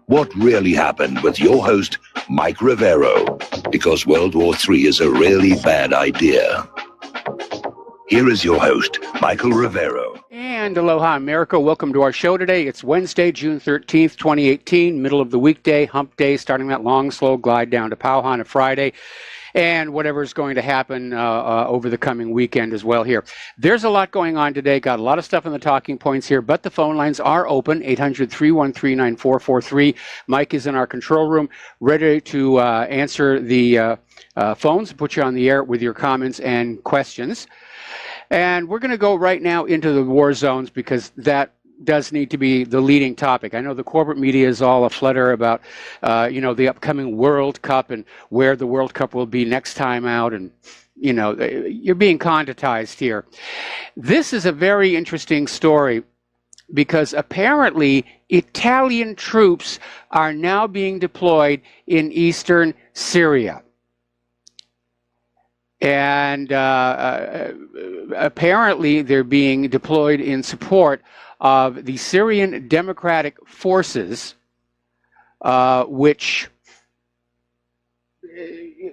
what really happened with your host, Mike Rivero, because World War III is a really bad idea. Here is your host, Michael Rivero. And aloha, America. Welcome to our show today. It's Wednesday, June 13th, 2018, middle of the weekday, hump day, starting that long, slow glide down to Pauhana Friday, and whatever's going to happen over the coming weekend as well here. There's a lot going on today. Got a lot of stuff in the talking points here, but the phone lines are open, 800-313-9443. Mike is in our control room, ready to answer the phones, put you on the air with your comments and questions. And we're going to go right now into the war zones because that does need to be the leading topic. I know the corporate media is all aflutter about, the upcoming World Cup and where the World Cup will be next time out. And, you're being conditized here. This is a very interesting story because apparently Italian troops are now being deployed in eastern Syria. And apparently they're being deployed in support of the Syrian Democratic Forces, which,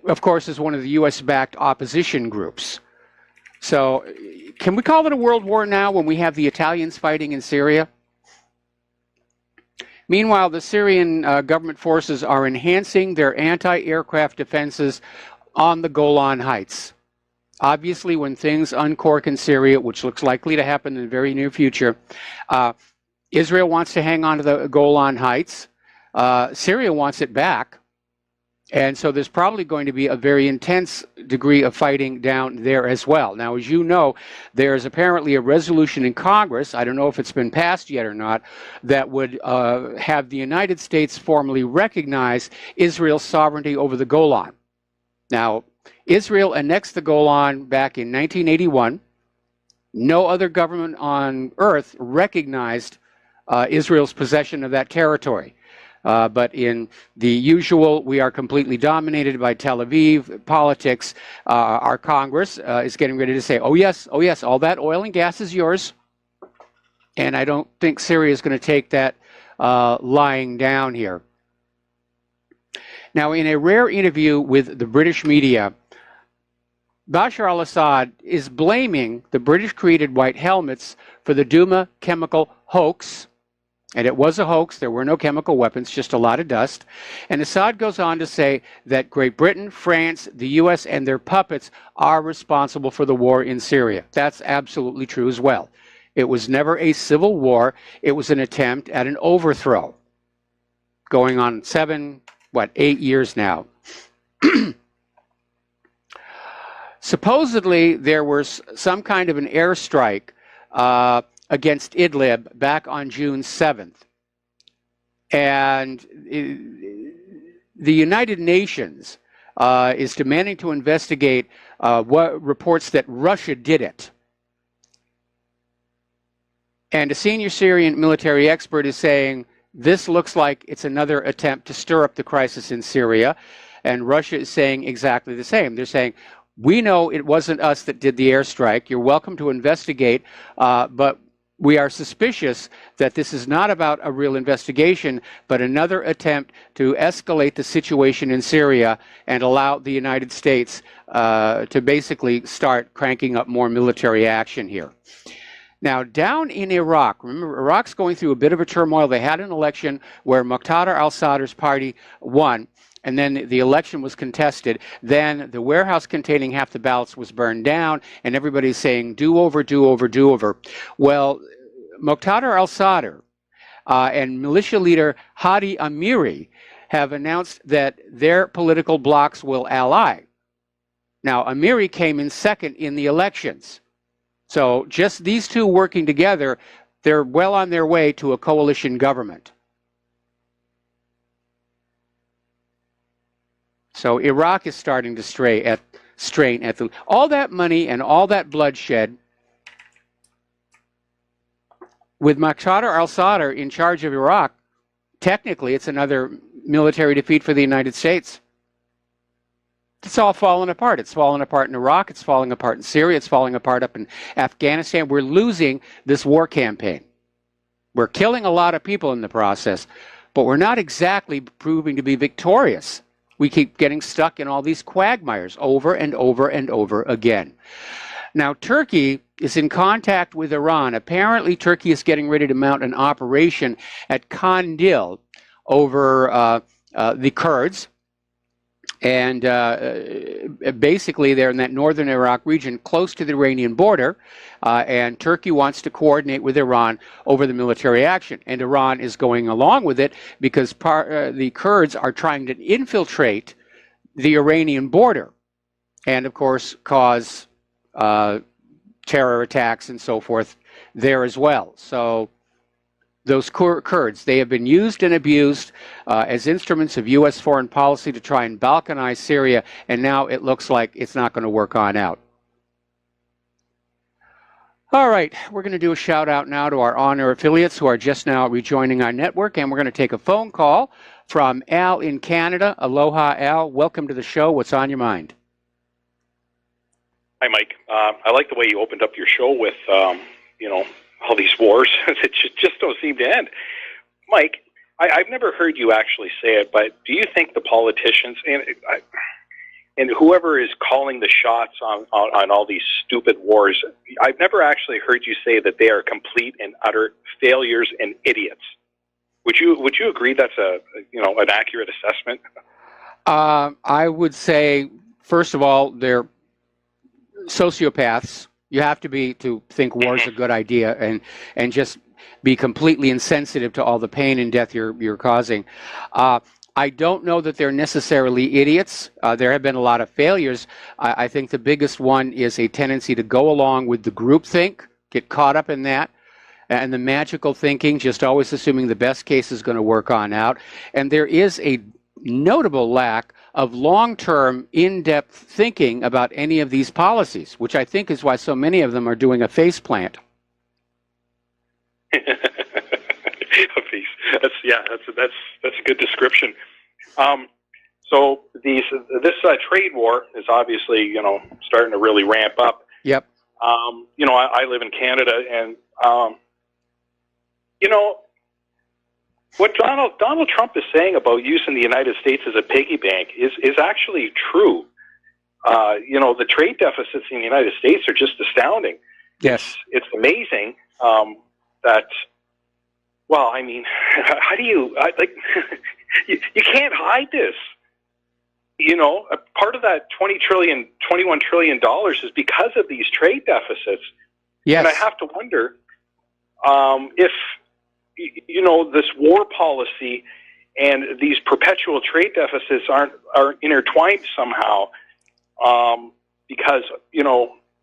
of course, is one of the U.S.-backed opposition groups. So can we call it a world war now when we have the Italians fighting in Syria? Meanwhile, the Syrian government forces are enhancing their anti-aircraft defenses on the Golan Heights. Obviously, when things uncork in Syria, which looks likely to happen in the very near future, Israel wants to hang on to the Golan Heights. Syria wants it back. And so there's probably going to be a very intense degree of fighting down there as well. Now, as you know, there's apparently a resolution in Congress, I don't know if it's been passed yet or not, that would have the United States formally recognize Israel's sovereignty over the Golan. Now, Israel annexed the Golan back in 1981. No other government on earth recognized Israel's possession of that territory. But in the usual, we are completely dominated by Tel Aviv politics, our Congress is getting ready to say, oh yes, all that oil and gas is yours. And I don't think Syria is going to take that lying down here. Now, in a rare interview with the British media, Bashar al-Assad is blaming the British-created white helmets for the Douma chemical hoax. And it was a hoax. There were no chemical weapons, just a lot of dust. And Assad goes on to say that Great Britain, France, the U.S., and their puppets are responsible for the war in Syria. That's absolutely true as well. It was never a civil war. It was an attempt at an overthrow, going on 8 years now. Supposedly, there was some kind of an airstrike against Idlib back on June 7th. And the United Nations is demanding to investigate what reports that Russia did it. And a senior Syrian military expert is saying, this looks like it's another attempt to stir up the crisis in Syria. And Russia is saying exactly the same. They're saying, we know it wasn't us that did the airstrike. You're welcome to investigate, but we are suspicious that this is not about a real investigation, but another attempt to escalate the situation in Syria and allow the United States to basically start cranking up more military action here. Now, down in Iraq, remember, Iraq's going through a bit of a turmoil. They had an election where Muqtada al-Sadr's party won, and then the election was contested. Then the warehouse containing half the ballots was burned down, and everybody's saying, do over, do over, do over. Well, Muqtada al-Sadr and militia leader Hadi Amiri have announced that their political blocs will ally. Now, Amiri came in second in the elections. So just these two working together, they're well on their way to a coalition government. So Iraq is starting to strain at all that money and all that bloodshed. With Muqtada al-Sadr in charge of Iraq, technically it's another military defeat for the United States. It's all falling apart. It's falling apart in Iraq. It's falling apart in Syria. It's falling apart up in Afghanistan. We're losing this war campaign. We're killing a lot of people in the process, but we're not exactly proving to be victorious. We keep getting stuck in all these quagmires over and over and over again. Now, Turkey is in contact with Iran. Apparently, Turkey is getting ready to mount an operation at Kandil over the Kurds. And basically, they're in that northern Iraq region close to the Iranian border, and Turkey wants to coordinate with Iran over the military action. And Iran is going along with it because the Kurds are trying to infiltrate the Iranian border and, of course, cause terror attacks and so forth there as well. So those Kurds, they have been used and abused as instruments of U.S. foreign policy to try and balkanize Syria, and now it looks like it's not going to work on out. All right, we're going to do a shout out now to our on-air affiliates who are just now rejoining our network, and we're going to take a phone call from Al in Canada. Aloha, Al. Welcome to the show. What's on your mind? Hi, Mike. I like the way you opened up your show with, all these wars that just don't seem to end. Mike, I've never heard you actually say it, but do you think the politicians and whoever is calling the shots on all these stupid wars, I've never actually heard you say that they are complete and utter failures and idiots. Would you agree that's an accurate assessment? I would say, first of all, they're sociopaths. You have to be to think war is a good idea and just be completely insensitive to all the pain and death you're causing. I don't know that they're necessarily idiots. There have been a lot of failures. I think the biggest one is a tendency to go along with the groupthink, get caught up in that, and the magical thinking, just always assuming the best case is going to work on out. And there is a notable lack of long-term, in-depth thinking about any of these policies, which I think is why so many of them are doing a faceplant. That's a good description. So this trade war is obviously starting to really ramp up. Yep. I live in Canada, and what Donald Trump is saying about using the United States as a piggy bank is actually true. The trade deficits in the United States are just astounding. Yes. It's amazing that, well, I mean, how do you can't hide this. A part of that $21 trillion is because of these trade deficits. Yes. And I have to wonder if this war policy and these perpetual trade deficits are intertwined somehow, because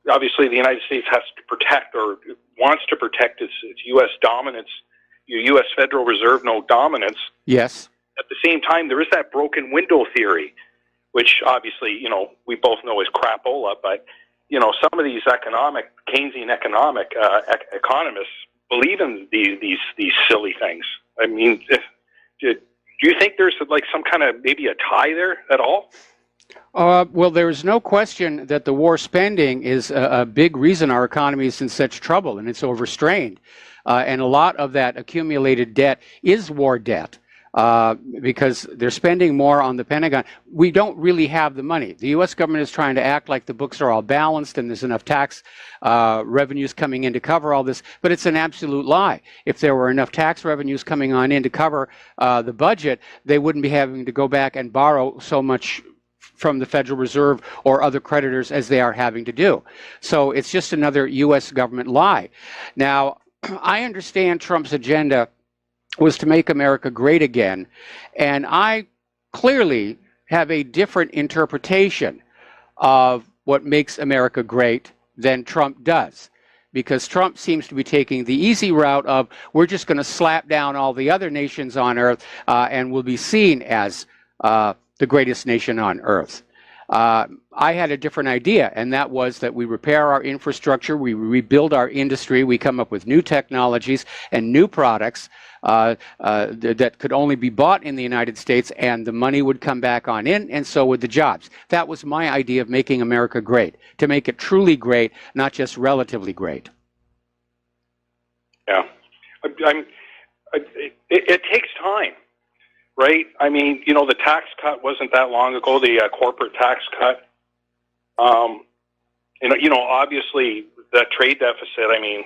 obviously the United States has to protect or wants to protect its U.S. dominance, U.S. Federal Reserve note dominance. Yes. At the same time, there is that broken window theory, which obviously we both know is crapola, but some of these Keynesian economic economists believe in these silly things. I mean, do you think there's some kind of maybe a tie there at all? Well, there is no question that the war spending is a big reason our economy is in such trouble and it's overstrained. And a lot of that accumulated debt is war debt. Because they're spending more on the Pentagon. We don't really have the money. The U.S. government is trying to act like the books are all balanced and there's enough tax revenues coming in to cover all this, but it's an absolute lie. If there were enough tax revenues coming on in to cover the budget, they wouldn't be having to go back and borrow so much from the Federal Reserve or other creditors as they are having to do. So it's just another U.S. government lie. Now, I understand Trump's agenda was to make America great again. And I clearly have a different interpretation of what makes America great than Trump does. Because Trump seems to be taking the easy route of, we're just going to slap down all the other nations on earth and we'll be seen as the greatest nation on earth. I had a different idea, and that was that we repair our infrastructure, we rebuild our industry, we come up with new technologies and new products that could only be bought in the United States, and the money would come back on in, and so would the jobs. That was my idea of making America great, to make it truly great, not just relatively great. Yeah. It takes time. right? I mean, you know, the tax cut wasn't that long ago, the corporate tax cut. You know, obviously that trade deficit, I mean,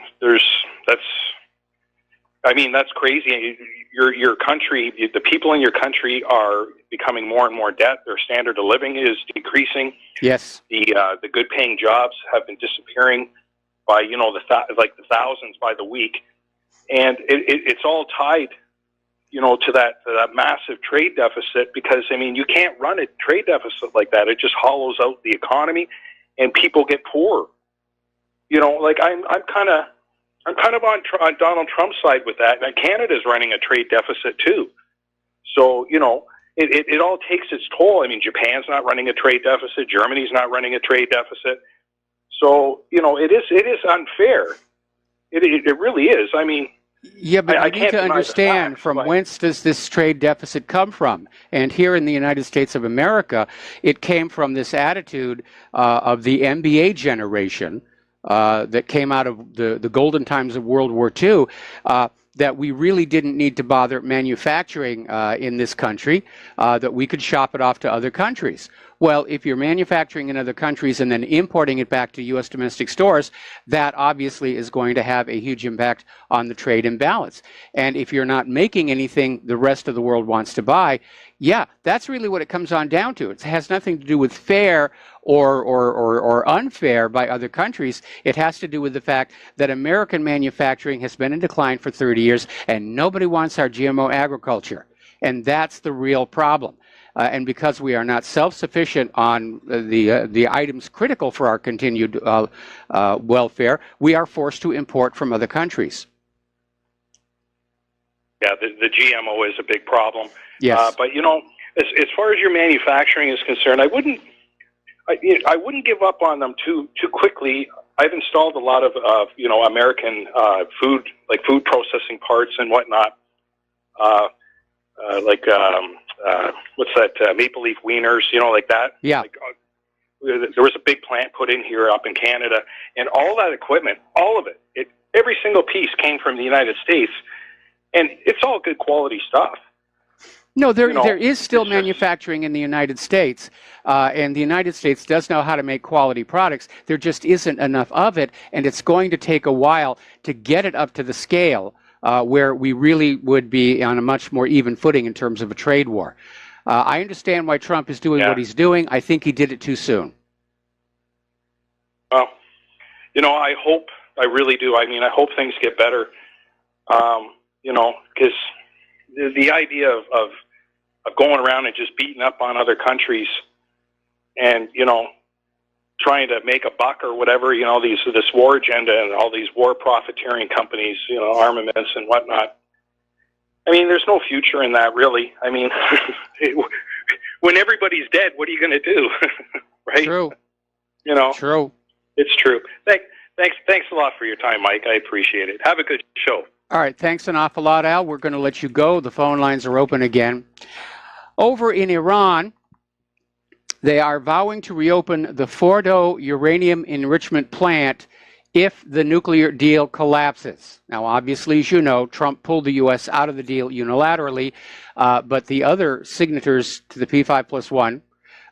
that's crazy. Your country, the people in your country are becoming more and more debt. Their standard of living is decreasing. Yes. The good paying jobs have been disappearing by, you know, the thousands by the week. And it's all tied, you know, to that massive trade deficit, because, I mean, you can't run a trade deficit like that. It just hollows out the economy and people get poor. You know, like I'm kind of on Donald Trump's side with that. And Canada's running a trade deficit too. So, you know, it all takes its toll. I mean, Japan's not running a trade deficit. Germany's not running a trade deficit. So, you know, it is unfair. It really is. I mean, yeah, but I you need to understand from whence does this trade deficit come from? And here in the United States of America, it came from this attitude of the MBA generation that came out of the golden times of World War II, that we really didn't need to bother manufacturing in this country, that we could shop it off to other countries. Well, if you're manufacturing in other countries and then importing it back to U.S. domestic stores, that obviously is going to have a huge impact on the trade imbalance. And if you're not making anything the rest of the world wants to buy, yeah, that's really what it comes on down to. It has nothing to do with fair or unfair by other countries. It has to do with the fact that American manufacturing has been in decline for 30 years, and nobody wants our GMO agriculture. And that's the real problem. And because we are not self-sufficient on the items critical for our continued welfare, we are forced to import from other countries. Yeah, the GMO is a big problem. Yes. But, you know, as far as your manufacturing is concerned, I wouldn't give up on them too quickly. I've installed a lot of you know, American food processing parts and whatnot. What's that? Maple leaf wieners, you know, like that. Yeah. Like, there was a big plant put in here up in Canada, and all that equipment, all of it, every single piece came from the United States, and it's all good quality stuff. No, there is still manufacturing in the United States, and the United States does know how to make quality products. There just isn't enough of it, and it's going to take a while to get it up to the scale where we really would be on a much more even footing in terms of a trade war. I understand why Trump is doing what he's doing. I think he did it too soon. Well, you know, I really do. I mean, I hope things get better, you know, because the idea of going around and just beating up on other countries and, you know, trying to make a buck or whatever, you know, this war agenda and all these war profiteering companies, you know, armaments and whatnot. I mean, there's no future in that, really. I mean, when everybody's dead, what are you going to do? Right? True. You know? True. It's true. Thanks a lot for your time, Mike. I appreciate it. Have a good show. All right. Thanks an awful lot, Al. We're going to let you go. The phone lines are open again. Over in Iran, they are vowing to reopen the Fordo uranium enrichment plant if the nuclear deal collapses. Now, obviously, as you know, Trump pulled the U.S. out of the deal unilaterally, but the other signatories to the P5+1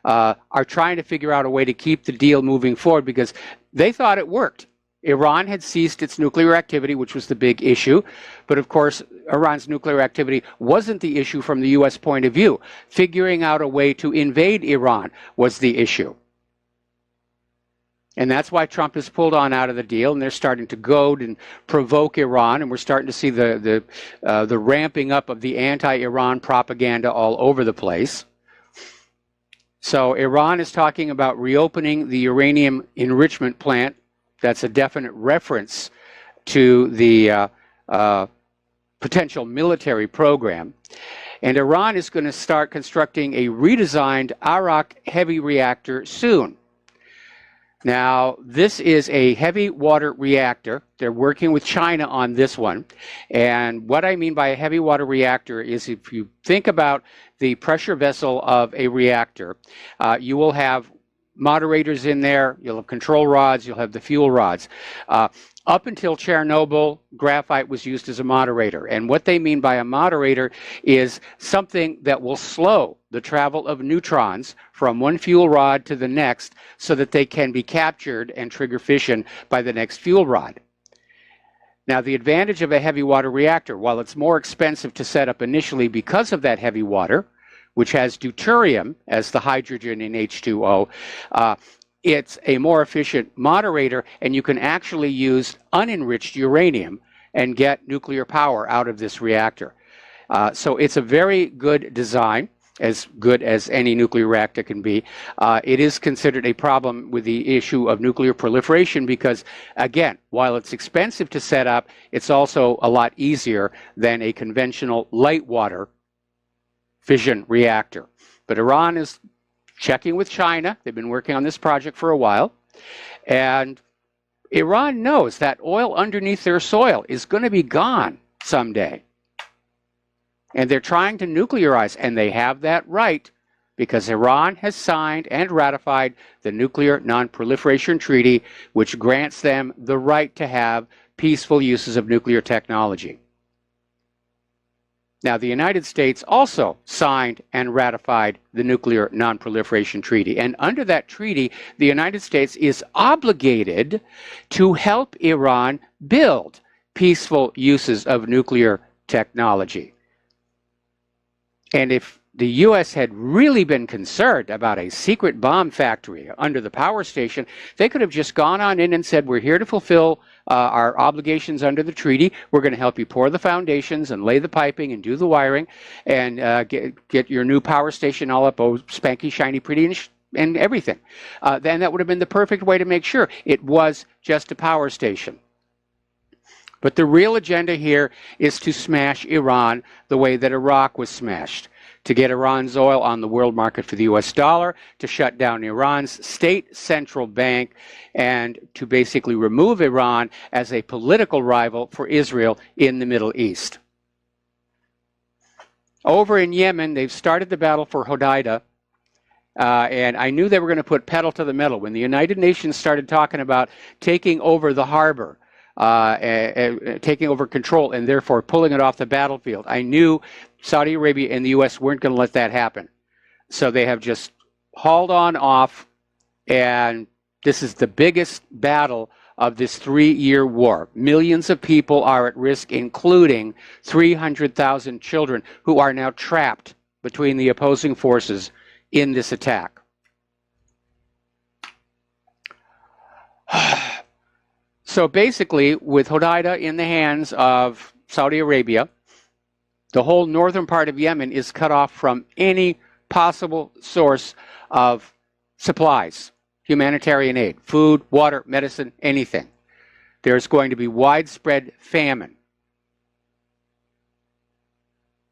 are trying to figure out a way to keep the deal moving forward because they thought it worked. Iran had ceased its nuclear activity, which was the big issue. But of course, Iran's nuclear activity wasn't the issue from the U.S. point of view. Figuring out a way to invade Iran was the issue. And that's why Trump has pulled on out of the deal, and they're starting to goad and provoke Iran, and we're starting to see the ramping up of the anti-Iran propaganda all over the place. So Iran is talking about reopening the uranium enrichment plant. That's a definite reference to the potential military program. And Iran is going to start constructing a redesigned Arak heavy reactor soon. Now, this is a heavy water reactor. They're working with China on this one. And what I mean by a heavy water reactor is if you think about the pressure vessel of a reactor, you will have moderators in there, you'll have control rods, you'll have the fuel rods. Up until Chernobyl, graphite was used as a moderator. And what they mean by a moderator is something that will slow the travel of neutrons from one fuel rod to the next so that they can be captured and trigger fission by the next fuel rod. Now, the advantage of a heavy water reactor, while it's more expensive to set up initially because of that heavy water, which has deuterium as the hydrogen in H2O, it's a more efficient moderator, and you can actually use unenriched uranium and get nuclear power out of this reactor. So it's a very good design, as good as any nuclear reactor can be. It is considered a problem with the issue of nuclear proliferation because, again, while it's expensive to set up, it's also a lot easier than a conventional light water fission reactor. But Iran is checking with China. They've been working on this project for a while. And Iran knows that oil underneath their soil is going to be gone someday. And they're trying to nuclearize, and they have that right because Iran has signed and ratified the Nuclear Non-Proliferation Treaty, which grants them the right to have peaceful uses of nuclear technology. Now, the United States also signed and ratified the Nuclear Non-Proliferation Treaty. And under that treaty, the United States is obligated to help Iran build peaceful uses of nuclear technology. And if the U.S. had really been concerned about a secret bomb factory under the power station, they could have just gone on in and said, we're here to fulfill our obligations under the treaty. We're going to help you pour the foundations and lay the piping and do the wiring and get your new power station all up, oh, spanky, shiny, pretty, and everything. Then that would have been the perfect way to make sure it was just a power station. But the real agenda here is to smash Iran the way that Iraq was smashed, to get Iran's oil on the world market for the US dollar, to shut down Iran's state central bank, and to basically remove Iran as a political rival for Israel in the Middle East. Over in Yemen, they've started the battle for Hodeidah, and I knew they were going to put pedal to the metal. When the United Nations started talking about taking over the harbor, taking over control and therefore pulling it off the battlefield, I knew Saudi Arabia and the U.S. weren't going to let that happen. So they have just hauled on off, and this is the biggest battle of this 3-year war. Millions of people are at risk, including 300,000 children who are now trapped between the opposing forces in this attack. So basically, with Hodeidah in the hands of Saudi Arabia, the whole northern part of Yemen is cut off from any possible source of supplies, humanitarian aid, food, water, medicine, anything. There's going to be widespread famine.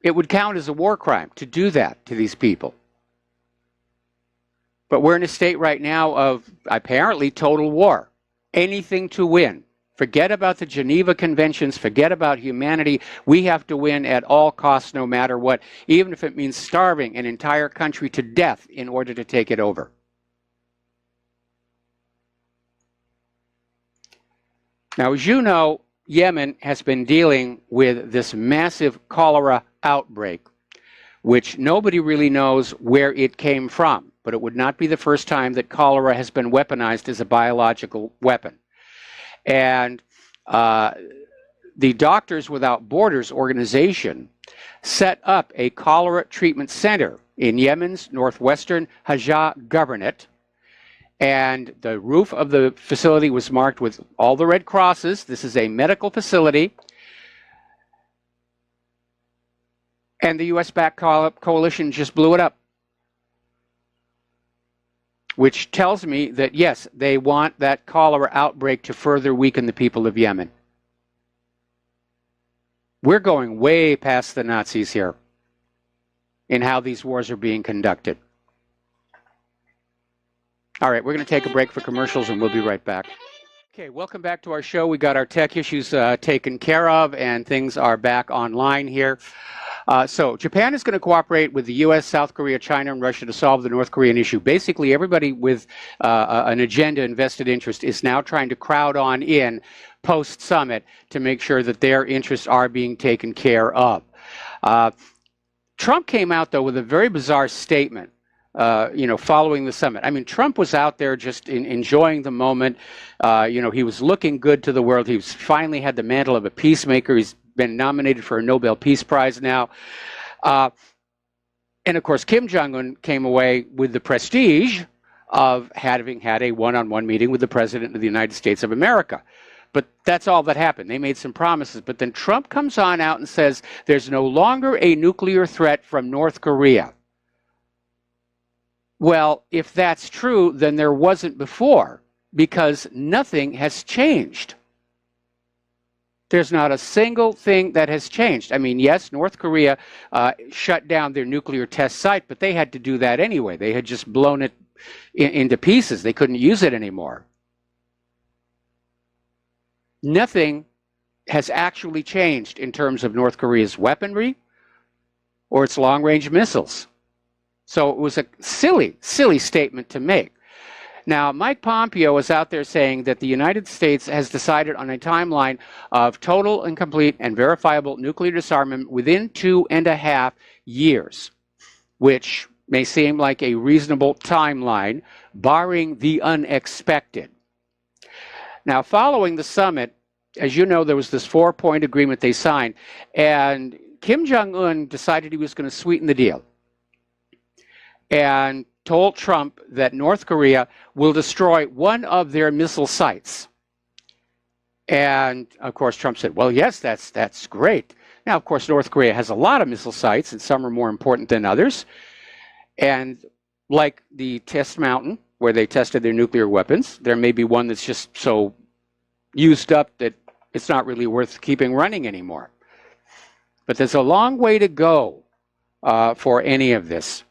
It would count as a war crime to do that to these people. But we're in a state right now of apparently total war. Anything to win. Forget about the Geneva Conventions. Forget about humanity. We have to win at all costs, no matter what, even if it means starving an entire country to death in order to take it over. Now, as you know, Yemen has been dealing with this massive cholera outbreak, which nobody really knows where it came from. But it would not be the first time that cholera has been weaponized as a biological weapon. And the Doctors Without Borders organization set up a cholera treatment center in Yemen's northwestern Hajjah Governorate. And the roof of the facility was marked with all the red crosses. This is a medical facility. And the U.S.-backed coalition just blew it up, which tells me that, yes, they want that cholera outbreak to further weaken the people of Yemen. We're going way past the Nazis here in how these wars are being conducted. All right, we're going to take a break for commercials, and we'll be right back. Okay, welcome back to our show. We got our tech issues taken care of, and things are back online here. So Japan is going to cooperate with the U.S., South Korea, China, and Russia to solve the North Korean issue. Basically, everybody with an agenda and vested interest is now trying to crowd on in post-summit to make sure that their interests are being taken care of. Trump came out, though, with a very bizarre statement, following the summit. I mean, Trump was out there just enjoying the moment. He was looking good to the world. He finally had the mantle of a peacemaker. He's been nominated for a Nobel Peace Prize now. And, of course, Kim Jong-un came away with the prestige of having had a one-on-one meeting with the President of the United States of America. But that's all that happened. They made some promises. But then Trump comes on out and says there's no longer a nuclear threat from North Korea. Well, if that's true, then there wasn't before, because nothing has changed. There's not a single thing that has changed. I mean, yes, North Korea shut down their nuclear test site, but they had to do that anyway. They had just blown it into pieces. They couldn't use it anymore. Nothing has actually changed in terms of North Korea's weaponry or its long-range missiles. So it was a silly, silly statement to make. Now, Mike Pompeo is out there saying that the United States has decided on a timeline of total and complete and verifiable nuclear disarmament within 2.5 years, which may seem like a reasonable timeline, barring the unexpected. Now, following the summit, as you know, there was this 4-point agreement they signed, and Kim Jong-un decided he was going to sweeten the deal and told Trump that North Korea will destroy one of their missile sites. And, of course, Trump said, well, yes, that's great. Now, of course, North Korea has a lot of missile sites, and some are more important than others. And like the test mountain, where they tested their nuclear weapons, there may be one that's just so used up that it's not really worth keeping running anymore. But there's a long way to go for any of this.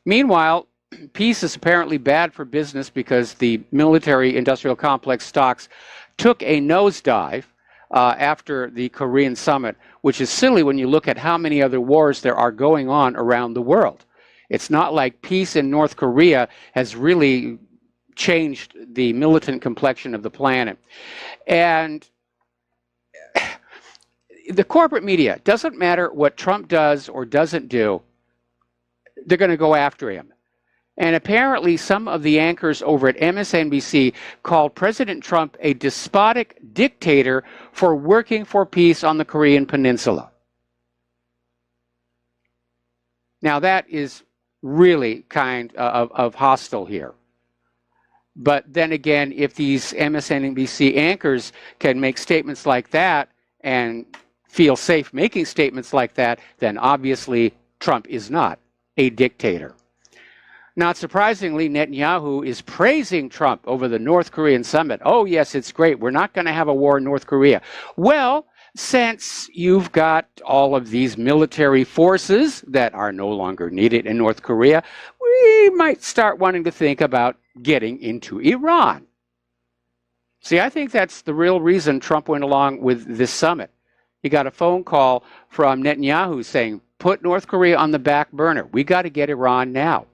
Meanwhile, peace is apparently bad for business because the military-industrial complex stocks took a nosedive after the Korean summit, which is silly when you look at how many other wars there are going on around the world. It's not like peace in North Korea has really changed the militant complexion of the planet. And the corporate media, doesn't matter what Trump does or doesn't do, they're going to go after him. And apparently some of the anchors over at MSNBC called President Trump a despotic dictator for working for peace on the Korean Peninsula. Now that is really kind of hostile here. But then again, if these MSNBC anchors can make statements like that and feel safe making statements like that, then obviously Trump is not a dictator. Not surprisingly, Netanyahu is praising Trump over the North Korean summit. Oh, yes, it's great. We're not going to have a war in North Korea. Well, since you've got all of these military forces that are no longer needed in North Korea, we might start wanting to think about getting into Iran. See, I think that's the real reason Trump went along with this summit. He got a phone call from Netanyahu saying, put North Korea on the back burner. We got to get Iran now.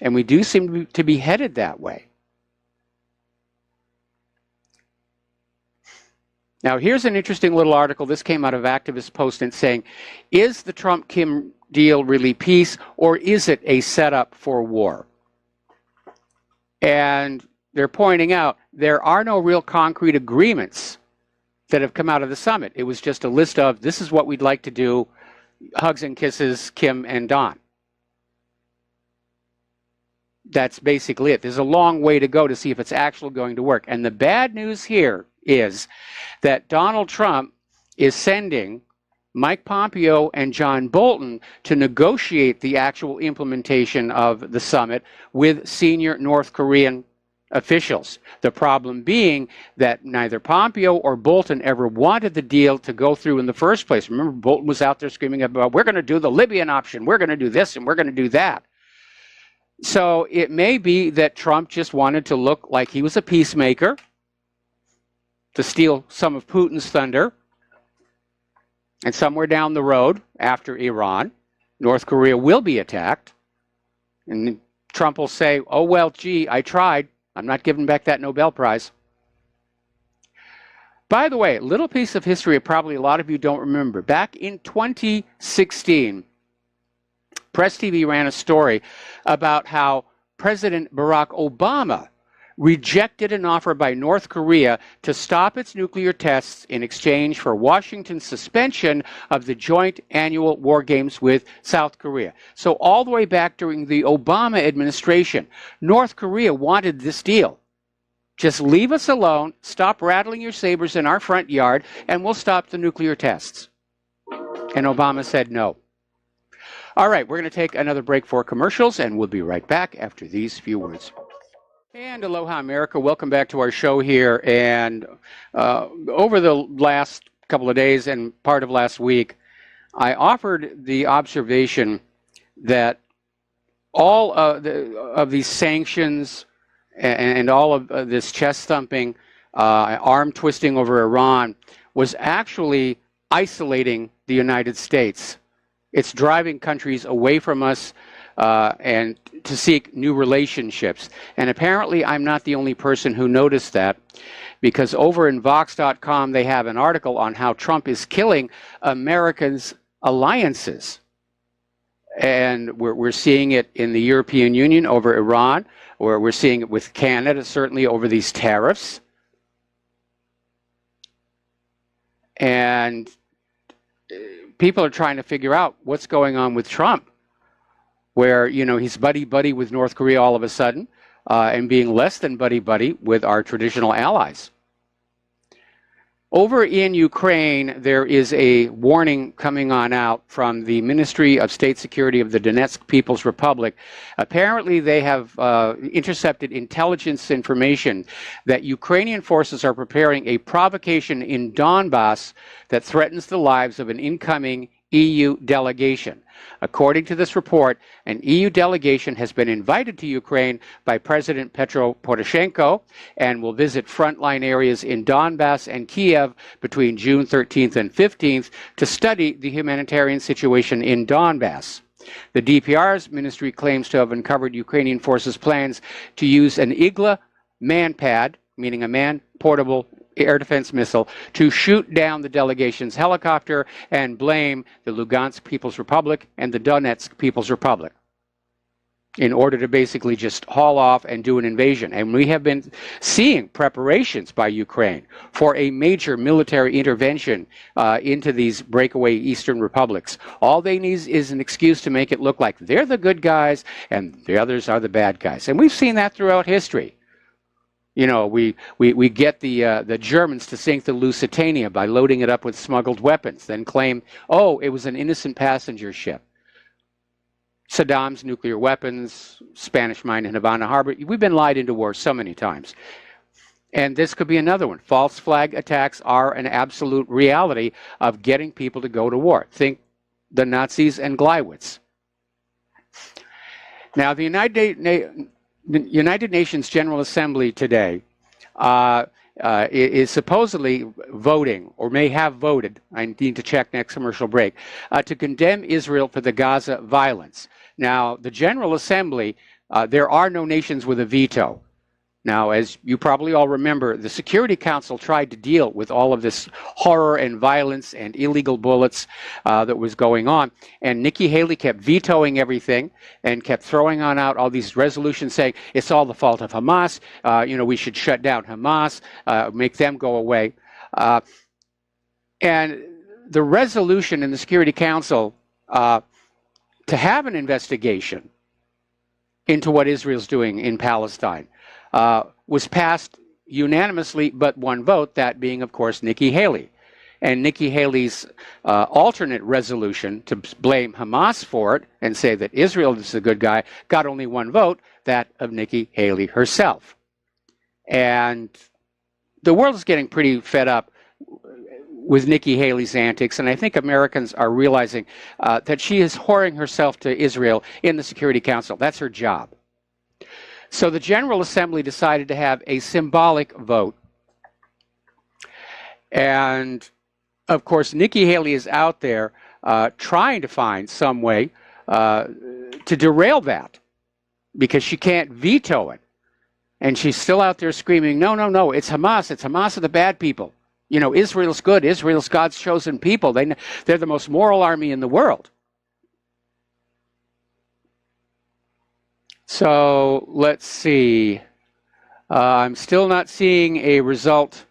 And we do seem to be headed that way. Now, here's an interesting little article. This came out of Activist Post and saying, is the Trump-Kim deal really peace, or is it a setup for war? And they're pointing out there are no real concrete agreements that have come out of the summit. It was just a list of, this is what we'd like to do, hugs and kisses, Kim and Don. That's basically it. There's a long way to go to see if it's actually going to work. And the bad news here is that Donald Trump is sending Mike Pompeo and John Bolton to negotiate the actual implementation of the summit with senior North Korean officials. The problem being that neither Pompeo or Bolton ever wanted the deal to go through in the first place. Remember, Bolton was out there screaming about, we're going to do the Libyan option, we're going to do this, and we're going to do that. So it may be that Trump just wanted to look like he was a peacemaker, to steal some of Putin's thunder, And somewhere down the road, after Iran, North Korea will be attacked. And Trump will say, oh, well, gee, I tried. I'm not giving back that Nobel Prize. By the way, a little piece of history probably a lot of you don't remember. Back in 2016, Press TV ran a story about how President Barack Obama rejected an offer by North Korea to stop its nuclear tests in exchange for Washington's suspension of the joint annual war games with South Korea. So all the way back during the Obama administration, North Korea wanted this deal. Just leave us alone, stop rattling your sabers in our front yard, and we'll stop the nuclear tests. And Obama said no. All right, we're going to take another break for commercials, and we'll be right back after these few words. And aloha, America. Welcome back to our show here. And over the last couple of days and part of last week, I offered the observation that all of these sanctions and all of this chest thumping, arm twisting over Iran was actually isolating the United States. It's driving countries away from us and to seek new relationships. And apparently I'm not the only person who noticed that, because over in Vox.com they have an article on how Trump is killing Americans' alliances. And we're seeing it in the European Union over Iran, or we're seeing it with Canada, certainly over these tariffs. And people are trying to figure out what's going on with Trump, where, you know, he's buddy-buddy with North Korea all of a sudden, and being less than buddy-buddy with our traditional allies. Over in Ukraine, there is a warning coming on out from the Ministry of State Security of the Donetsk People's Republic. Apparently, they have intercepted intelligence information that Ukrainian forces are preparing a provocation in Donbass that threatens the lives of an incoming EU delegation. According to this report, an EU delegation has been invited to Ukraine by President Petro Poroshenko and will visit frontline areas in Donbass and Kiev between June 13th and 15th to study the humanitarian situation in Donbass. The DPR's ministry claims to have uncovered Ukrainian forces' plans to use an Igla manpad, meaning a man-portable air defense missile, to shoot down the delegation's helicopter and blame the Lugansk People's Republic and the Donetsk People's Republic in order to basically just haul off and do an invasion. And we have been seeing preparations by Ukraine for a major military intervention into these breakaway eastern republics. All they need is an excuse to make it look like they're the good guys and the others are the bad guys. And we've seen that throughout history. You know, we get the Germans to sink the Lusitania by loading it up with smuggled weapons, then claim, oh, it was an innocent passenger ship. Saddam's nuclear weapons, Spanish mine in Havana Harbor. We've been lied into war so many times. And this could be another one. False flag attacks are an absolute reality of getting people to go to war. Think the Nazis and Gleiwitz. Now, the United Nations General Assembly today is supposedly voting, or may have voted, I need to check next commercial break, to condemn Israel for the Gaza violence. Now, the General Assembly, there are no nations with a veto. Now, as you probably all remember, the Security Council tried to deal with all of this horror and violence and illegal bullets that was going on. And Nikki Haley kept vetoing everything and kept throwing out all these resolutions saying it's all the fault of Hamas. You know, we should shut down Hamas, make them go away. And the resolution in the Security Council to have an investigation into what Israel's doing in Palestine was passed unanimously, but one vote, that being, of course, Nikki Haley. And Nikki Haley's alternate resolution to blame Hamas for it and say that Israel is the good guy got only one vote, that of Nikki Haley herself. And the world is getting pretty fed up with Nikki Haley's antics, and I think Americans are realizing that she is whoring herself to Israel in the Security Council. That's her job. So the General Assembly decided to have a symbolic vote. And of course, Nikki Haley is out there trying to find some way to derail that because she can't veto it. And she's still out there screaming, no, no, no, it's Hamas. It's Hamas are the bad people. You know, Israel's good. Israel's God's chosen people. They're the most moral army in the world. So let's see. I'm still not seeing a result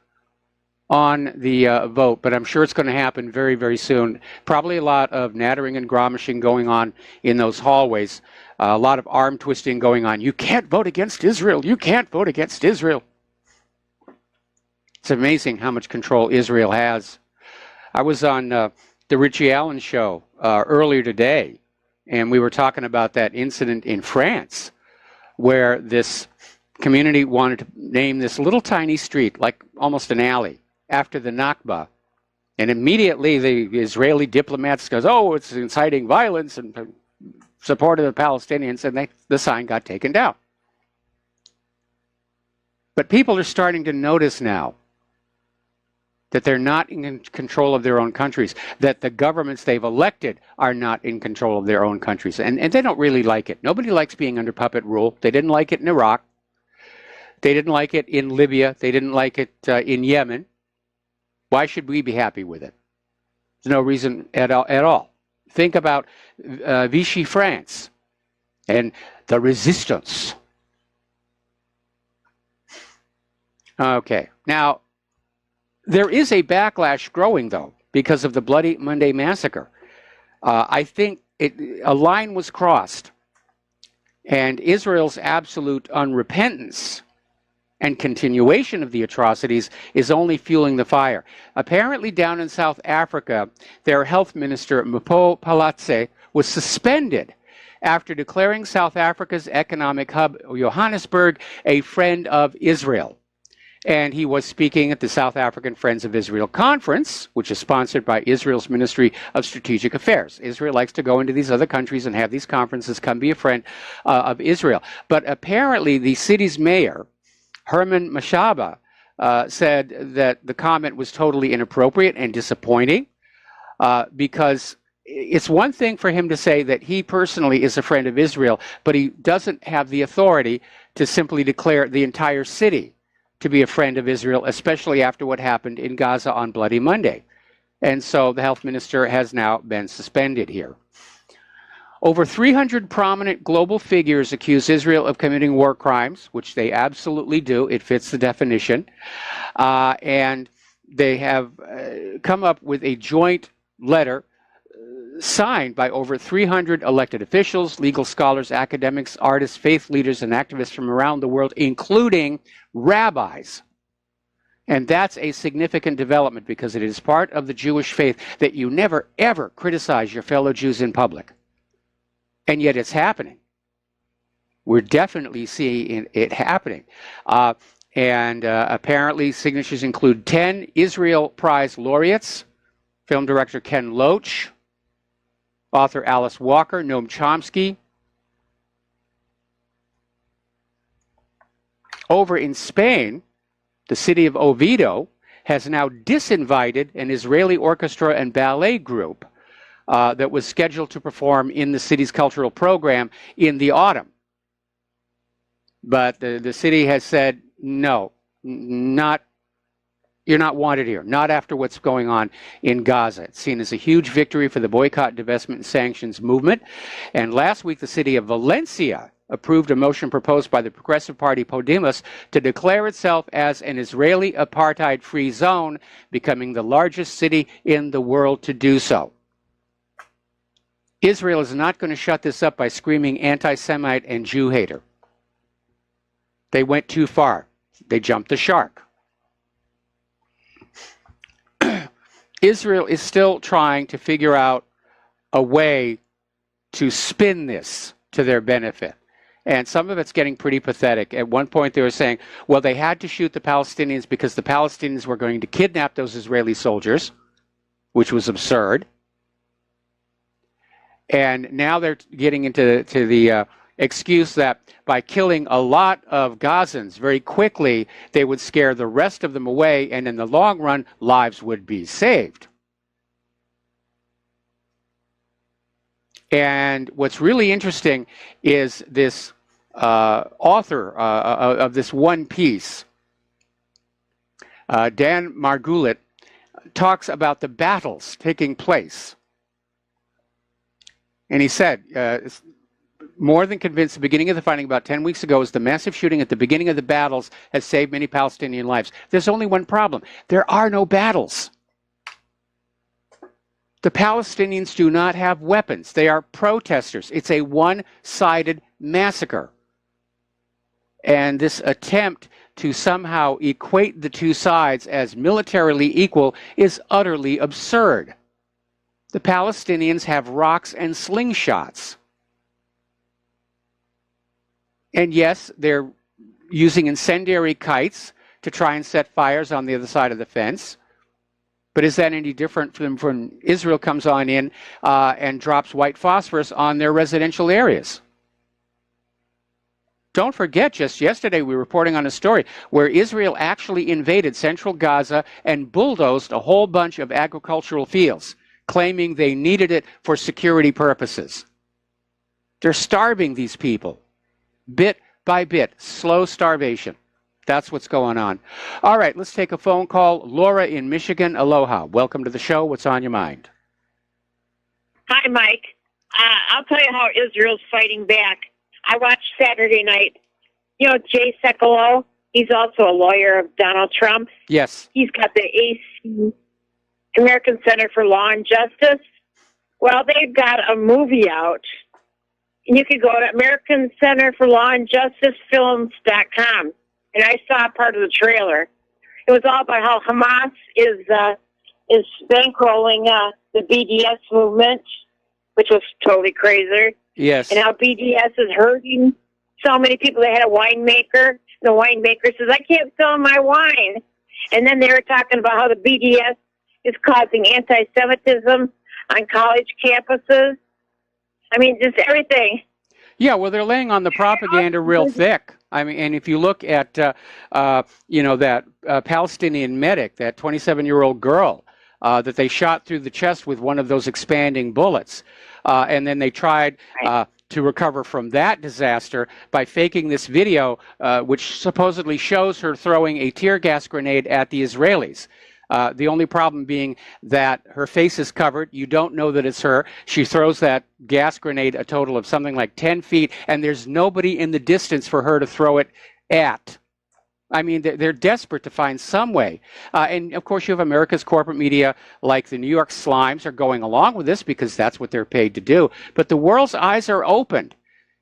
on the vote, but I'm sure it's going to happen very, very soon. Probably a lot of nattering and gromishing going on in those hallways. A lot of arm twisting going on. You can't vote against Israel. You can't vote against Israel. It's amazing how much control Israel has. I was on the Richie Allen show earlier today, and we were talking about that incident in France where this community wanted to name this little tiny street, like almost an alley, after the Nakba. And immediately the Israeli diplomats goes, oh, it's inciting violence and support of the Palestinians, and the sign got taken down. But people are starting to notice now that they're not in control of their own countries, that the governments they've elected are not in control of their own countries. And they don't really like it. Nobody likes being under puppet rule. They didn't like it in Iraq. They didn't like it in Libya. They didn't like it in Yemen. Why should we be happy with it? There's no reason at all. Think about Vichy France and the resistance. Okay, now there is a backlash growing, though, because of the Bloody Monday massacre. I think a line was crossed, and Israel's absolute unrepentance and continuation of the atrocities is only fueling the fire. Apparently down in South Africa, their health minister, Mpo Palatse, was suspended after declaring South Africa's economic hub, Johannesburg, a friend of Israel. And he was speaking at the South African Friends of Israel conference, which is sponsored by Israel's Ministry of Strategic Affairs. Israel likes to go into these other countries and have these conferences, come be a friend of Israel. But apparently the city's mayor, Herman Mashaba, said that the comment was totally inappropriate and disappointing because it's one thing for him to say that he personally is a friend of Israel, but he doesn't have the authority to simply declare the entire city to be a friend of Israel, especially after what happened in Gaza on Bloody Monday. And so the health minister has now been suspended here. Over 300 prominent global figures accuse Israel of committing war crimes, which they absolutely do. It fits the definition. And they have come up with a joint letter signed by over 300 elected officials, legal scholars, academics, artists, faith leaders, and activists from around the world, including rabbis. And that's a significant development because it is part of the Jewish faith that you never, ever criticize your fellow Jews in public. And yet it's happening. We're definitely seeing it happening. Apparently signatures include 10 Israel Prize laureates, film director Ken Loach, author Alice Walker, Noam Chomsky. Over in Spain, the city of Oviedo has now disinvited an Israeli orchestra and ballet group that was scheduled to perform in the city's cultural program in the autumn. But the city has said, no, you're not wanted here, not after what's going on in Gaza. It's seen as a huge victory for the boycott, divestment, and sanctions movement. And last week, the city of Valencia approved a motion proposed by the Progressive Party Podemos to declare itself as an Israeli apartheid-free zone, becoming the largest city in the world to do so. Israel is not going to shut this up by screaming anti-Semite and Jew hater. They went too far. They jumped the shark. Israel is still trying to figure out a way to spin this to their benefit. And some of it's getting pretty pathetic. At one point they were saying, well, they had to shoot the Palestinians because the Palestinians were going to kidnap those Israeli soldiers, which was absurd. And now they're getting into the excuse that by killing a lot of Gazans very quickly, they would scare the rest of them away, and in the long run, lives would be saved. And what's really interesting is this author of this one piece, Dan Margoulet, talks about the battles taking place. And he said, more than convinced, the beginning of the fighting about 10 weeks ago is the massive shooting at the beginning of the battles has saved many Palestinian lives. There's only one problem. There are no battles. The Palestinians do not have weapons. They are protesters. It's a one-sided massacre. And this attempt to somehow equate the two sides as militarily equal is utterly absurd. The Palestinians have rocks and slingshots. And yes, they're using incendiary kites to try and set fires on the other side of the fence. But is that any different from when Israel comes on in and drops white phosphorus on their residential areas? Don't forget, just yesterday we were reporting on a story where Israel actually invaded central Gaza and bulldozed a whole bunch of agricultural fields, claiming they needed it for security purposes. They're starving these people, bit by bit, slow starvation. That's what's going on. All right, let's take a phone call. Laura in Michigan, aloha. Welcome to the show. What's on your mind? Hi, Mike. I'll tell you how Israel's fighting back. I watched Saturday night. You know, Jay Sekulow, he's also a lawyer of Donald Trump. Yes. He's got the AC, American Center for Law and Justice. Well, they've got a movie out. You could go to American Center for Law and Justice Films.com. And I saw part of the trailer. It was all about how Hamas is bankrolling the BDS movement, which was totally crazy. Yes. And how BDS is hurting so many people. They had a winemaker. The winemaker says, I can't sell my wine. And then they were talking about how the BDS is causing anti-Semitism on college campuses. I mean, just everything. Yeah, well, they're laying on the propaganda real thick. I mean, and if you look at, that Palestinian medic, that 27-year-old girl that they shot through the chest with one of those expanding bullets, and then they tried to recover from that disaster by faking this video, which supposedly shows her throwing a tear gas grenade at the Israelis. The only problem being that her face is covered. You don't know that it's her. She throws that gas grenade a total of something like 10 feet, and there's nobody in the distance for her to throw it at. I mean, they're desperate to find some way. And, of course, you have America's corporate media like the New York Slimes are going along with this because that's what they're paid to do. But the world's eyes are opened,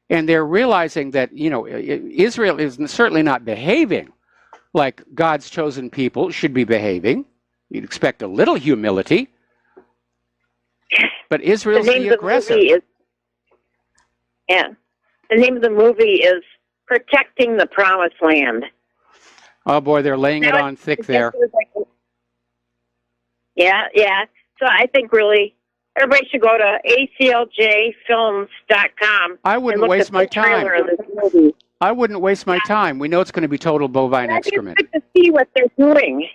and they're realizing that, Israel is certainly not behaving like God's chosen people should be behaving. You'd expect a little humility. But Israel's the aggressor. The name of the movie is Protecting the Promised Land. Oh, boy, they're laying it on thick there. Yeah. So I think really everybody should go to acljfilms.com. I wouldn't waste my time. I wouldn't waste my time. We know it's going to be total bovine excrement. I'd like to see what they're doing.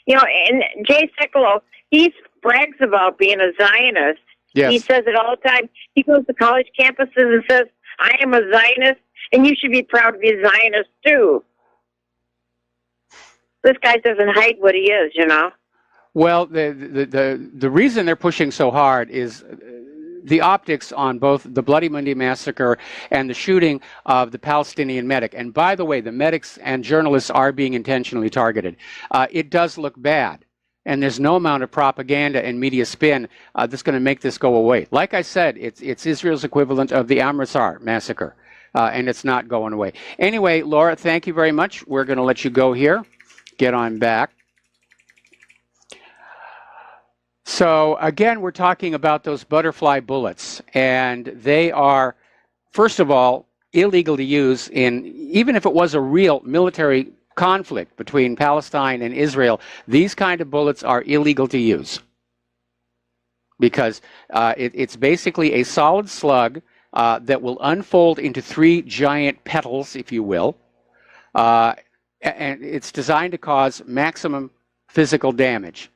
And Jay Sekulow, he brags about being a Zionist. Yes. He says it all the time. He goes to college campuses and says, I am a Zionist, and you should be proud to be a Zionist, too. This guy doesn't hide what he is, Well, the reason they're pushing so hard is the optics on both the Bloody Monday massacre and the shooting of the Palestinian medic. And by the way, the medics and journalists are being intentionally targeted. It does look bad. And there's no amount of propaganda and media spin that's going to make this go away. Like I said, it's Israel's equivalent of the Amritsar massacre, and it's not going away. Anyway, Laura, thank you very much. We're going to let you go here. Get on back. So again, we're talking about those butterfly bullets, and they are, first of all, illegal to use even if it was a real military conflict between Palestine and Israel. These kind of bullets are illegal to use because it's basically a solid slug that will unfold into 3 giant petals, if you will, and it's designed to cause maximum physical damage.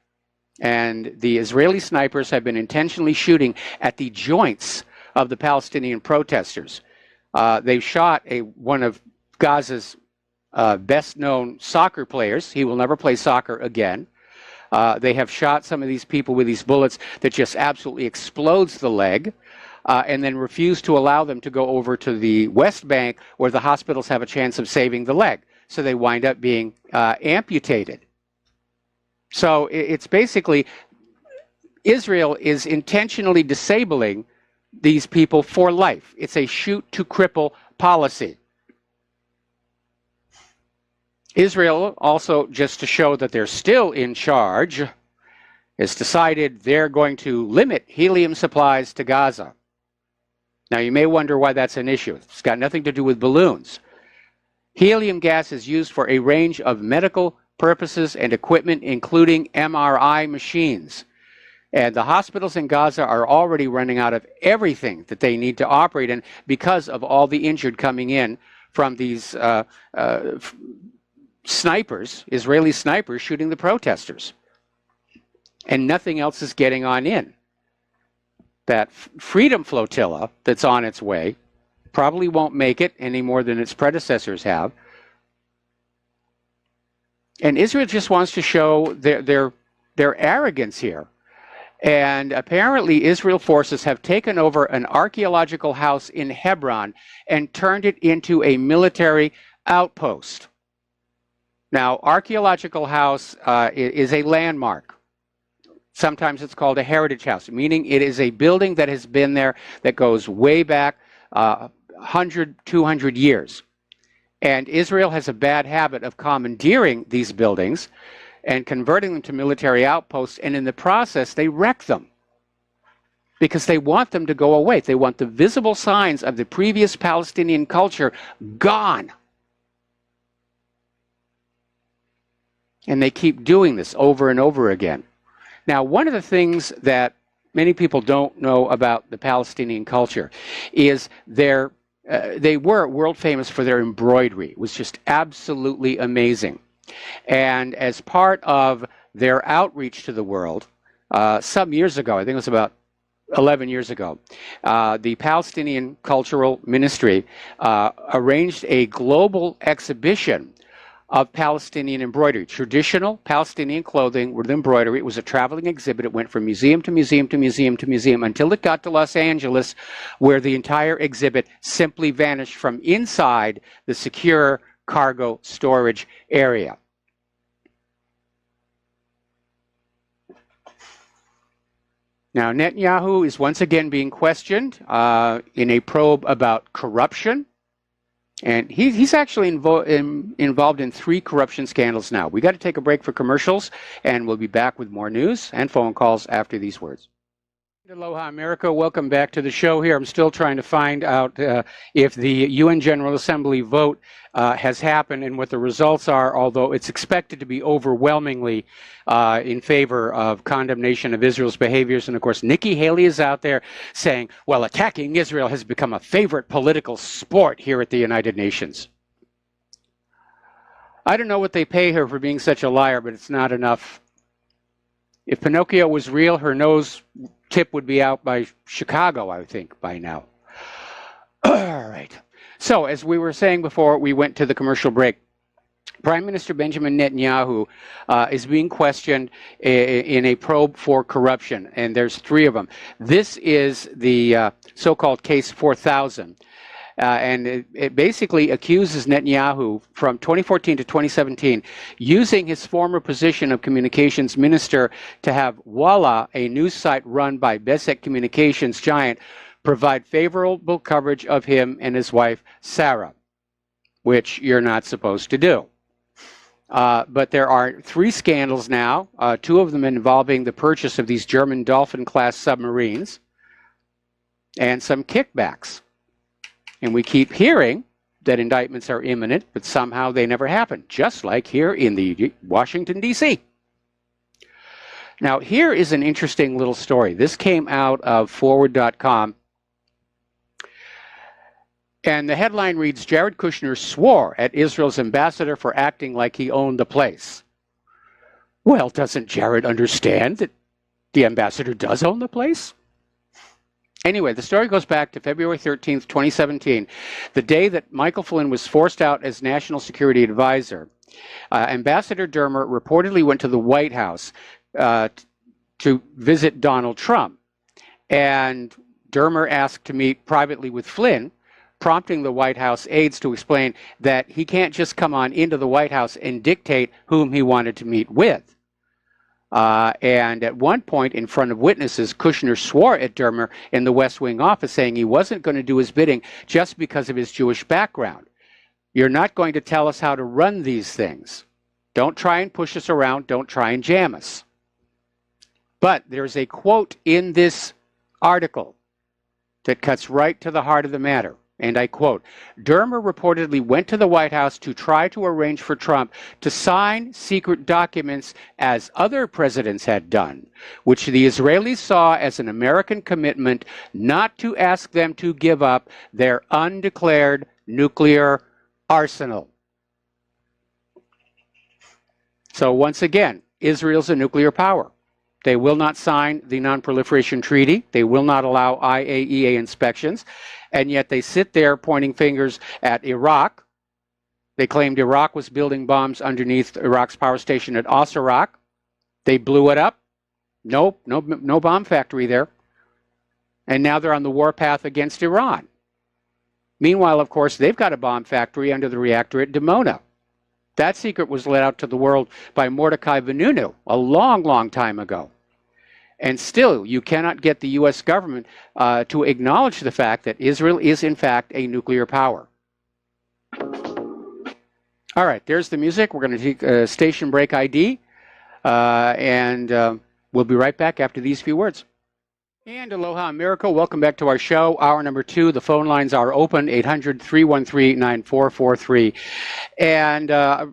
And the Israeli snipers have been intentionally shooting at the joints of the Palestinian protesters. They shot one of Gaza's best-known soccer players. He will never play soccer again. They have shot some of these people with these bullets that just absolutely explodes the leg, and then refuse to allow them to go over to the West Bank where the hospitals have a chance of saving the leg. So they wind up being amputated. So it's basically Israel is intentionally disabling these people for life. It's a shoot to cripple policy. Israel, also, just to show that they're still in charge, has decided they're going to limit helium supplies to Gaza. Now, you may wonder why that's an issue. It's got nothing to do with balloons. Helium gas is used for a range of medical purposes and equipment, including MRI machines. And the hospitals in Gaza are already running out of everything that they need to operate in because of all the injured coming in from these snipers, Israeli snipers, shooting the protesters. And nothing else is getting on in. That freedom flotilla that's on its way probably won't make it any more than its predecessors have. And Israel just wants to show their arrogance here. And apparently Israel forces have taken over an archaeological house in Hebron and turned it into a military outpost. Now, archaeological house is a landmark. Sometimes it's called a heritage house, meaning it is a building that has been there that goes way back 100, 200 years. And Israel has a bad habit of commandeering these buildings and converting them to military outposts, and in the process, they wreck them because they want them to go away. They want the visible signs of the previous Palestinian culture gone. And they keep doing this over and over again. Now, one of the things that many people don't know about the Palestinian culture is they were world famous for their embroidery. It was just absolutely amazing. And as part of their outreach to the world, some years ago, I think it was about 11 years ago, the Palestinian Cultural Ministry arranged a global exhibition of Palestinian embroidery, traditional Palestinian clothing with embroidery. It was a traveling exhibit. It went from museum to museum to museum to museum until it got to Los Angeles, where the entire exhibit simply vanished from inside the secure cargo storage area. Now, Netanyahu is once again being questioned in a probe about corruption. And he's actually involved in 3 corruption scandals now. We got to take a break for commercials, and we'll be back with more news and phone calls after these words. Aloha, America. Welcome back to the show here. I'm still trying to find out if the UN General Assembly vote has happened and what the results are, although it's expected to be overwhelmingly in favor of condemnation of Israel's behaviors. And of course, Nikki Haley is out there saying, well, attacking Israel has become a favorite political sport here at the United Nations. I don't know what they pay her for being such a liar, but it's not enough. If Pinocchio was real, her nose tip would be out by Chicago, I think, by now. All right. So, as we were saying before we went to the commercial break, Prime Minister Benjamin Netanyahu is being questioned in a probe for corruption, and there's 3 of them. This is the so-called Case 4000. And it basically accuses Netanyahu from 2014 to 2017 using his former position of communications minister to have Walla, a news site run by Besek Communications giant, provide favorable coverage of him and his wife, Sarah, which you're not supposed to do. But there are 3 scandals now, 2 of them involving the purchase of these German Dolphin-class submarines and some kickbacks. And we keep hearing that indictments are imminent, but somehow they never happen, just like here in the Washington, D.C. Now, here is an interesting little story. This came out of forward.com. And the headline reads, Jared Kushner swore at Israel's ambassador for acting like he owned the place. Well, doesn't Jared understand that the ambassador does own the place? Anyway, the story goes back to February 13th, 2017, the day that Michael Flynn was forced out as National Security Advisor. Ambassador Dermer reportedly went to the White House to visit Donald Trump. And Dermer asked to meet privately with Flynn, prompting the White House aides to explain that he can't just come on into the White House and dictate whom he wanted to meet with. And at one point, in front of witnesses, Kushner swore at Dermer in the West Wing office, saying he wasn't going to do his bidding just because of his Jewish background. You're not going to tell us how to run these things. Don't try and push us around. Don't try and jam us. But there's a quote in this article that cuts right to the heart of the matter. And I quote, Dermer reportedly went to the White House to try to arrange for Trump to sign secret documents as other presidents had done, which the Israelis saw as an American commitment not to ask them to give up their undeclared nuclear arsenal. So once again, Israel's a nuclear power. They will not sign the Non-Proliferation Treaty. They will not allow IAEA inspections. And yet they sit there pointing fingers at Iraq. They claimed Iraq was building bombs underneath Iraq's power station at Osirak. They blew it up. Nope, no bomb factory there. And now they're on the warpath against Iran. Meanwhile, of course, they've got a bomb factory under the reactor at Dimona. That secret was let out to the world by Mordecai Vanunu a long, long time ago. And still, you cannot get the U.S. government to acknowledge the fact that Israel is, in fact, a nuclear power. All right, there's the music. We're going to take a station break ID, and we'll be right back after these few words. And aloha America, welcome back to our show, hour number 2. The phone lines are open, 800-313-9443. And I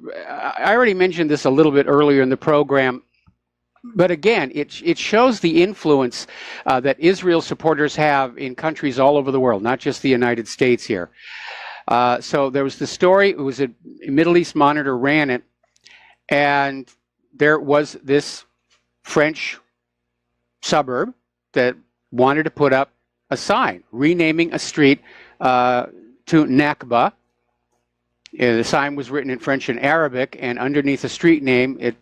already mentioned this a little bit earlier in the program, but again, it shows the influence that Israel supporters have in countries all over the world, not just the United States here. So there was the story, it was a Middle East Monitor ran it, and there was this French suburb that wanted to put up a sign renaming a street to Nakba. The sign was written in French and Arabic, and underneath the street name it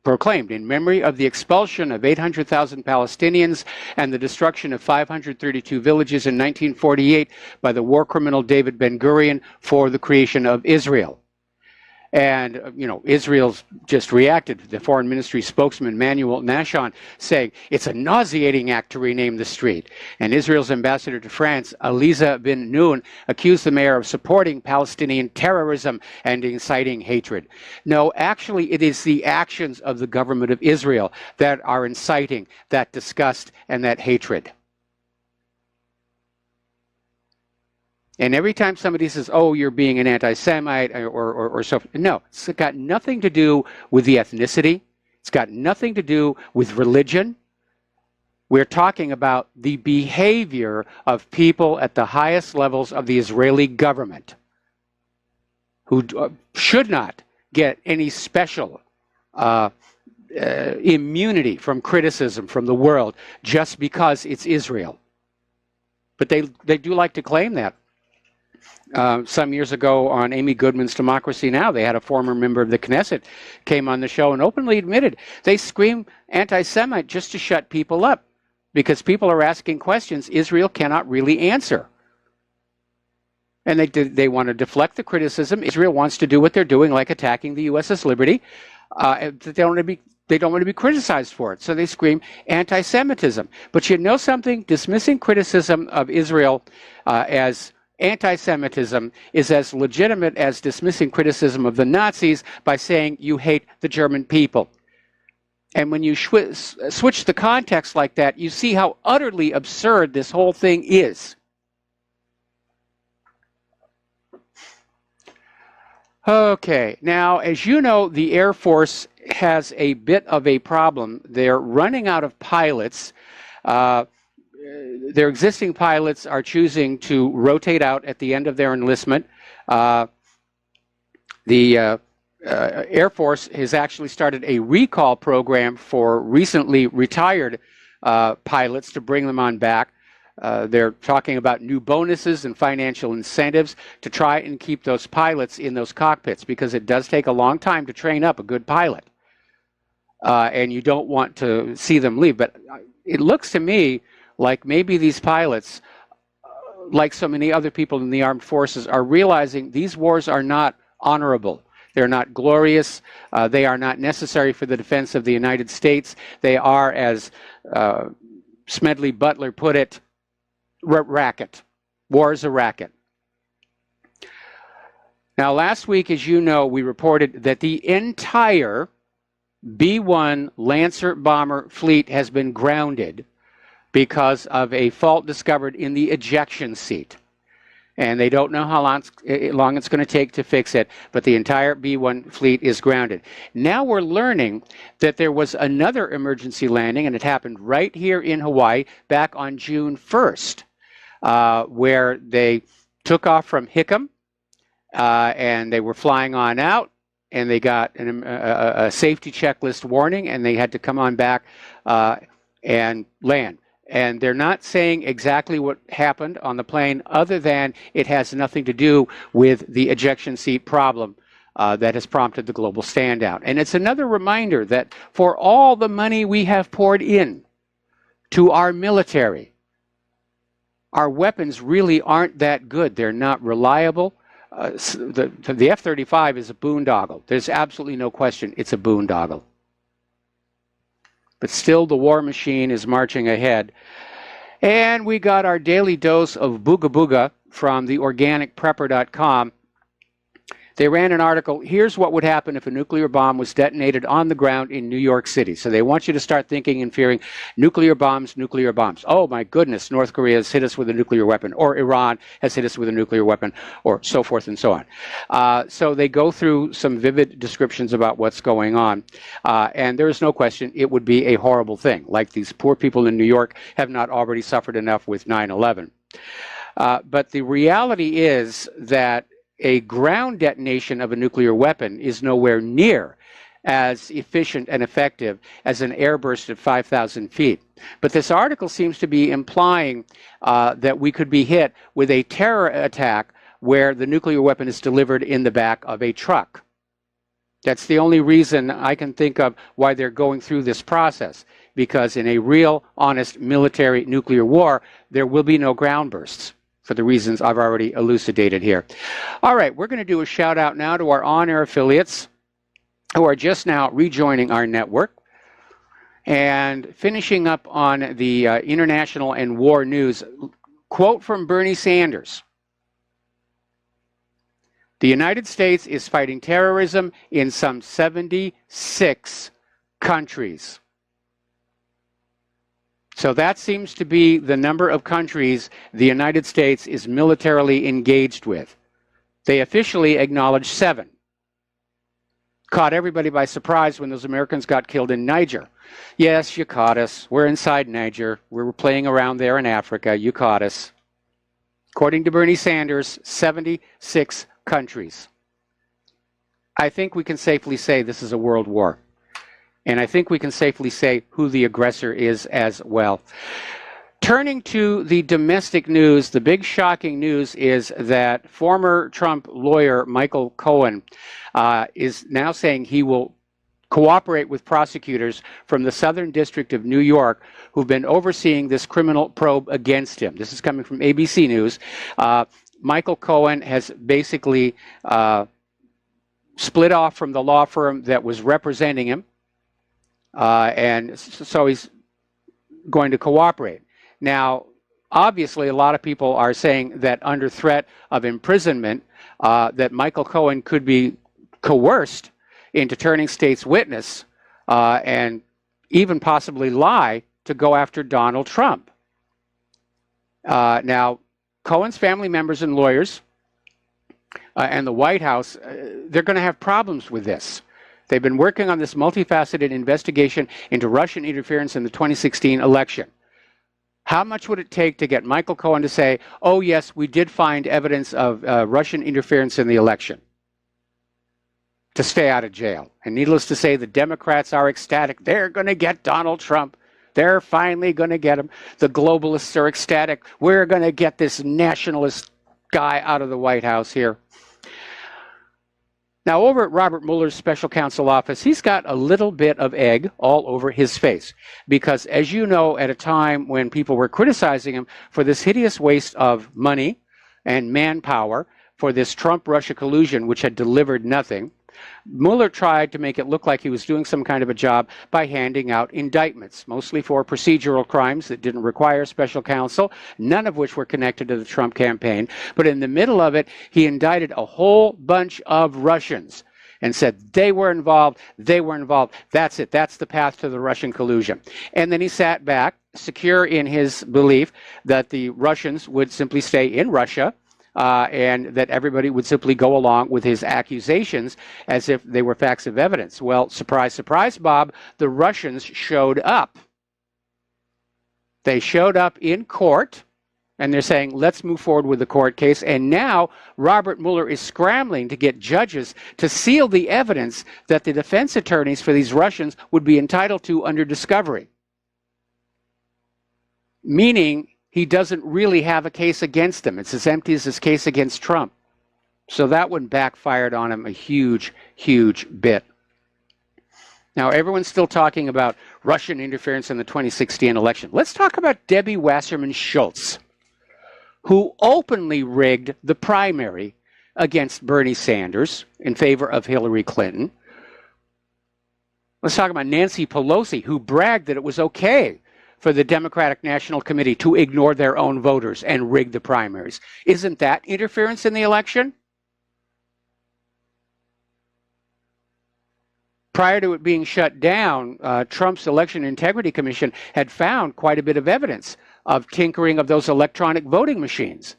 proclaimed, in memory of the expulsion of 800,000 Palestinians and the destruction of 532 villages in 1948 by the war criminal David Ben-Gurion for the creation of Israel. And, Israel's just reacted. The Foreign Ministry spokesman, Manuel Nashon, saying it's a nauseating act to rename the street. And Israel's ambassador to France, Aliza bin Noun, accused the mayor of supporting Palestinian terrorism and inciting hatred. No, actually, it is the actions of the government of Israel that are inciting that disgust and that hatred. And every time somebody says, oh, you're being an anti-Semite or so, no, it's got nothing to do with the ethnicity. It's got nothing to do with religion. We're talking about the behavior of people at the highest levels of the Israeli government who should not get any special immunity from criticism from the world just because it's Israel. But they do like to claim that. Some years ago on Amy Goodman's Democracy Now!, they had a former member of the Knesset came on the show and openly admitted they scream anti-Semite just to shut people up because people are asking questions Israel cannot really answer. And they want to deflect the criticism. Israel wants to do what they're doing, like attacking the U.S.'s liberty. They don't want to be criticized for it, so they scream anti-Semitism. But you know something? Dismissing criticism of Israel as anti-Semitism is as legitimate as dismissing criticism of the Nazis by saying you hate the German people. And when you switch the context like that, you see how utterly absurd this whole thing is. Okay, now, as you know, the Air Force has a bit of a problem. They're running out of pilots. Their existing pilots are choosing to rotate out at the end of their enlistment. The Air Force has actually started a recall program for recently retired pilots to bring them on back. They're talking about new bonuses and financial incentives to try and keep those pilots in those cockpits, because it does take a long time to train up a good pilot. And you don't want to see them leave. But it looks to me like maybe these pilots, like so many other people in the armed forces, are realizing these wars are not honorable. They're not glorious. They are not necessary for the defense of the United States. They are, as Smedley Butler put it, racket. War is a racket. Now, last week, as you know, we reported that the entire B-1 Lancer bomber fleet has been grounded because of a fault discovered in the ejection seat. And they don't know how long it's going to take to fix it, but the entire B-1 fleet is grounded. Now we're learning that there was another emergency landing, and it happened right here in Hawaii back on June 1st, where they took off from Hickam, and they were flying on out, and they got a safety checklist warning, and they had to come on back and land. And they're not saying exactly what happened on the plane, other than it has nothing to do with the ejection seat problem that has prompted the global standout. And it's another reminder that for all the money we have poured in to our military, our weapons really aren't that good. They're not reliable. The F-35 is a boondoggle. There's absolutely no question it's a boondoggle. But still, the war machine is marching ahead. And we got our daily dose of booga booga from theorganicprepper.com. They ran an article, here's what would happen if a nuclear bomb was detonated on the ground in New York City. So they want you to start thinking and fearing nuclear bombs, nuclear bombs. Oh my goodness, North Korea has hit us with a nuclear weapon, or Iran has hit us with a nuclear weapon, or so forth and so on. So they go through some vivid descriptions about what's going on. And there is no question it would be a horrible thing, like these poor people in New York have not already suffered enough with 9/11. But the reality is that a ground detonation of a nuclear weapon is nowhere near as efficient and effective as an airburst at 5,000 feet. But this article seems to be implying that we could be hit with a terror attack where the nuclear weapon is delivered in the back of a truck. That's the only reason I can think of why they're going through this process, because in a real, honest military nuclear war, there will be no ground bursts, for the reasons I've already elucidated here. All right, we're going to do a shout out now to our on-air affiliates who are just now rejoining our network. And finishing up on the international and war news, quote from Bernie Sanders. The United States is fighting terrorism in some 76 countries. So that seems to be the number of countries the United States is militarily engaged with. They officially acknowledged 7. Caught everybody by surprise when those Americans got killed in Niger. Yes, you caught us. We're inside Niger. We were playing around there in Africa. You caught us. According to Bernie Sanders, 76 countries. I think we can safely say this is a world war. And I think we can safely say who the aggressor is as well. Turning to the domestic news, the big shocking news is that former Trump lawyer Michael Cohen is now saying he will cooperate with prosecutors from the Southern District of New York who've been overseeing this criminal probe against him. This is coming from ABC News. Michael Cohen has basically split off from the law firm that was representing him. And so he's going to cooperate. Now, obviously, a lot of people are saying that under threat of imprisonment, that Michael Cohen could be coerced into turning state's witness and even possibly lie to go after Donald Trump. Now, Cohen's family members and lawyers and the White House, they're going to have problems with this. They've been working on this multifaceted investigation into Russian interference in the 2016 election. How much would it take to get Michael Cohen to say, oh, yes, we did find evidence of Russian interference in the election, to stay out of jail? And needless to say, the Democrats are ecstatic. They're going to get Donald Trump They're finally going to get him. The globalists are ecstatic. We're going to get this nationalist guy out of the White House here. Now, over at Robert Mueller's special counsel office, he's got a little bit of egg all over his face. Because, as you know, at a time when people were criticizing him for this hideous waste of money and manpower for this Trump-Russia collusion, which had delivered nothing, Mueller tried to make it look like he was doing some kind of a job by handing out indictments, mostly for procedural crimes that didn't require special counsel, none of which were connected to the Trump campaign. But in the middle of it, he indicted a whole bunch of Russians and said they were involved, that's it, that's the path to the Russian collusion. And then he sat back, secure in his belief that the Russians would simply stay in Russia, and that everybody would simply go along with his accusations as if they were facts of evidence. Well, surprise, surprise, Bob, the Russians showed up. They showed up in court, and they're saying, let's move forward with the court case. And now Robert Mueller is scrambling to get judges to seal the evidence that the defense attorneys for these Russians would be entitled to under discovery. Meaning, he doesn't really have a case against them. It's as empty as his case against Trump. So that one backfired on him a huge, huge bit. Now, everyone's still talking about Russian interference in the 2016 election. Let's talk about Debbie Wasserman Schultz, who openly rigged the primary against Bernie Sanders in favor of Hillary Clinton. Let's talk about Nancy Pelosi, who bragged that it was okay for the Democratic National Committee to ignore their own voters and rig the primaries. Isn't that interference in the election? Prior to it being shut down, Trump's Election Integrity Commission had found quite a bit of evidence of tinkering of those electronic voting machines.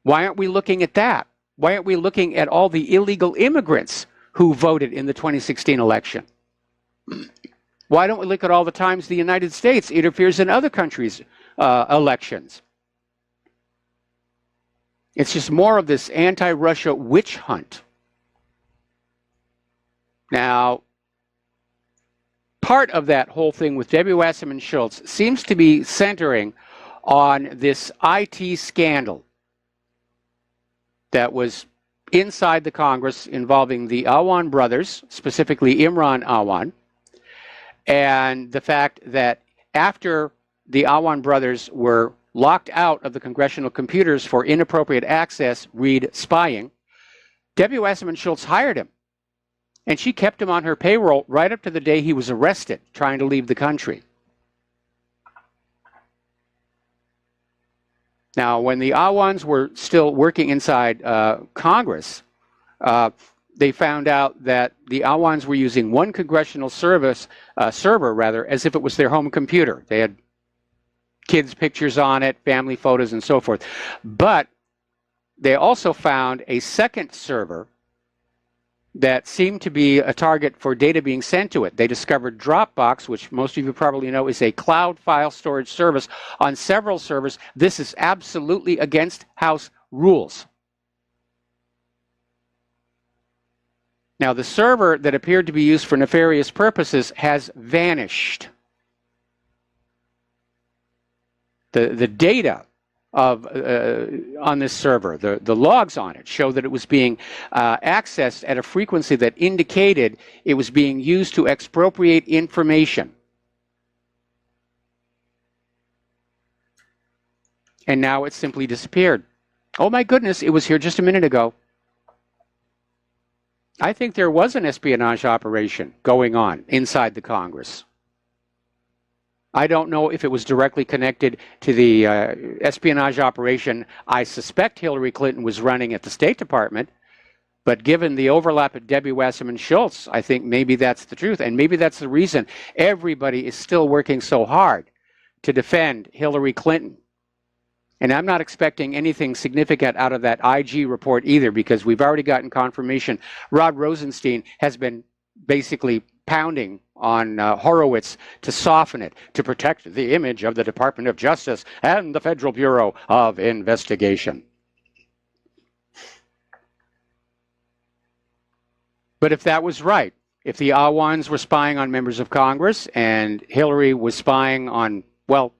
Why aren't we looking at that? Why aren't we looking at all the illegal immigrants who voted in the 2016 election? Why don't we look at all the times the United States interferes in other countries' elections? It's just more of this anti-Russia witch hunt. Now, part of that whole thing with Debbie Wasserman Schultz seems to be centering on this IT scandal that was inside the Congress involving the Awan brothers, specifically Imran Awan, and the fact that after the Awan brothers were locked out of the congressional computers for inappropriate access, read spying, Debbie Wasserman Schultz hired him. And she kept him on her payroll right up to the day he was arrested, trying to leave the country. Now, when the Awans were still working inside Congress, they found out that the Awans were using one congressional server, as if it was their home computer. They had kids' pictures on it, family photos, and so forth. But they also found a second server that seemed to be a target for data being sent to it. They discovered Dropbox, which most of you probably know is a cloud file storage service on several servers. This is absolutely against House rules. Now, the server that appeared to be used for nefarious purposes has vanished. The data on this server, the logs on it, show that it was being accessed at a frequency that indicated it was being used to expropriate information. And now it's simply disappeared. Oh my goodness, it was here just a minute ago. I think there was an espionage operation going on inside the Congress. I don't know if it was directly connected to the espionage operation I suspect Hillary Clinton was running at the State Department, but given the overlap at Debbie Wasserman Schultz, I think maybe that's the truth, and maybe that's the reason everybody is still working so hard to defend Hillary Clinton. And I'm not expecting anything significant out of that IG report either, because we've already gotten confirmation Rod Rosenstein has been basically pounding on Horowitz to soften it, to protect the image of the Department of Justice and the Federal Bureau of Investigation. But if that was right, If the Awans were spying on members of Congress and Hillary was spying on, well,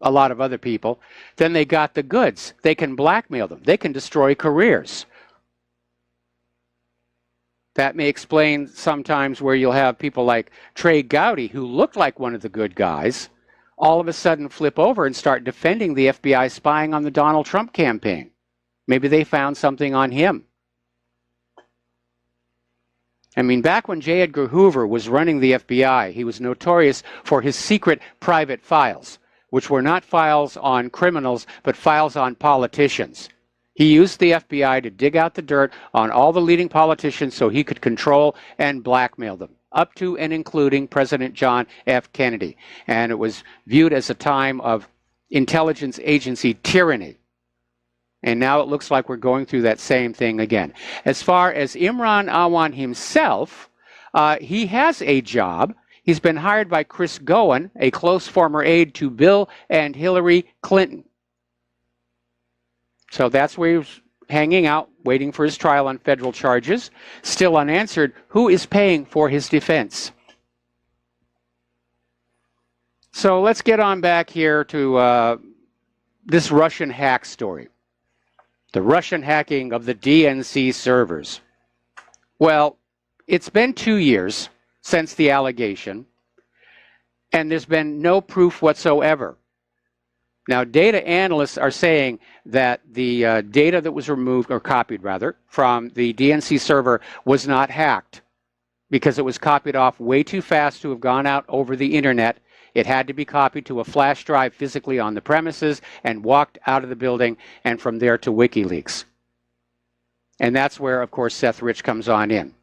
a lot of other people, then they got the goods. They can blackmail them. They can destroy careers. That may explain sometimes where you'll have people like Trey Gowdy, who looked like one of the good guys, all of a sudden flip over and start defending the FBI spying on the Donald Trump campaign. Maybe they found something on him. I mean, back when J. Edgar Hoover was running the FBI, he was notorious for his secret private files, which were not files on criminals, but files on politicians. He used the FBI to dig out the dirt on all the leading politicians so he could control and blackmail them, up to and including President John F. Kennedy. And it was viewed as a time of intelligence agency tyranny. And now it looks like we're going through that same thing again. As far as Imran Awan himself, he has a job. He's been hired by Chris Gowan, a close former aide to Bill and Hillary Clinton. So that's where he's hanging out, waiting for his trial on federal charges. Still unanswered, who is paying for his defense? So let's get on back here to this Russian hack story. The Russian hacking of the DNC servers. Well, it's been 2 years since the allegation, and there's been no proof whatsoever. Now, data analysts are saying that the data that was removed, or copied rather, from the DNC server was not hacked because it was copied off way too fast to have gone out over the internet. It had to be copied to a flash drive physically on the premises and walked out of the building, and from there to WikiLeaks. And that's where, of course, Seth Rich comes on in,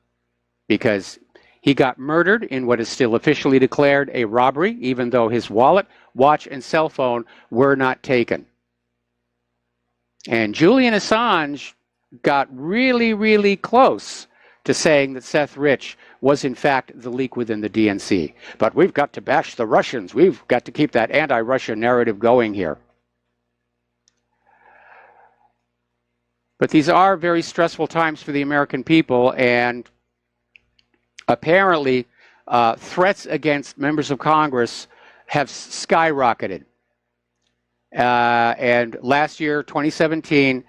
because he got murdered in what is still officially declared a robbery, even though his wallet, watch, and cell phone were not taken. And Julian Assange got really, really close to saying that Seth Rich was in fact the leak within the DNC. But we've got to bash the Russians. We've got to keep that anti-Russian narrative going here. But these are very stressful times for the American people, and apparently threats against members of Congress have skyrocketed. And last year, 2017,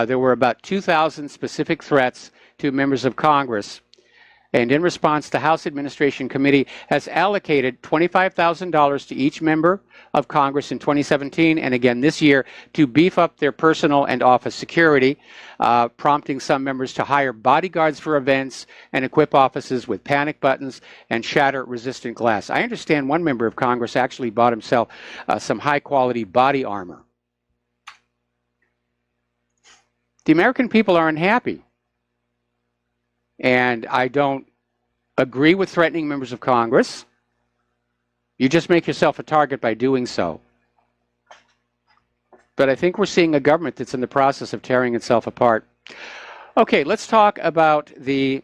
there were about 2,000 specific threats to members of Congress. And in response, the House Administration Committee has allocated $25,000 to each member of Congress in 2017 and again this year to beef up their personal and office security, prompting some members to hire bodyguards for events and equip offices with panic buttons and shatter-resistant glass. I understand one member of Congress actually bought himself some high-quality body armor. The American people are unhappy. And I don't agree with threatening members of Congress. You just make yourself a target by doing so. But I think we're seeing a government that's in the process of tearing itself apart. Okay, let's talk about the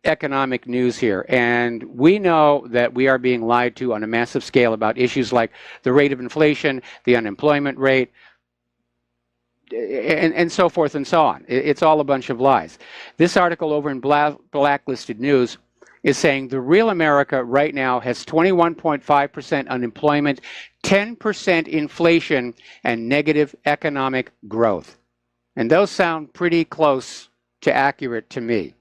economic news here. And we know that we are being lied to on a massive scale about issues like the rate of inflation, the unemployment rate, and so forth and so on. It's all a bunch of lies. This article over in Blacklisted News is saying the real America right now has 21.5% unemployment, 10% inflation, and negative economic growth. And those sound pretty close to accurate to me.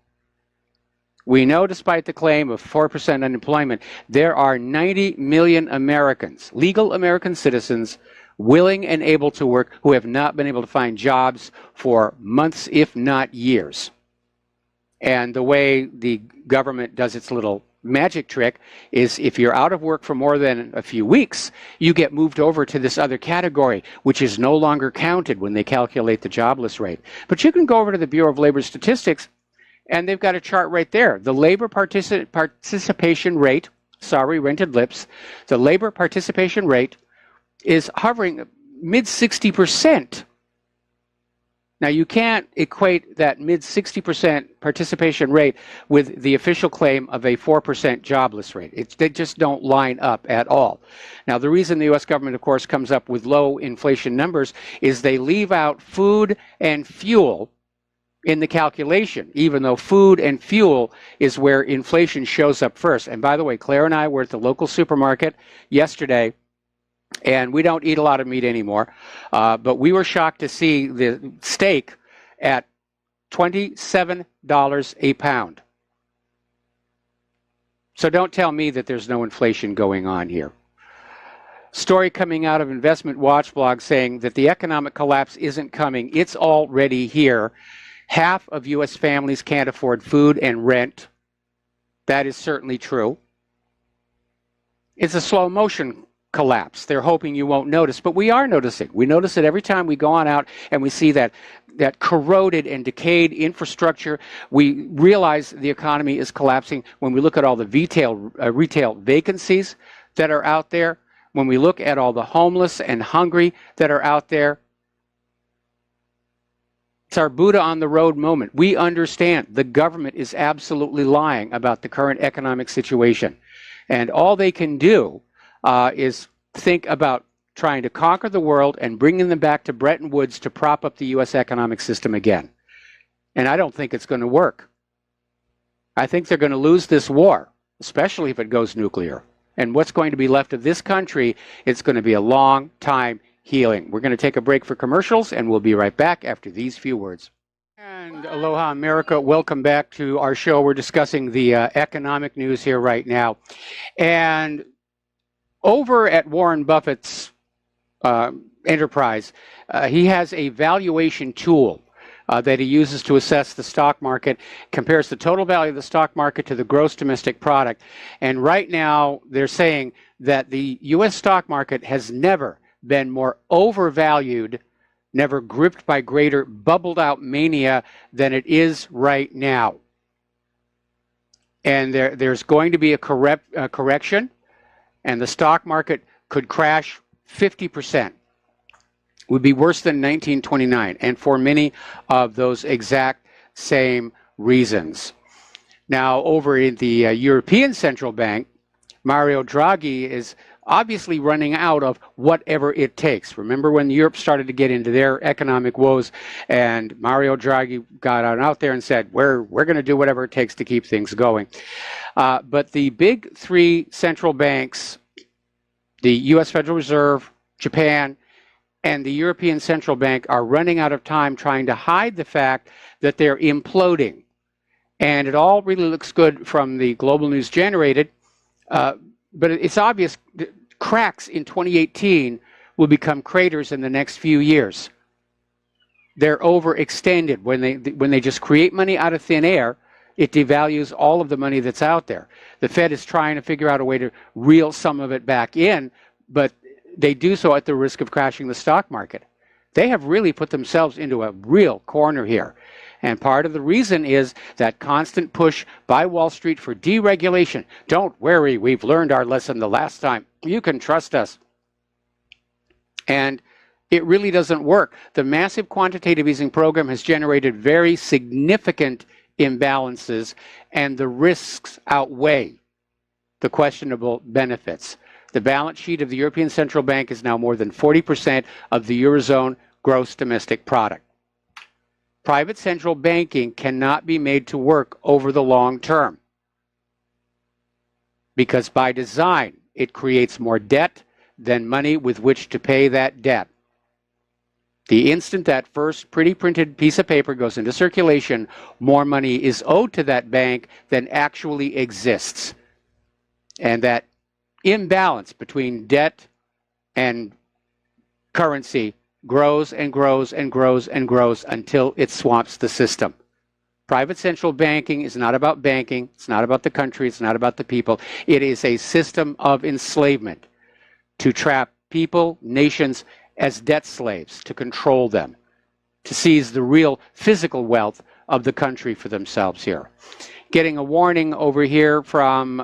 We know, despite the claim of 4% unemployment, there are 90 million Americans, legal American citizens, willing and able to work, who have not been able to find jobs for months, if not years. And the way the government does its little magic trick is if you're out of work for more than a few weeks, you get moved over to this other category, which is no longer counted when they calculate the jobless rate. But you can go over to the Bureau of Labor Statistics, and they've got a chart right there. The labor participation rate, sorry, rented lips, the labor participation rate is hovering mid-60%. Now, you can't equate that mid-60% participation rate with the official claim of a 4% jobless rate. They just don't line up at all. Now, the reason the U.S. government, of course, comes up with low inflation numbers is they leave out food and fuel in the calculation, even though food and fuel is where inflation shows up first. And by the way, Claire and I were at the local supermarket yesterday, and we don't eat a lot of meat anymore, but we were shocked to see the steak at $27 a pound. So don't tell me that there's no inflation going on here. Story coming out of Investment Watch blog saying that the economic collapse isn't coming. It's already here. Half of U.S. families can't afford food and rent. That is certainly true. It's a slow motion collapse. They're hoping you won't notice, but we are noticing. We notice it every time we go on out and we see that corroded and decayed infrastructure. We realize the economy is collapsing when we look at all the retail vacancies that are out there, when we look at all the homeless and hungry that are out there. It's our Buddha on the road moment. We understand the government is absolutely lying about the current economic situation. And all they can do is think about trying to conquer the world and bringing them back to Bretton Woods to prop up the U.S. economic system again. And I don't think it's going to work. I think they're going to lose this war, especially if it goes nuclear. And what's going to be left of this country, it's going to be a long time healing. We're going to take a break for commercials, and we'll be right back after these few words. And aloha, America. Welcome back to our show. We're discussing the economic news here right now. And over at Warren Buffett's enterprise, he has a valuation tool that he uses to assess the stock market, compares the total value of the stock market to the gross domestic product. And right now, they're saying that the U.S. stock market has never been more overvalued, never gripped by greater bubbled out mania than it is right now. And there's going to be a correction, and the stock market could crash 50%. Would be worse than 1929, and for many of those exact same reasons. Now, over in the European Central Bank, Mario Draghi is obviously running out of whatever it takes. Remember when Europe started to get into their economic woes, and Mario Draghi got out there and said, we're going to do whatever it takes to keep things going. But the big three central banks, the U.S. Federal Reserve, Japan, and the European Central Bank, are running out of time trying to hide the fact that they're imploding. And it all really looks good from the global news generated, but it's obvious that cracks in 2018 will become craters in the next few years. They're overextended. When they just create money out of thin air, it devalues all of the money that's out there. The Fed is trying to figure out a way to reel some of it back in, but they do so at the risk of crashing the stock market. They have really put themselves into a real corner here. And part of the reason is that constant push by Wall Street for deregulation. Don't worry, we've learned our lesson the last time. You can trust us. And it really doesn't work. The massive quantitative easing program has generated very significant imbalances, and the risks outweigh the questionable benefits. The balance sheet of the European Central Bank is now more than 40% of the Eurozone gross domestic product. Private central banking cannot be made to work over the long term because by design, it creates more debt than money with which to pay that debt. The instant that first pretty printed piece of paper goes into circulation, more money is owed to that bank than actually exists. And that imbalance between debt and currency grows and grows and grows and grows until it swamps the system. Private central banking is not about banking. It's not about the country. It's not about the people. It is a system of enslavement to trap people, nations, as debt slaves, to control them, to seize the real physical wealth of the country for themselves here. Getting a warning over here from,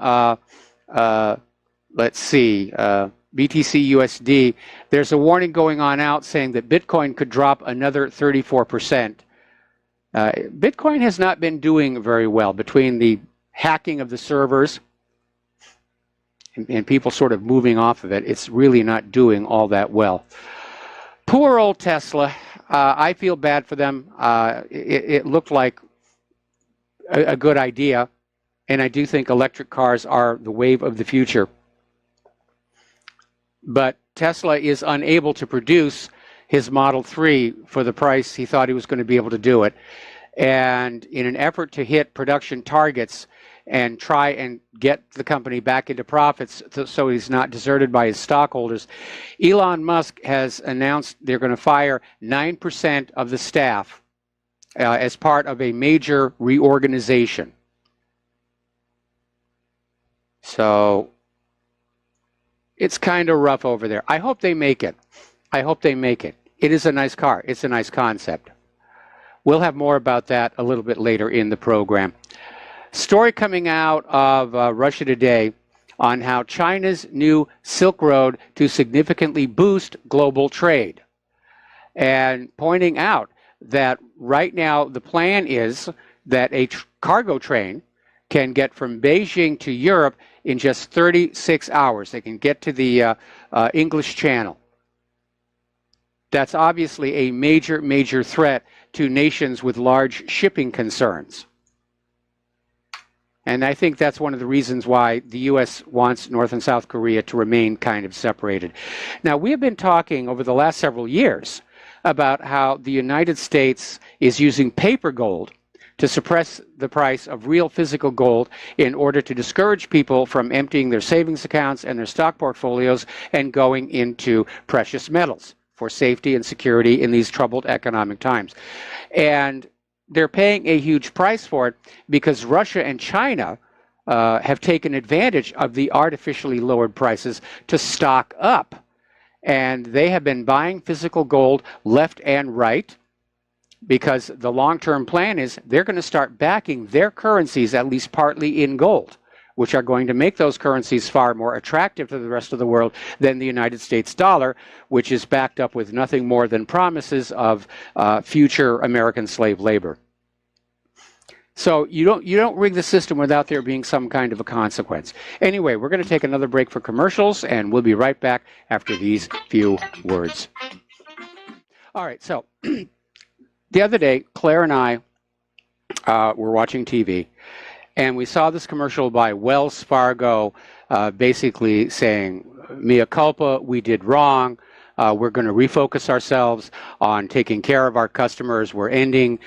let's see, BTC USD, there's a warning going on out saying that Bitcoin could drop another 34%. Bitcoin has not been doing very well between the hacking of the servers and people sort of moving off of it. It's really not doing all that well. Poor old Tesla. I feel bad for them. It looked like a good idea, and I do think electric cars are the wave of the future. But Tesla is unable to produce his Model 3 for the price he thought he was going to be able to do it. And in an effort to hit production targets and try and get the company back into profits so he's not deserted by his stockholders, Elon Musk has announced they're going to fire 9% of the staff as part of a major reorganization. So it's kind of rough over there. I hope they make it. I hope they make it. It is a nice car. It's a nice concept. We'll have more about that a little bit later in the program. Story coming out of Russia Today on how China's new Silk Road to significantly boost global trade. And pointing out that right now the plan is that a cargo train can get from Beijing to Europe in just 36 hours. They can get to the English Channel. That's obviously a major, major threat to nations with large shipping concerns. And I think that's one of the reasons why the U.S. wants North and South Korea to remain kind of separated. Now, we have been talking over the last several years about how the United States is using paper gold to suppress the price of real physical gold in order to discourage people from emptying their savings accounts and their stock portfolios and going into precious metals for safety and security in these troubled economic times. And they're paying a huge price for it because Russia and China have taken advantage of the artificially lowered prices to stock up. And they have been buying physical gold left and right because the long-term plan is they're going to start backing their currencies, at least partly in gold, which are going to make those currencies far more attractive to the rest of the world than the United States dollar, which is backed up with nothing more than promises of future American slave labor. So you don't rig the system without there being some kind of a consequence. Anyway, we're going to take another break for commercials, and we'll be right back after these few words. All right, so the other day, Claire and I were watching TV, and we saw this commercial by Wells Fargo basically saying, mea culpa, we did wrong. We're going to refocus ourselves on taking care of our customers. We're ending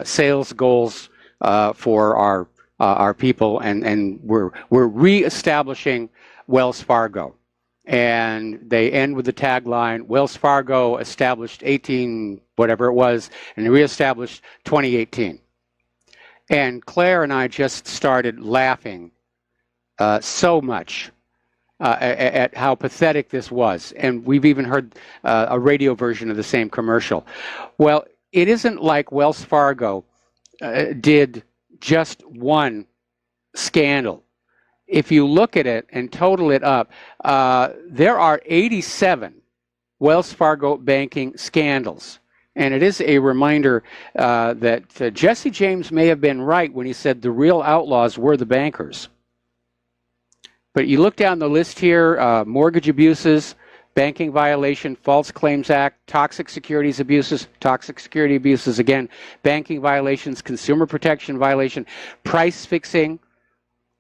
sales goals for our people, and we're reestablishing Wells Fargo. And they end with the tagline, Wells Fargo established 18, whatever it was, and reestablished 2018. And Claire and I just started laughing so much at how pathetic this was. And we've even heard a radio version of the same commercial. Well, it isn't like Wells Fargo did just one scandal. If you look at it and total it up, there are 87 Wells Fargo banking scandals. And it is a reminder that Jesse James may have been right when he said the real outlaws were the bankers. But you look down the list here, mortgage abuses, banking violation, False Claims Act, toxic security abuses again, banking violations, consumer protection violation, price fixing,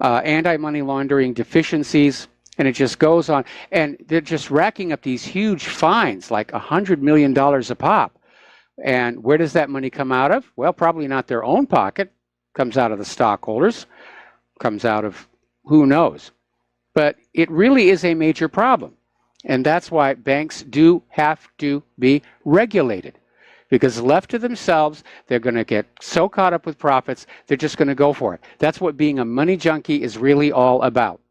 anti-money laundering deficiencies, and it just goes on. And they're just racking up these huge fines, like $100 million a pop. And where does that money come out of? Well, probably not their own pocket. Comes out of the stockholders. Comes out of who knows. But it really is a major problem. And that's why banks do have to be regulated. Because left to themselves, they're going to get so caught up with profits, they're just going to go for it. That's what being a money junkie is really all about.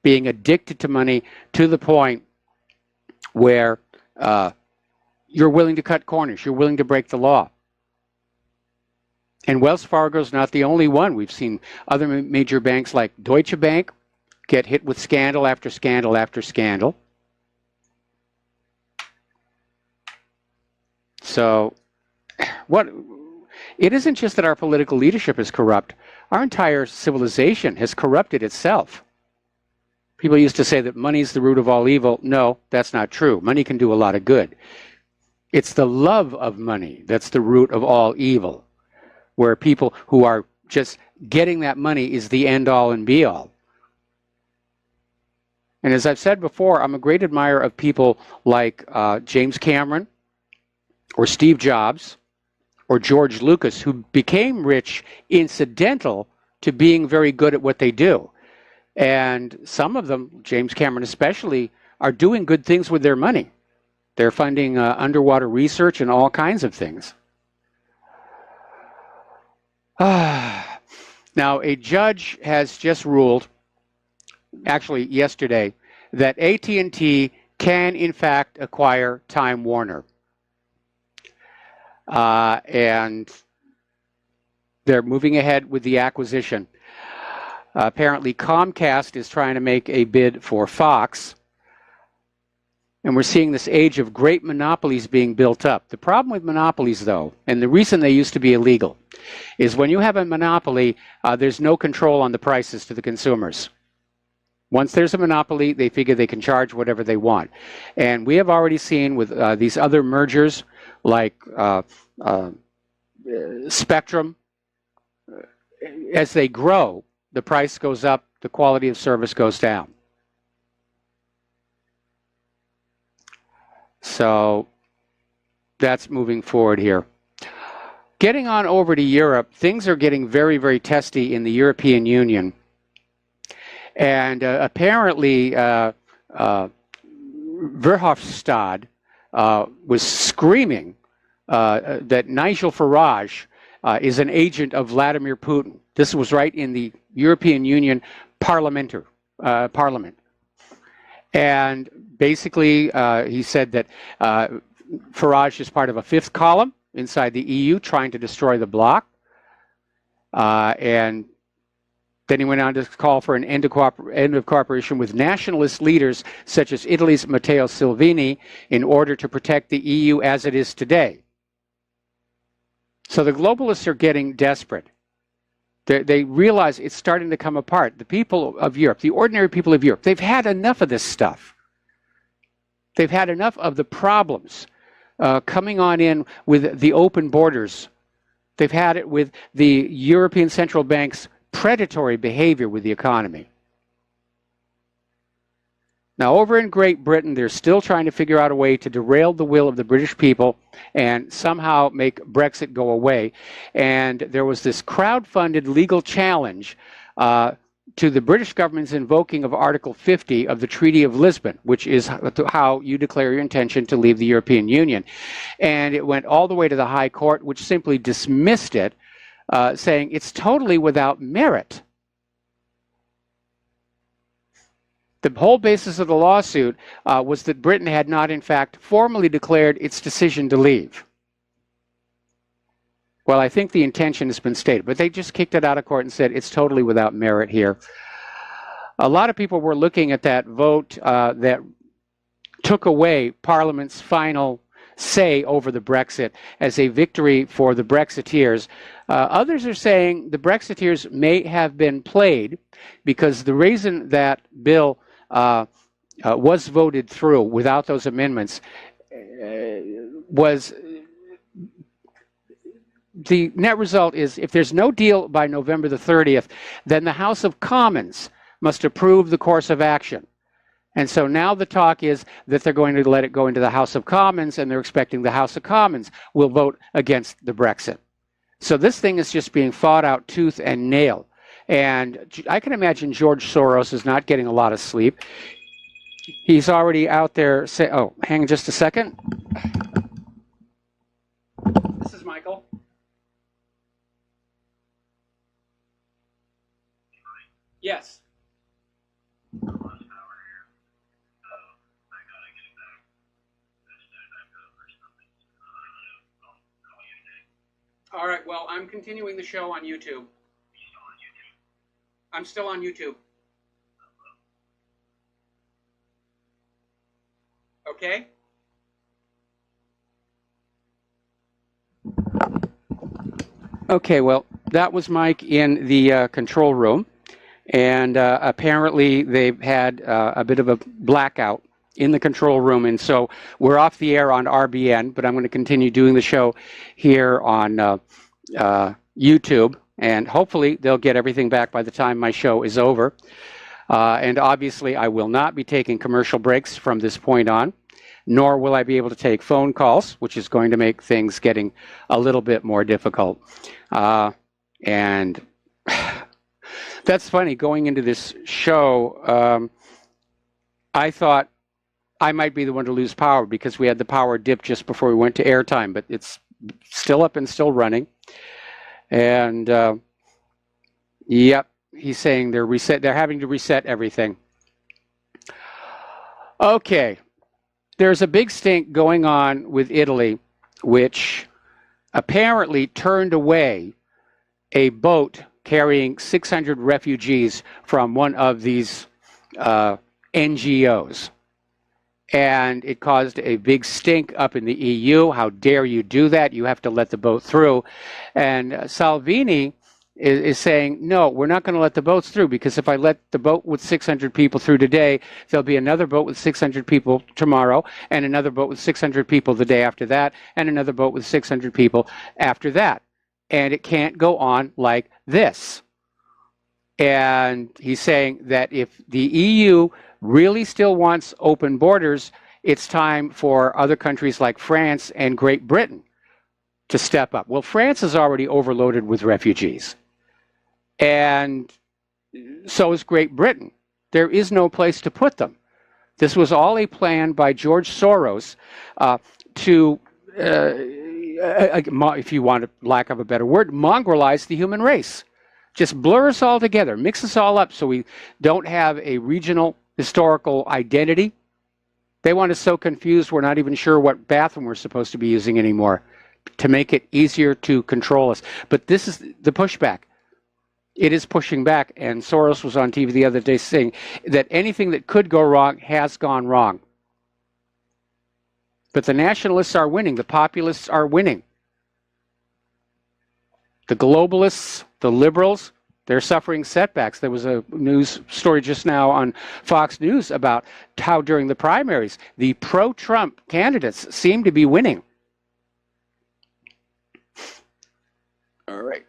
Being addicted to money to the point where you're willing to cut corners. You're willing to break the law. And Wells Fargo's not the only one. We've seen other major banks like Deutsche Bank get hit with scandal after scandal after scandal. So it isn't just that our political leadership is corrupt. Our entire civilization has corrupted itself. People used to say that money's the root of all evil. No, that's not true. Money can do a lot of good. It's the love of money that's the root of all evil, where people who are just getting that money is the end all and be all. And as I've said before, I'm a great admirer of people like James Cameron or Steve Jobs or George Lucas, who became rich incidental to being very good at what they do. And some of them, James Cameron especially, are doing good things with their money. They're funding underwater research and all kinds of things. Now, a judge has just ruled, actually yesterday, that AT&T can in fact acquire Time Warner. And they're moving ahead with the acquisition. Apparently Comcast is trying to make a bid for Fox. And we're seeing this age of great monopolies being built up. The problem with monopolies, though, and the reason they used to be illegal, is when you have a monopoly, there's no control on the prices to the consumers. Once there's a monopoly, they figure they can charge whatever they want. And we have already seen with these other mergers, like Spectrum, as they grow, the price goes up, the quality of service goes down. So that's moving forward here. Getting on over to Europe, things are getting very, very testy in the European Union. And apparently Verhofstadt was screaming that Nigel Farage is an agent of Vladimir Putin. This was right in the European Union Parliament. And basically, he said that Farage is part of a fifth column inside the EU trying to destroy the bloc. And then he went on to call for an end of cooperation with nationalist leaders such as Italy's Matteo Salvini in order to protect the EU as it is today. So the globalists are getting desperate. They realize it's starting to come apart. The people of Europe, the ordinary people of Europe, they've had enough of this stuff. They've had enough of the problems coming on in with the open borders. They've had it with the European Central Bank's predatory behavior with the economy. Now, over in Great Britain, they're still trying to figure out a way to derail the will of the British people and somehow make Brexit go away. And there was this crowd-funded legal challenge to the British government's invoking of Article 50 of the Treaty of Lisbon, which is how you declare your intention to leave the European Union. And it went all the way to the High Court, which simply dismissed it, saying it's totally without merit. The whole basis of the lawsuit was that Britain had not, in fact, formally declared its decision to leave. Well, I think the intention has been stated, but they just kicked it out of court and said it's totally without merit here. A lot of people were looking at that vote that took away Parliament's final say over the Brexit as a victory for the Brexiteers. Others are saying the Brexiteers may have been played because the reason that bill was voted through without those amendments was the net result is if there's no deal by November the 30th, then the House of Commons must approve the course of action. And so now the talk is that they're going to let it go into the House of Commons, and they're expecting the House of Commons will vote against the Brexit. So this thing is just being fought out tooth and nail. And I can imagine George Soros is not getting a lot of sleep. He's already out there saying, oh, hang on just a second. This is Michael. Yes. All right, well, I'm continuing the show on YouTube. I'm still on YouTube. Okay? Okay, well, that was Mike in the control room. And apparently they've had a bit of a blackout in the control room. And so we're off the air on RBN, but I'm going to continue doing the show here on YouTube. And hopefully they'll get everything back by the time my show is over. And obviously I will not be taking commercial breaks from this point on, nor will I be able to take phone calls, which is going to make things getting a little bit more difficult. And that's funny, going into this show, I thought I might be the one to lose power because we had the power dip just before we went to airtime, but it's still up and still running. And yep, he's saying they're having to reset everything. Okay, there's a big stink going on with Italy, which apparently turned away a boat carrying 600 refugees from one of these NGOs. And it caused a big stink up in the EU. How dare you do that? You have to let the boat through. And Salvini is saying, no, we're not going to let the boats through, because if I let the boat with 600 people through today, there'll be another boat with 600 people tomorrow, and another boat with 600 people the day after that, and another boat with 600 people after that. And it can't go on like this. And he's saying that if the EU really still wants open borders, it's time for other countries like France and Great Britain to step up. Well, France is already overloaded with refugees. And so is Great Britain. There is no place to put them. This was all a plan by George Soros to if you want, lack of a better word, mongrelize the human race. Just blur us all together, mix us all up so we don't have a regional historical identity. They want us so confused we're not even sure what bathroom we're supposed to be using anymore to make it easier to control us. But this is the pushback. It is pushing back, and Soros was on TV the other day saying that anything that could go wrong has gone wrong. But the nationalists are winning. The populists are winning. The globalists, the liberals, they're suffering setbacks. There was a news story just now on Fox News about how during the primaries, the pro-Trump candidates seem to be winning. All right.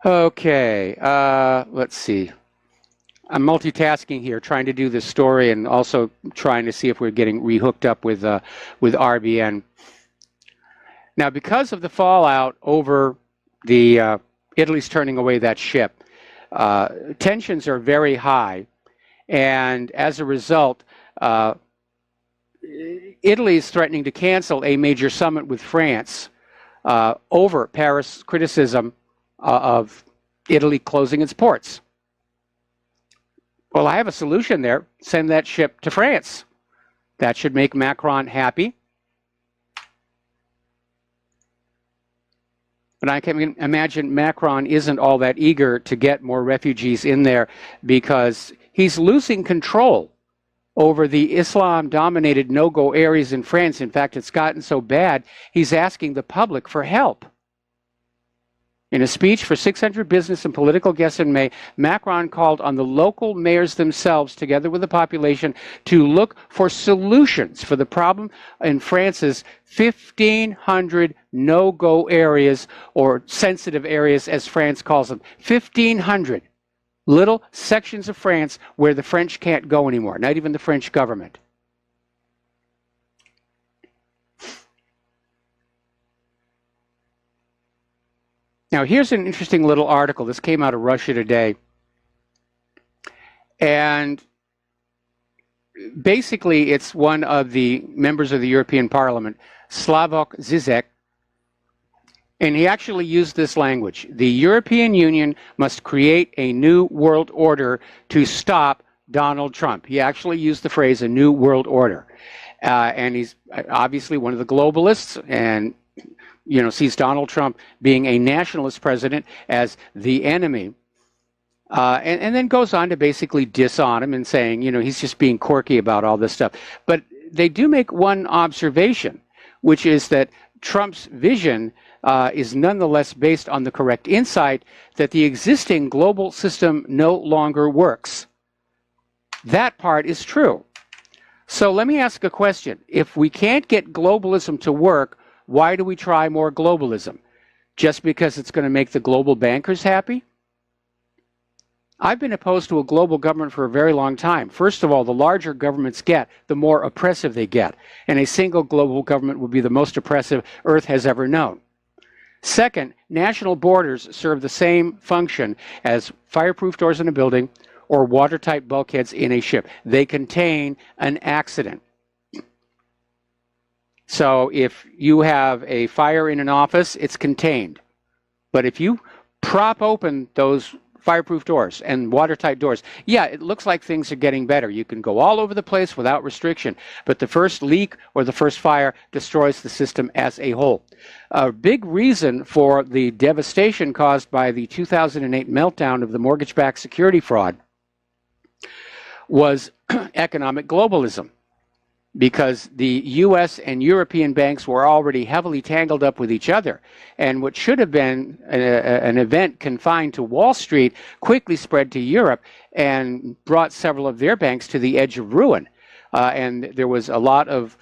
Okay, let's see. I'm multitasking here, trying to do this story and also trying to see if we're getting rehooked up with RBN. Now, because of the fallout over the Italy's turning away that ship, tensions are very high, and as a result, Italy is threatening to cancel a major summit with France over Paris' criticism of Italy closing its ports. Well, I have a solution there. Send that ship to France. That should make Macron happy. But I can imagine Macron isn't all that eager to get more refugees in there because he's losing control over the Islam-dominated no-go areas in France. In fact, it's gotten so bad, he's asking the public for help. In a speech for 600 business and political guests in May, Macron called on the local mayors themselves, together with the population, to look for solutions for the problem in France's 1,500 no-go areas, or sensitive areas, as France calls them. 1,500 little sections of France where the French can't go anymore, not even the French government. Now, here's an interesting little article. This came out of Russia Today. And basically, it's one of the members of the European Parliament, Slavoj Zizek, and he actually used this language. The European Union must create a new world order to stop Donald Trump. He actually used the phrase, a new world order. And he's obviously one of the globalists, and sees Donald Trump being a nationalist president as the enemy, and then goes on to basically diss on him and saying, he's just being quirky about all this stuff. But they do make one observation, which is that Trump's vision is nonetheless based on the correct insight that the existing global system no longer works. That part is true. So let me ask a question. If we can't get globalism to work, why do we try more globalism? Just because it's going to make the global bankers happy? I've been opposed to a global government for a very long time. First of all, the larger governments get, the more oppressive they get. And a single global government would be the most oppressive Earth has ever known. Second, national borders serve the same function as fireproof doors in a building or watertight bulkheads in a ship. They contain an accident. So if you have a fire in an office, it's contained. But if you prop open those fireproof doors and watertight doors, yeah, it looks like things are getting better. You can go all over the place without restriction, but the first leak or the first fire destroys the system as a whole. A big reason for the devastation caused by the 2008 meltdown of the mortgage-backed security fraud was economic globalism, because the U.S. and European banks were already heavily tangled up with each other. And what should have been an event confined to Wall Street quickly spread to Europe and brought several of their banks to the edge of ruin. And there was a lot of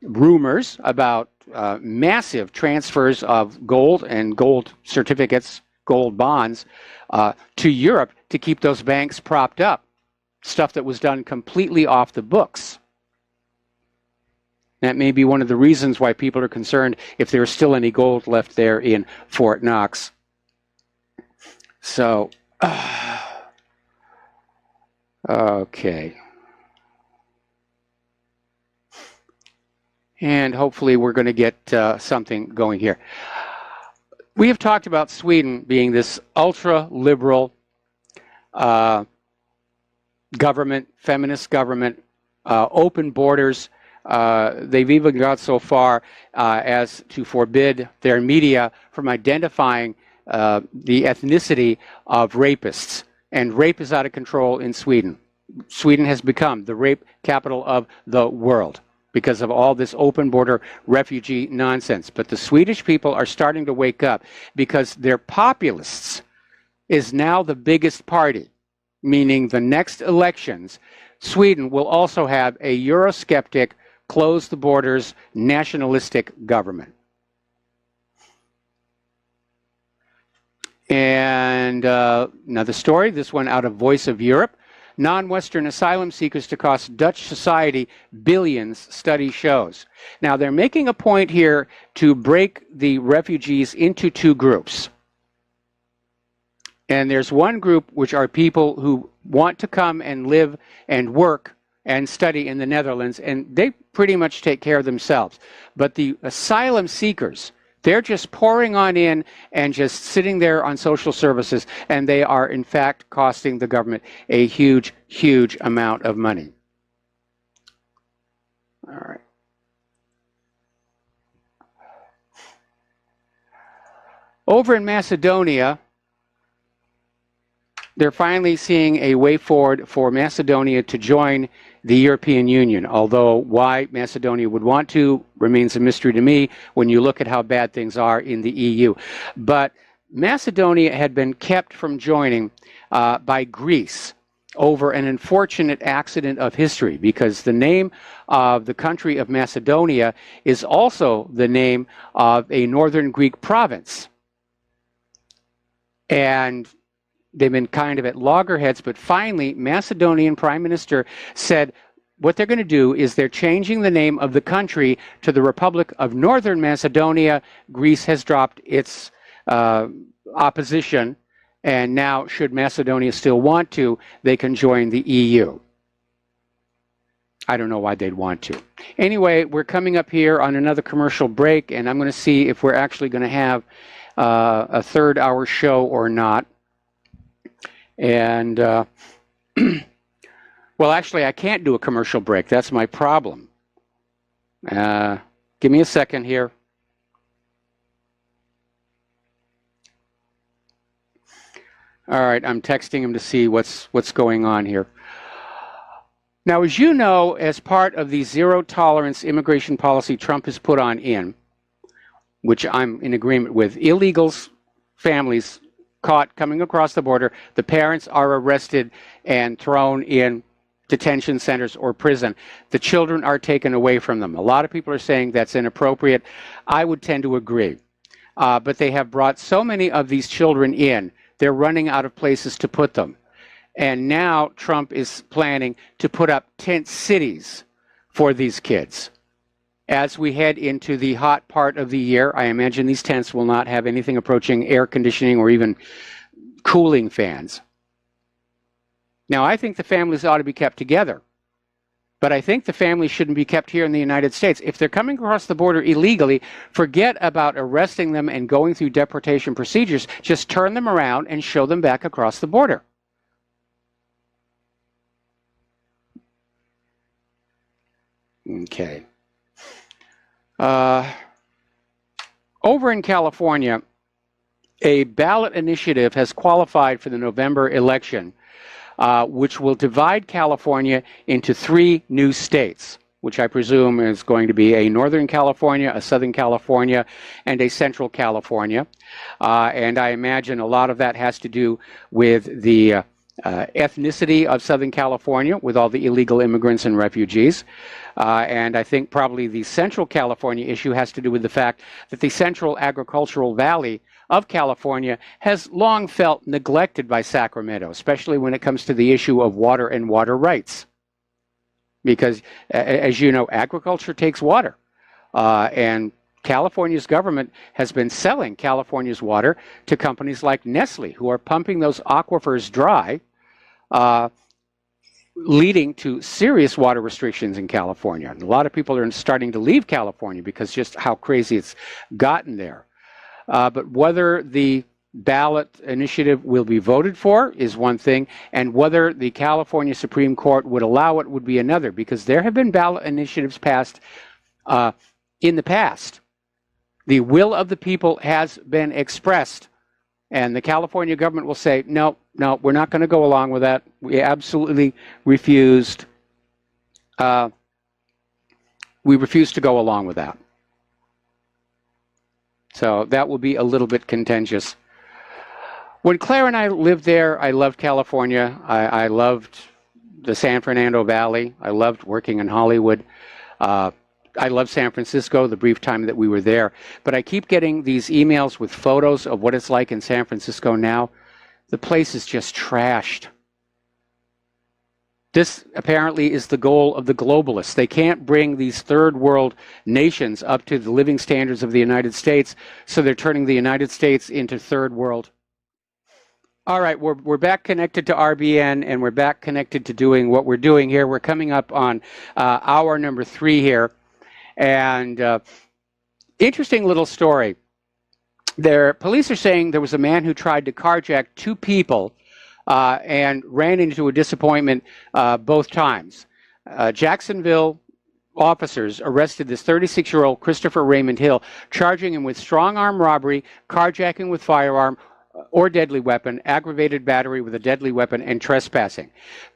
rumors about massive transfers of gold and gold certificates, gold bonds, to Europe to keep those banks propped up. Stuff that was done completely off the books. That may be one of the reasons why people are concerned if there's still any gold left there in Fort Knox. So, okay. And hopefully we're going to get something going here. We have talked about Sweden being this ultra-liberal government, feminist government, open borders. They've even got so far as to forbid their media from identifying the ethnicity of rapists. And rape is out of control in Sweden. Sweden has become the rape capital of the world because of all this open border refugee nonsense. But the Swedish people are starting to wake up because their populists is now the biggest party, meaning the next elections, Sweden will also have a Eurosceptic, close the borders, nationalistic government. And another story, this one out of Voice of Europe. Non-Western asylum seekers to cost Dutch society billions, study shows. Now, they're making a point here to break the refugees into two groups. And there's one group which are people who want to come and live and work and study in the Netherlands, and they pretty much take care of themselves. But the asylum seekers, they're just pouring on in and just sitting there on social services, and they are in fact costing the government a huge, huge amount of money. All right. Over in Macedonia, they're finally seeing a way forward for Macedonia to join the European Union, although why Macedonia would want to remains a mystery to me when you look at how bad things are in the EU. But Macedonia had been kept from joining by Greece over an unfortunate accident of history, because the name of the country of Macedonia is also the name of a northern Greek province. And they've been kind of at loggerheads, but finally, Macedonian Prime Minister said what they're going to do is they're changing the name of the country to the Republic of Northern Macedonia. Greece has dropped its opposition, and now, should Macedonia still want to, they can join the EU. I don't know why they'd want to. Anyway, we're coming up here on another commercial break, and I'm going to see if we're actually going to have a third-hour show or not. And, well, actually, I can't do a commercial break. That's my problem. Give me a second here. All right, I'm texting him to see what's going on here. Now, as you know, as part of the zero-tolerance immigration policy Trump has put on in, which I'm in agreement with, illegals, families caught coming across the border, the parents are arrested and thrown in detention centers or prison. The children are taken away from them. A lot of people are saying that's inappropriate. I would tend to agree. But they have brought so many of these children in, they're running out of places to put them. And now Trump is planning to put up tent cities for these kids. As we head into the hot part of the year, I imagine these tents will not have anything approaching air conditioning or even cooling fans. Now, I think the families ought to be kept together, but I think the families shouldn't be kept here in the United States. If they're coming across the border illegally, forget about arresting them and going through deportation procedures. Just turn them around and show them back across the border. Okay. Over in California, a ballot initiative has qualified for the November election, which will divide California into 3 new states, which I presume is going to be a Northern California, a Southern California, and a Central California. And I imagine a lot of that has to do with the ethnicity of Southern California, with all the illegal immigrants and refugees. And I think probably the Central California issue has to do with the fact that the Central Agricultural Valley of California has long felt neglected by Sacramento, especially when it comes to the issue of water and water rights. Because, as you know, agriculture takes water. And California's government has been selling California's water to companies like Nestle, who are pumping those aquifers dry, leading to serious water restrictions in California. And a lot of people are starting to leave California because just how crazy it's gotten there. But whether the ballot initiative will be voted for is one thing, and whether the California Supreme Court would allow it would be another, because there have been ballot initiatives passed in the past. The will of the people has been expressed, and the California government will say, no, we're not going to go along with that. We absolutely refused. We refuse to go along with that. So that will be a little bit contentious. When Claire and I lived there, I loved California. I loved the San Fernando Valley. I loved working in Hollywood. I love San Francisco, the brief time that we were there. But I keep getting these emails with photos of what it's like in San Francisco now. The place is just trashed. This apparently is the goal of the globalists. They can't bring these third world nations up to the living standards of the United States, so they're turning the United States into third world. All right, we're back connected to RBN, and we're back connected to doing what we're doing here. We're coming up on hour number 3 here. And interesting little story. Police are saying there was a man who tried to carjack 2 people and ran into a disappointment both times. Jacksonville officers arrested this 36-year-old Christopher Raymond Hill, charging him with strong arm robbery, carjacking with firearm or deadly weapon, aggravated battery with a deadly weapon, and trespassing.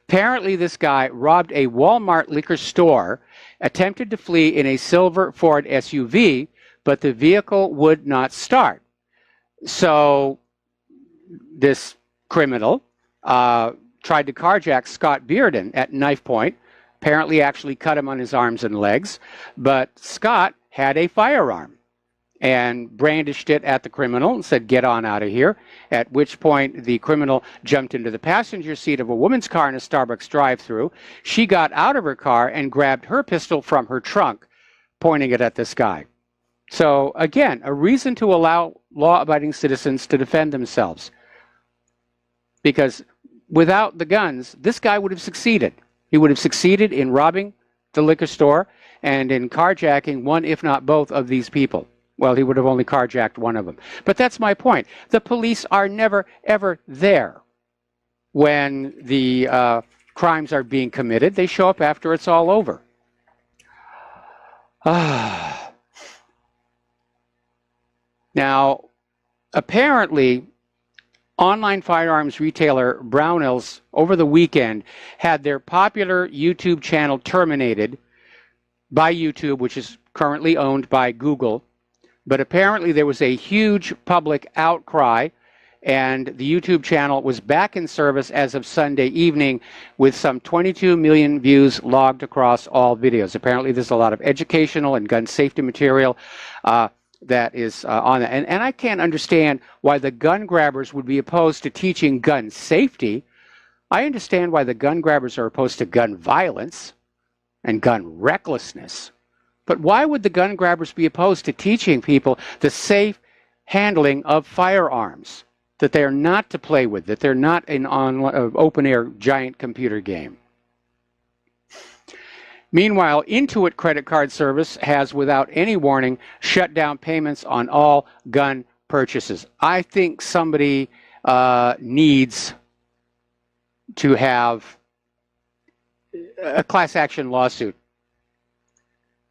Apparently, this guy robbed a Walmart liquor store, attempted to flee in a silver Ford SUV, but the vehicle would not start. So this criminal tried to carjack Scott Bearden at knife point, apparently actually cut him on his arms and legs, but Scott had a firearm and brandished it at the criminal and said, "Get on out of here," at which point the criminal jumped into the passenger seat of a woman's car in a Starbucks drive-thru. She got out of her car and grabbed her pistol from her trunk, pointing it at this guy. So, again, a reason to allow law-abiding citizens to defend themselves. Because without the guns, this guy would have succeeded. He would have succeeded in robbing the liquor store and in carjacking one, if not both, of these people. Well, he would have only carjacked one of them. But that's my point. The police are never, ever there when the crimes are being committed. They show up after it's all over. Now, apparently, online firearms retailer Brownells over the weekend had their popular YouTube channel terminated by YouTube, which is currently owned by Google, But apparently there was a huge public outcry, and the YouTube channel was back in service as of Sunday evening with some 22 million views logged across all videos. Apparently there's a lot of educational and gun safety material that is on that. And I can't understand why the gun grabbers would be opposed to teaching gun safety. I understand why the gun grabbers are opposed to gun violence and gun recklessness. But why would the gun grabbers be opposed to teaching people the safe handling of firearms? That they're not to play with, that they're not an open-air giant computer game. Meanwhile, Intuit credit card service has, without any warning, shut down payments on all gun purchases. I think somebody needs to have a class action lawsuit.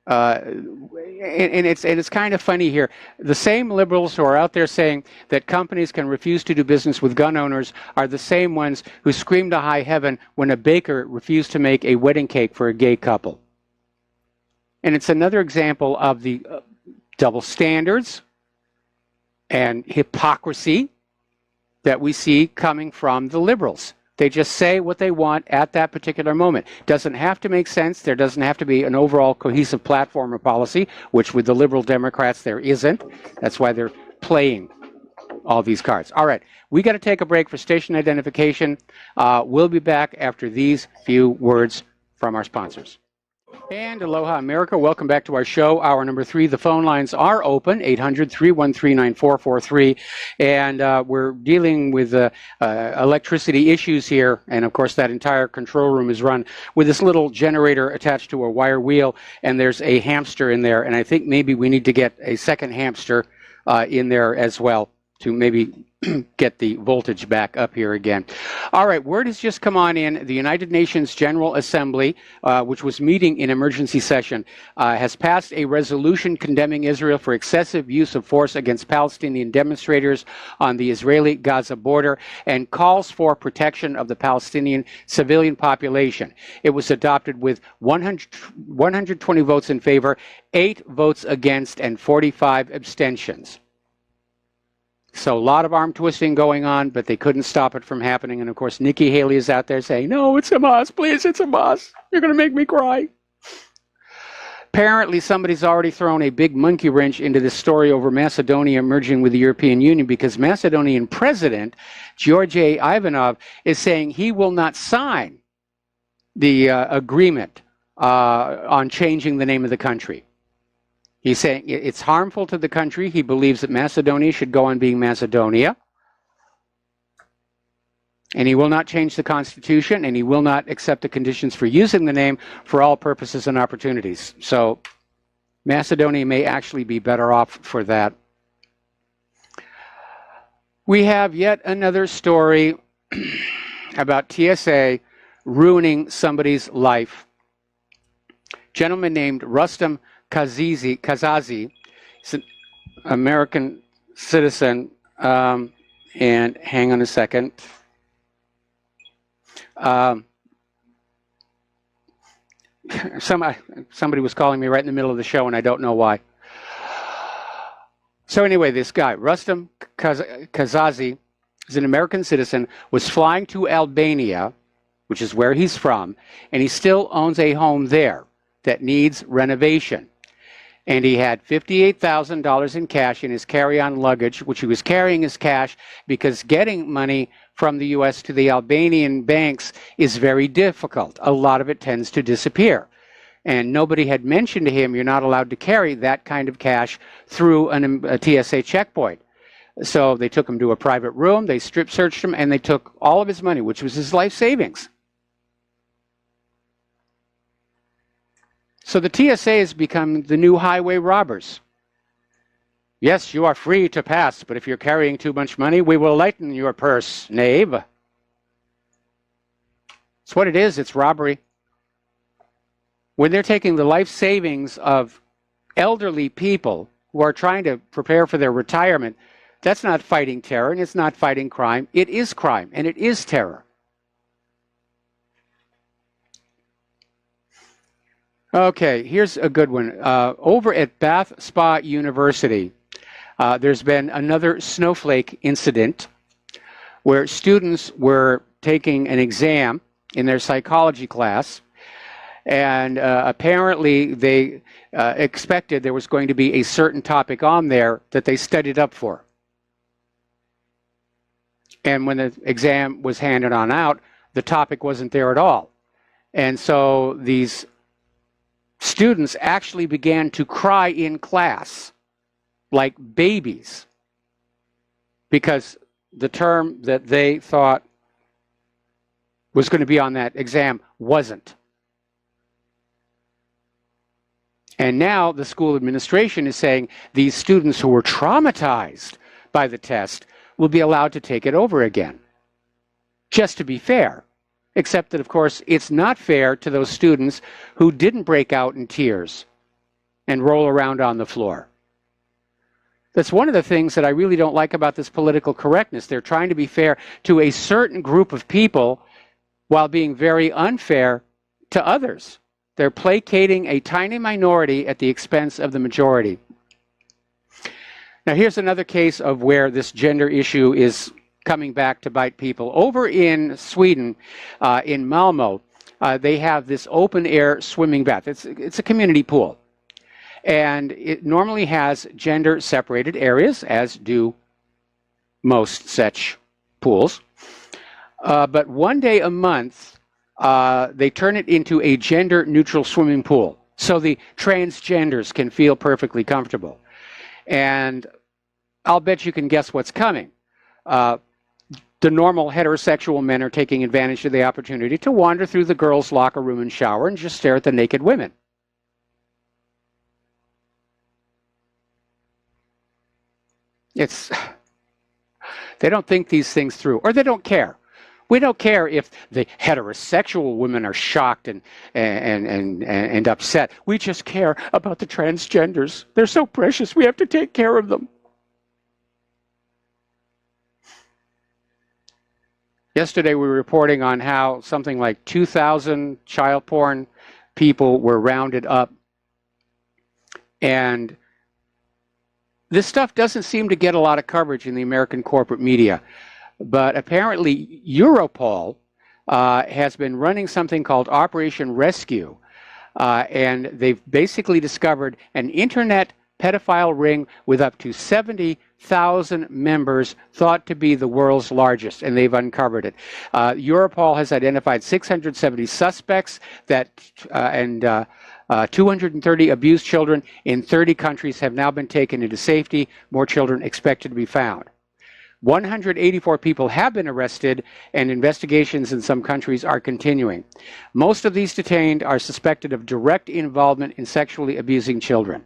And it's kind of funny here. The same liberals who are out there saying that companies can refuse to do business with gun owners are the same ones who screamed to high heaven when a baker refused to make a wedding cake for a gay couple. And it's another example of the double standards and hypocrisy that we see coming from the liberals. They just say what they want at that particular moment. Doesn't have to make sense. There doesn't have to be an overall cohesive platform or policy, which with the liberal Democrats there isn't. That's why they're playing all these cards. All right, we got to take a break for station identification. We'll be back after these few words from our sponsors. And aloha, America. Welcome back to our show. Hour number 3. The phone lines are open, 800-313-9443. And we're dealing with electricity issues here. And, of course, that entire control room is run with this little generator attached to a wire wheel. And there's a hamster in there. And I think maybe we need to get a second hamster in there as well to maybe get the voltage back up here again. All right, word has just come on in. The United Nations General Assembly, which was meeting in emergency session, has passed a resolution condemning Israel for excessive use of force against Palestinian demonstrators on the Israeli-Gaza border and calls for protection of the Palestinian civilian population. It was adopted with 120 votes in favor, 8 votes against, and 45 abstentions. So a lot of arm twisting going on, but they couldn't stop it from happening. And, of course, Nikki Haley is out there saying, no, it's Hamas. Please, it's Hamas. You're going to make me cry. Apparently, somebody's already thrown a big monkey wrench into this story over Macedonia merging with the European Union because Macedonian President George Ivanov is saying he will not sign the agreement on changing the name of the country. He's saying it's harmful to the country. He believes that Macedonia should go on being Macedonia. And he will not change the Constitution, and he will not accept the conditions for using the name for all purposes and opportunities. So Macedonia may actually be better off for that. We have yet another story about TSA ruining somebody's life. A gentleman named Rustam Kazazi is an American citizen, and hang on a second. Somebody was calling me right in the middle of the show, and I don't know why. So anyway, this guy, Rustam Kazazi, is an American citizen, was flying to Albania, which is where he's from, and he still owns a home there that needs renovation. And he had $58,000 in cash in his carry-on luggage, which he was carrying as cash because getting money from the U.S. to the Albanian banks is very difficult. A lot of it tends to disappear. And nobody had mentioned to him, you're not allowed to carry that kind of cash through a TSA checkpoint. So they took him to a private room, they strip searched him, and they took all of his money, which was his life savings. So the TSA has become the new highway robbers. Yes, you are free to pass, but if you're carrying too much money, we will lighten your purse, knave. It's what it is, it's robbery. When they're taking the life savings of elderly people who are trying to prepare for their retirement, that's not fighting terror, and it's not fighting crime. It is crime, and it is terror. Okay, here's a good one. Over at Bath Spa University, There's been another snowflake incident where students were taking an exam in their psychology class, and apparently they expected there was going to be a certain topic on there that they studied up for. And when the exam was handed on out, the topic wasn't there at all. And so these students actually began to cry in class like babies because the term that they thought was going to be on that exam wasn't. And now the school administration is saying these students who were traumatized by the test will be allowed to take it over again, just to be fair. Except that, of course, it's not fair to those students who didn't break out in tears and roll around on the floor. That's one of the things that I really don't like about this political correctness. They're trying to be fair to a certain group of people while being very unfair to others. They're placating a tiny minority at the expense of the majority. Now, here's another case of where this gender issue is coming back to bite people. Over in Sweden, in Malmo, they have this open-air swimming bath. It's a community pool. And it normally has gender-separated areas, as do most such pools. But one day a month, they turn it into a gender-neutral swimming pool, so the transgenders can feel perfectly comfortable. And I'll bet you can guess what's coming. The normal heterosexual men are taking advantage of the opportunity to wander through the girls' locker room and shower and just stare at the naked women. They don't think these things through, or they don't care. We don't care if the heterosexual women are shocked and upset. We just care about the transgenders. They're so precious. We have to take care of them. Yesterday we were reporting on how something like 2,000 child porn people were rounded up. And this stuff doesn't seem to get a lot of coverage in the American corporate media. But apparently Europol has been running something called Operation Rescue. And they've basically discovered an internet pedophile ring with up to 70,000 members, thought to be the world's largest, and they've uncovered it. Europol has identified 670 suspects and 230 abused children in 30 countries have now been taken into safety. More children expected to be found. 184 people have been arrested, and investigations in some countries are continuing. Most of these detained are suspected of direct involvement in sexually abusing children.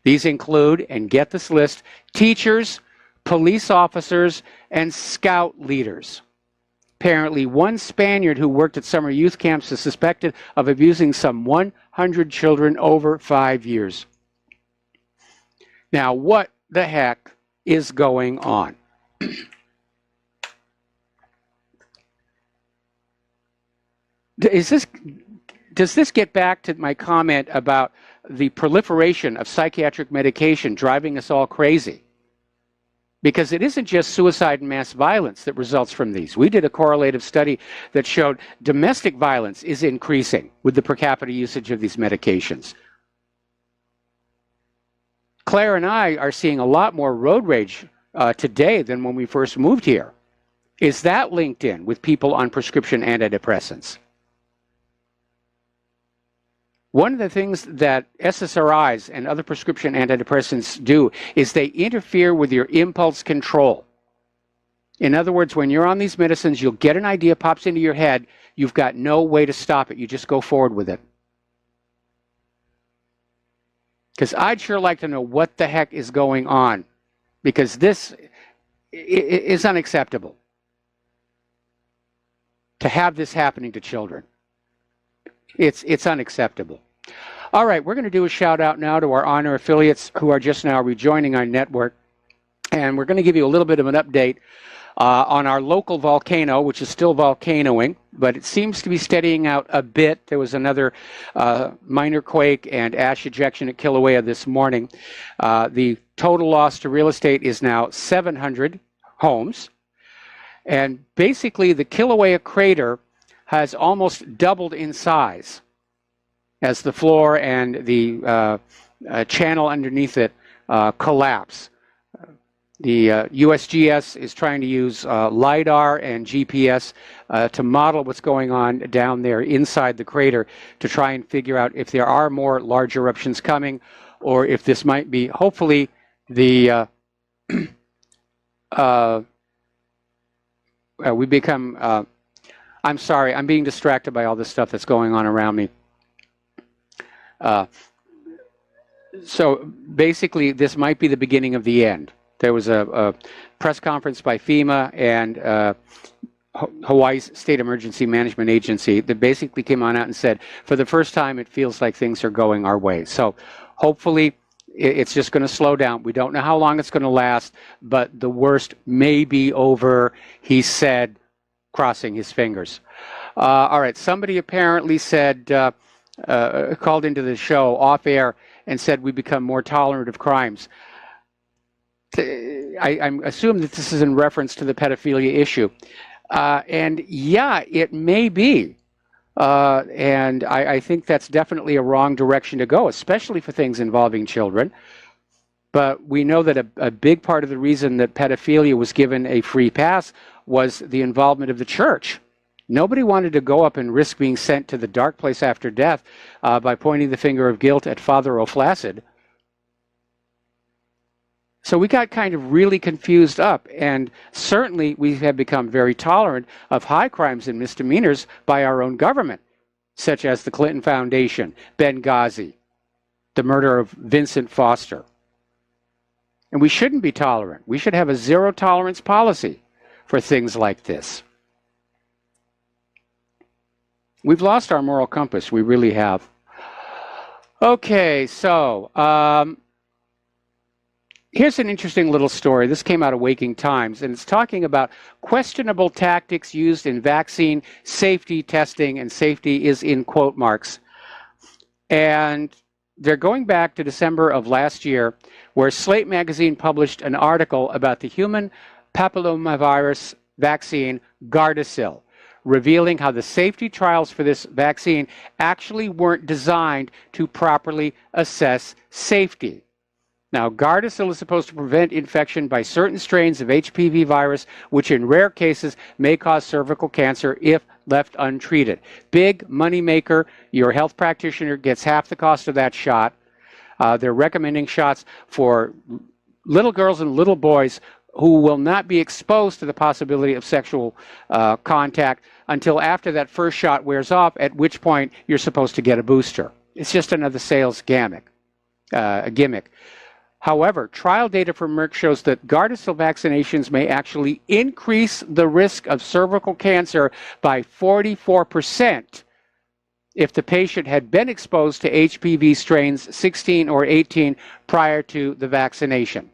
These include, and get this list, teachers, police officers, and scout leaders. Apparently, one Spaniard who worked at summer youth camps is suspected of abusing some 100 children over 5 years. Now, what the heck is going on? Does this get back to my comment about the proliferation of psychiatric medication driving us all crazy? Because it isn't just suicide and mass violence that results from these. We did a correlative study that showed domestic violence is increasing with the per capita usage of these medications. Claire and I are seeing a lot more road rage today than when we first moved here. Is that linked in with people on prescription antidepressants? One of the things that SSRIs and other prescription antidepressants do is they interfere with your impulse control. In other words, when you're on these medicines, you'll get an idea, pops into your head, you've got no way to stop it. You just go forward with it. Because I'd sure like to know what the heck is going on, because this is unacceptable to have this happening to children. It's unacceptable. All right, we're going to do a shout out now to our honor affiliates who are just now rejoining our network. And we're going to give you a little bit of an update On our local volcano, which is still volcanoing, but it seems to be steadying out a bit. There was another minor quake and ash ejection at Kilauea this morning. The total loss to real estate is now 700 homes. And basically, the Kilauea crater has almost doubled in size as the floor and the channel underneath it collapse. The USGS is trying to use LIDAR and GPS to model what's going on down there inside the crater to try and figure out if there are more large eruptions coming, or if this might be, hopefully, the we become, I'm sorry, I'm being distracted by all this stuff that's going on around me. So basically, this might be the beginning of the end. There was a press conference by FEMA and Hawaii's State Emergency Management Agency that basically came on out and said, for the first time, it feels like things are going our way. So hopefully, it's just going to slow down. We don't know how long it's going to last, but the worst may be over, he said, crossing his fingers. All right, somebody apparently said, called into the show off air and said we become more tolerant of crimes. I assume that this is in reference to the pedophilia issue. And yeah, it may be. And I think that's definitely a wrong direction to go, especially for things involving children. But we know that a big part of the reason that pedophilia was given a free pass was the involvement of the church. Nobody wanted to go up and risk being sent to the dark place after death by pointing the finger of guilt at Father O'Flaccid. So we got kind of really confused up, and certainly we have become very tolerant of high crimes and misdemeanors by our own government, such as the Clinton Foundation, Benghazi, the murder of Vincent Foster. And we shouldn't be tolerant. We should have a zero tolerance policy for things like this. We've lost our moral compass. We really have. Okay, so here's an interesting little story. This came out of Waking Times, and it's talking about questionable tactics used in vaccine safety testing, and safety is in quote marks. And they're going back to December of last year, where Slate magazine published an article about the human papillomavirus vaccine Gardasil, revealing how the safety trials for this vaccine actually weren't designed to properly assess safety. Now, Gardasil is supposed to prevent infection by certain strains of HPV virus, which in rare cases may cause cervical cancer if left untreated. Big money maker. Your health practitioner gets half the cost of that shot. They're recommending shots for little girls and little boys who will not be exposed to the possibility of sexual contact until after that first shot wears off, at which point you're supposed to get a booster. It's just another sales gimmick. However, trial data from Merck shows that Gardasil vaccinations may actually increase the risk of cervical cancer by 44% if the patient had been exposed to HPV strains 16 or 18 prior to the vaccination.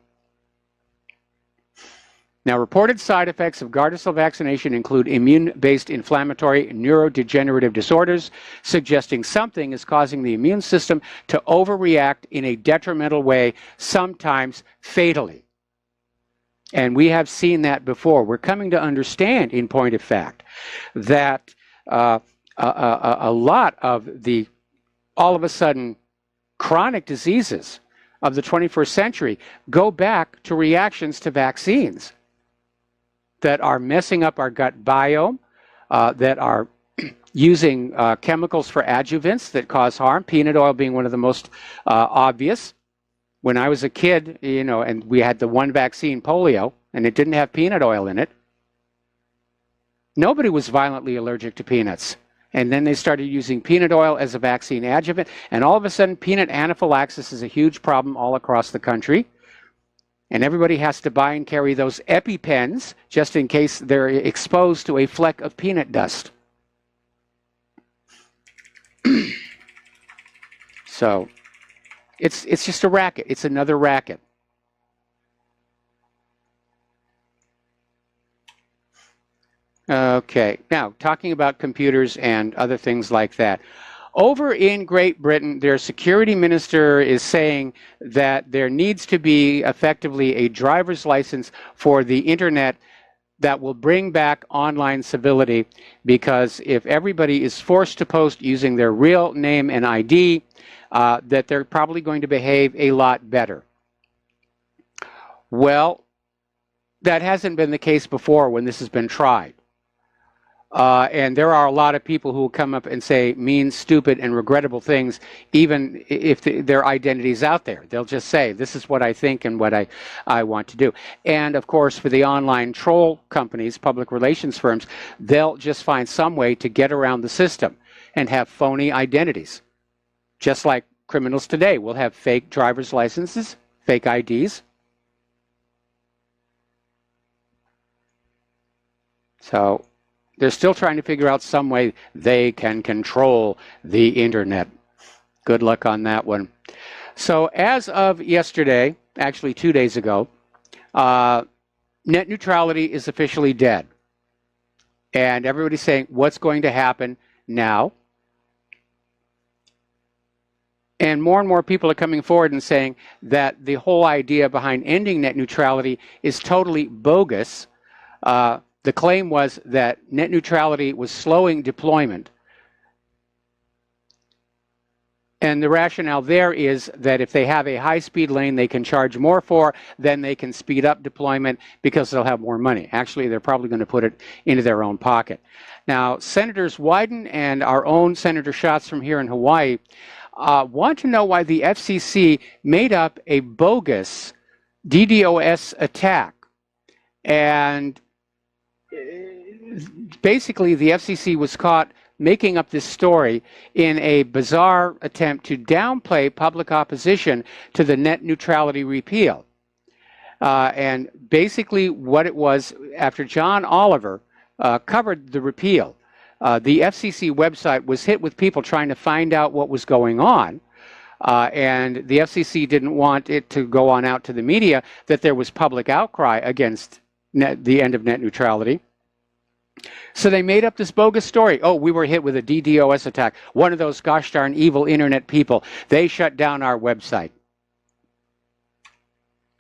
Now, reported side effects of Gardasil vaccination include immune-based inflammatory neurodegenerative disorders, suggesting something is causing the immune system to overreact in a detrimental way, sometimes fatally. And we have seen that before. We're coming to understand, in point of fact, that a lot of the, all of a sudden, chronic diseases of the 21st century go back to reactions to vaccines that are messing up our gut biome, that are using chemicals for adjuvants that cause harm, peanut oil being one of the most obvious. When I was a kid, you know, and we had the one vaccine, polio, and it didn't have peanut oil in it, nobody was violently allergic to peanuts. And then they started using peanut oil as a vaccine adjuvant, and all of a sudden, peanut anaphylaxis is a huge problem all across the country. And everybody has to buy and carry those EpiPens just in case they're exposed to a fleck of peanut dust. So it's just a racket. It's another racket. Okay, now talking about computers and other things like that. Over in Great Britain, their security minister is saying that there needs to be effectively a driver's license for the internet that will bring back online civility, because if everybody is forced to post using their real name and ID, that they're probably going to behave a lot better. Well, that hasn't been the case before when this has been tried. And there are a lot of people who will come up and say mean, stupid, and regrettable things, even if their identity's out there. They'll just say, this is what I think and what I want to do. And, of course, for the online troll companies, public relations firms, they'll just find some way to get around the system and have phony identities. Just like criminals today will have fake driver's licenses, fake IDs. So they're still trying to figure out some way they can control the internet. Good luck on that one. So as of yesterday, actually 2 days ago, net neutrality is officially dead. And everybody's saying, what's going to happen now? And more people are coming forward and saying that the whole idea behind ending net neutrality is totally bogus. The claim was that net neutrality was slowing deployment. And the rationale there is that if they have a high-speed lane they can charge more for, then they can speed up deployment because they'll have more money. Actually, they're probably going to put it into their own pocket. Now, Senators Wyden and our own Senator Schatz from here in Hawaii want to know why the FCC made up a bogus DDoS attack. And basically, the FCC was caught making up this story in a bizarre attempt to downplay public opposition to the net neutrality repeal. And basically what it was, after John Oliver covered the repeal, the FCC website was hit with people trying to find out what was going on. And the FCC didn't want it to go on out to the media that there was public outcry against the end of net neutrality. So they made up this bogus story. Oh, we were hit with a DDoS attack. One of those gosh darn evil internet people, they shut down our website.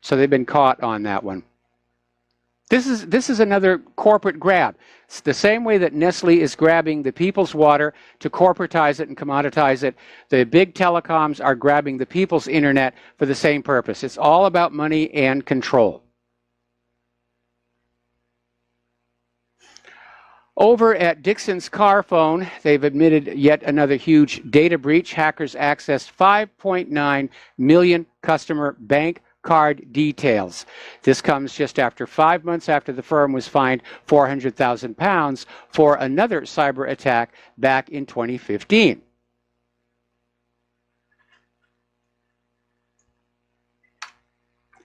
So they've been caught on that one. This is another corporate grab. It's the same way that Nestle is grabbing the people's water to corporatize it and commoditize it. The big telecoms are grabbing the people's internet for the same purpose. It's all about money and control. Over at Dixon's car phone, they've admitted yet another huge data breach. Hackers accessed 5.9 million customer bank card details. This comes just after 5 months after the firm was fined £400,000 for another cyber attack back in 2015.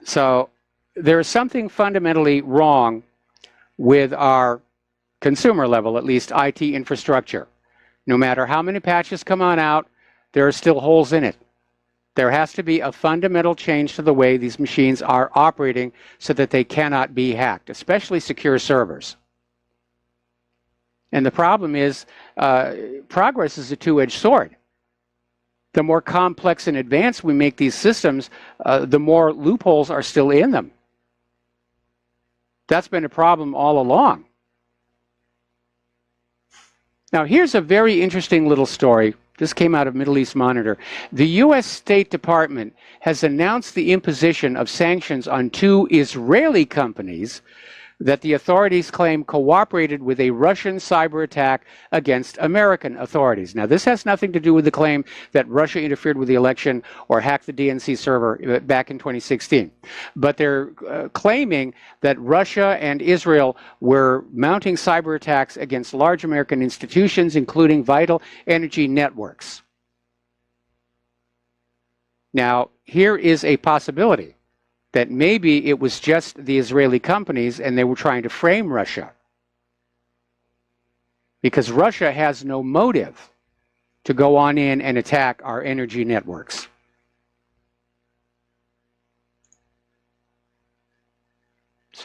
So there is something fundamentally wrong with our consumer level, at least, IT infrastructure. No matter how many patches come on out, there are still holes in it. There has to be a fundamental change to the way these machines are operating so that they cannot be hacked, especially secure servers. And the problem is, progress is a two-edged sword. The more complex and advanced we make these systems, the more loopholes are still in them. That's been a problem all along. Now, here's a very interesting little story. This came out of Middle East Monitor. The U.S. State Department has announced the imposition of sanctions on 2 Israeli companies that the authorities claim cooperated with a Russian cyber attack against American authorities. Now, this has nothing to do with the claim that Russia interfered with the election or hacked the DNC server back in 2016. But they're claiming that Russia and Israel were mounting cyber attacks against large American institutions, including vital energy networks. Now, here is a possibility that maybe it was just the Israeli companies and they were trying to frame Russia. Because Russia has no motive to go on in and attack our energy networks.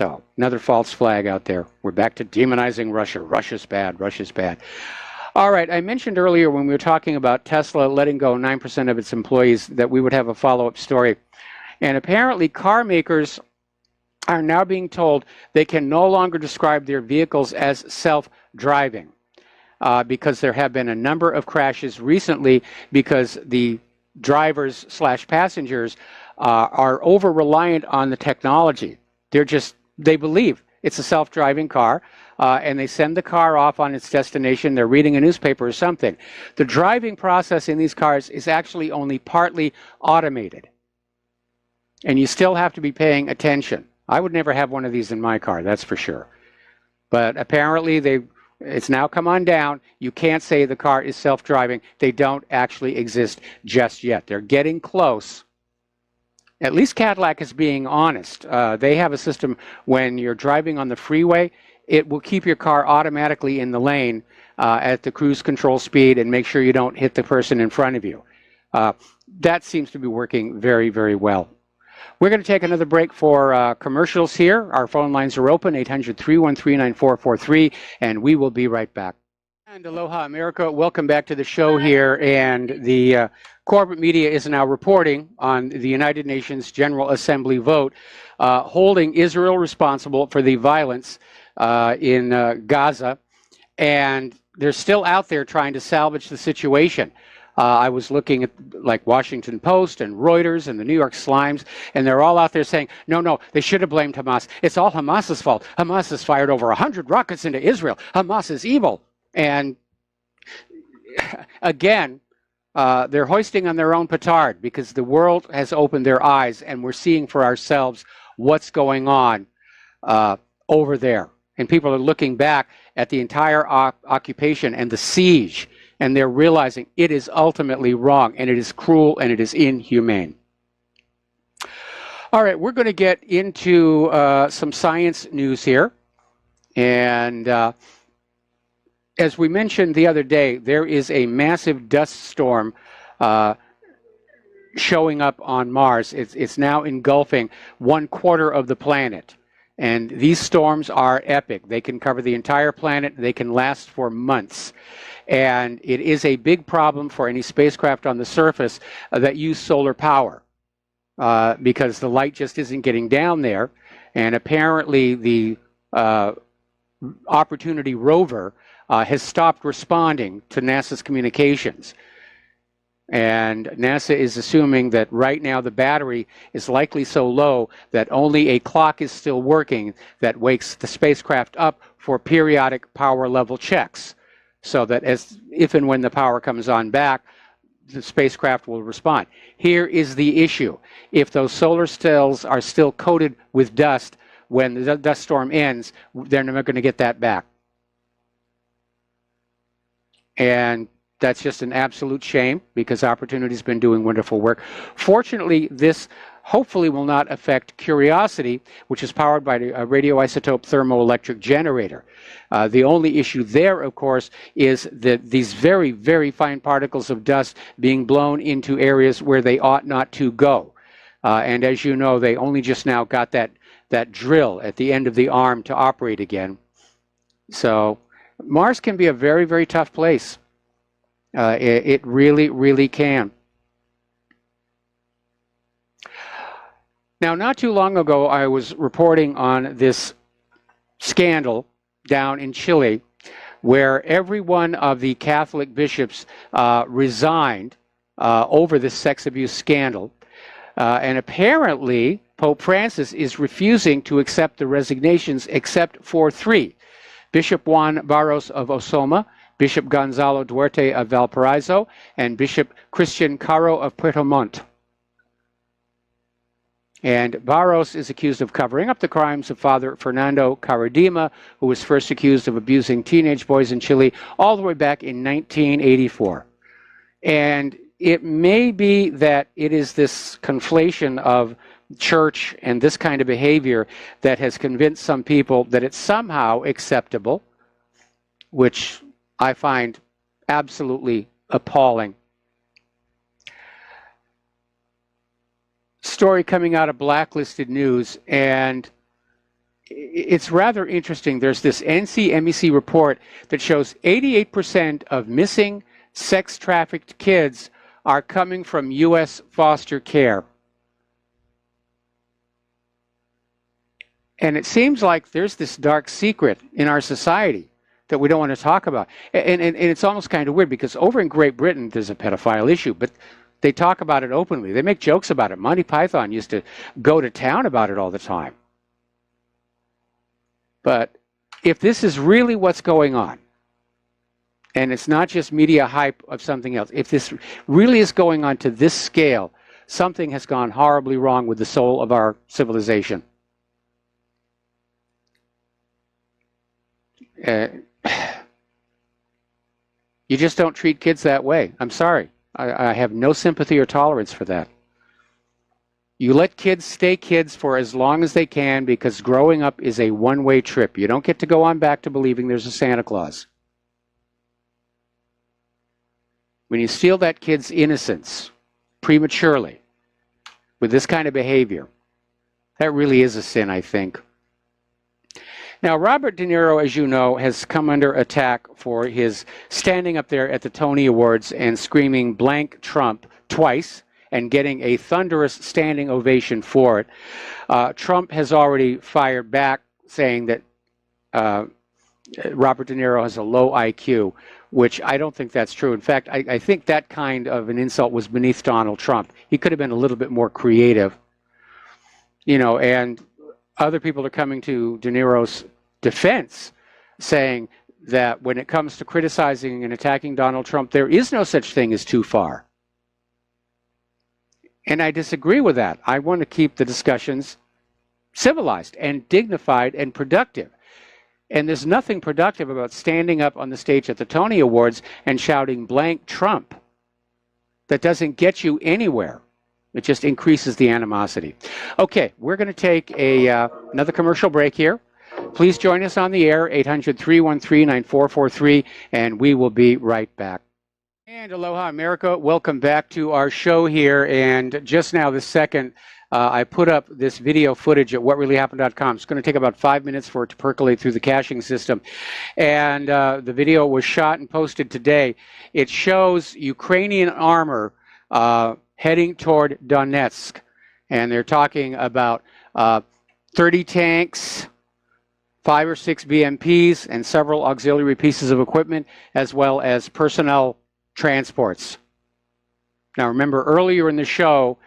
So another false flag out there. We're back to demonizing Russia. Russia's bad. Russia's bad. All right, I mentioned earlier when we were talking about Tesla letting go 9% of its employees that we would have a follow-up story. And apparently car makers are now being told they can no longer describe their vehicles as self-driving because there have been a number of crashes recently because the drivers / passengers are over-reliant on the technology. They believe it's a self-driving car, and they send the car off on its destination. They're reading a newspaper or something. The driving process in these cars is actually only partly automated, and you still have to be paying attention. I would never have one of these in my car, that's for sure. But apparently it's now come on down. You can't say the car is self-driving. They don't actually exist just yet. They're getting close. At least Cadillac is being honest. They have a system when you're driving on the freeway, it will keep your car automatically in the lane at the cruise control speed and make sure you don't hit the person in front of you. That seems to be working very, very well. We're going to take another break for commercials here. Our phone lines are open, 800-313-9443, and we will be right back. And aloha, America. Welcome back to the show here. And the corporate media is now reporting on the United Nations General Assembly vote holding Israel responsible for the violence in Gaza. And they're still out there trying to salvage the situation. I was looking at like Washington Post and Reuters and the New York Slimes, and they're all out there saying, no, they should have blamed Hamas. It's all Hamas's fault. Hamas has fired over 100 rockets into Israel. Hamas is evil. And again, they're hoisting on their own petard because the world has opened their eyes and we're seeing for ourselves what's going on over there. And people are looking back at the entire occupation and the siege, and they're realizing it is ultimately wrong, and it is cruel, and it is inhumane. All right, we're going to get into some science news here. And as we mentioned the other day, there is a massive dust storm showing up on Mars. It's now engulfing 1/4 of the planet. And these storms are epic. They can cover the entire planet. They can last for months. And it is a big problem for any spacecraft on the surface that use solar power because the light just isn't getting down there. And apparently the Opportunity rover has stopped responding to NASA's communications. And NASA is assuming that right now the battery is likely so low that only a clock is still working that wakes the spacecraft up for periodic power level checks, so that if and when the power comes on back, the spacecraft will respond. Here is the issue. If those solar cells are still coated with dust when the dust storm ends, they're never going to get that back. And that's just an absolute shame because Opportunity's been doing wonderful work. Fortunately, this hopefully will not affect Curiosity, which is powered by a radioisotope thermoelectric generator. The only issue there, of course, is that these very, very fine particles of dust being blown into areas where they ought not to go. And as you know, they only just now got that drill at the end of the arm to operate again. So Mars can be a very, very tough place. It really, really can. Now, not too long ago, I was reporting on this scandal down in Chile where every one of the Catholic bishops resigned over this sex abuse scandal. And apparently, Pope Francis is refusing to accept the resignations except for 3. Bishop Juan Barros of Osoma, Bishop Gonzalo Duarte of Valparaiso, and Bishop Christian Caro of Puerto Montt. And Barros is accused of covering up the crimes of Father Fernando Caradima, who was first accused of abusing teenage boys in Chile all the way back in 1984. And it may be that it is this conflation of church and this kind of behavior that has convinced some people that it's somehow acceptable, which I find absolutely appalling. Story coming out of Blacklisted News, and it's rather interesting. There's this NCMEC report that shows 88% of missing sex-trafficked kids are coming from U.S. foster care. And it seems like there's this dark secret in our society that we don't want to talk about. And it's almost kind of weird because over in Great Britain, there's a pedophile issue, but they talk about it openly. They make jokes about it. Monty Python used to go to town about it all the time. But if this is really what's going on, and it's not just media hype of something else, if this really is going on to this scale, something has gone horribly wrong with the soul of our civilization. You just don't treat kids that way. I'm sorry. I have no sympathy or tolerance for that. You let kids stay kids for as long as they can because growing up is a one-way trip. You don't get to go on back to believing there's a Santa Claus. When you steal that kid's innocence prematurely with this kind of behavior, that really is a sin, I think. Now, Robert De Niro, as you know, has come under attack for his standing up there at the Tony Awards and screaming blank Trump twice and getting a thunderous standing ovation for it. Trump has already fired back, saying that Robert De Niro has a low IQ, which I don't think that's true. In fact, I think that kind of an insult was beneath Donald Trump. He could have been a little bit more creative, you know, and other people are coming to De Niro's defense, saying that when it comes to criticizing and attacking Donald Trump, there is no such thing as too far. And I disagree with that. I want to keep the discussions civilized and dignified and productive. And there's nothing productive about standing up on the stage at the Tony Awards and shouting blank Trump. That doesn't get you anywhere. It just increases the animosity. Okay, we're going to take another commercial break here. Please join us on the air, 800-313-9443, and we will be right back. And aloha, America. Welcome back to our show here. And just now, this second, I put up this video footage at whatreallyhappened.com. It's going to take about 5 minutes for it to percolate through the caching system. And the video was shot and posted today. It shows Ukrainian armor heading toward Donetsk. And they're talking about 30 tanks, 5 or 6 BMPs, and several auxiliary pieces of equipment, as well as personnel transports. Now, remember, earlier in the show,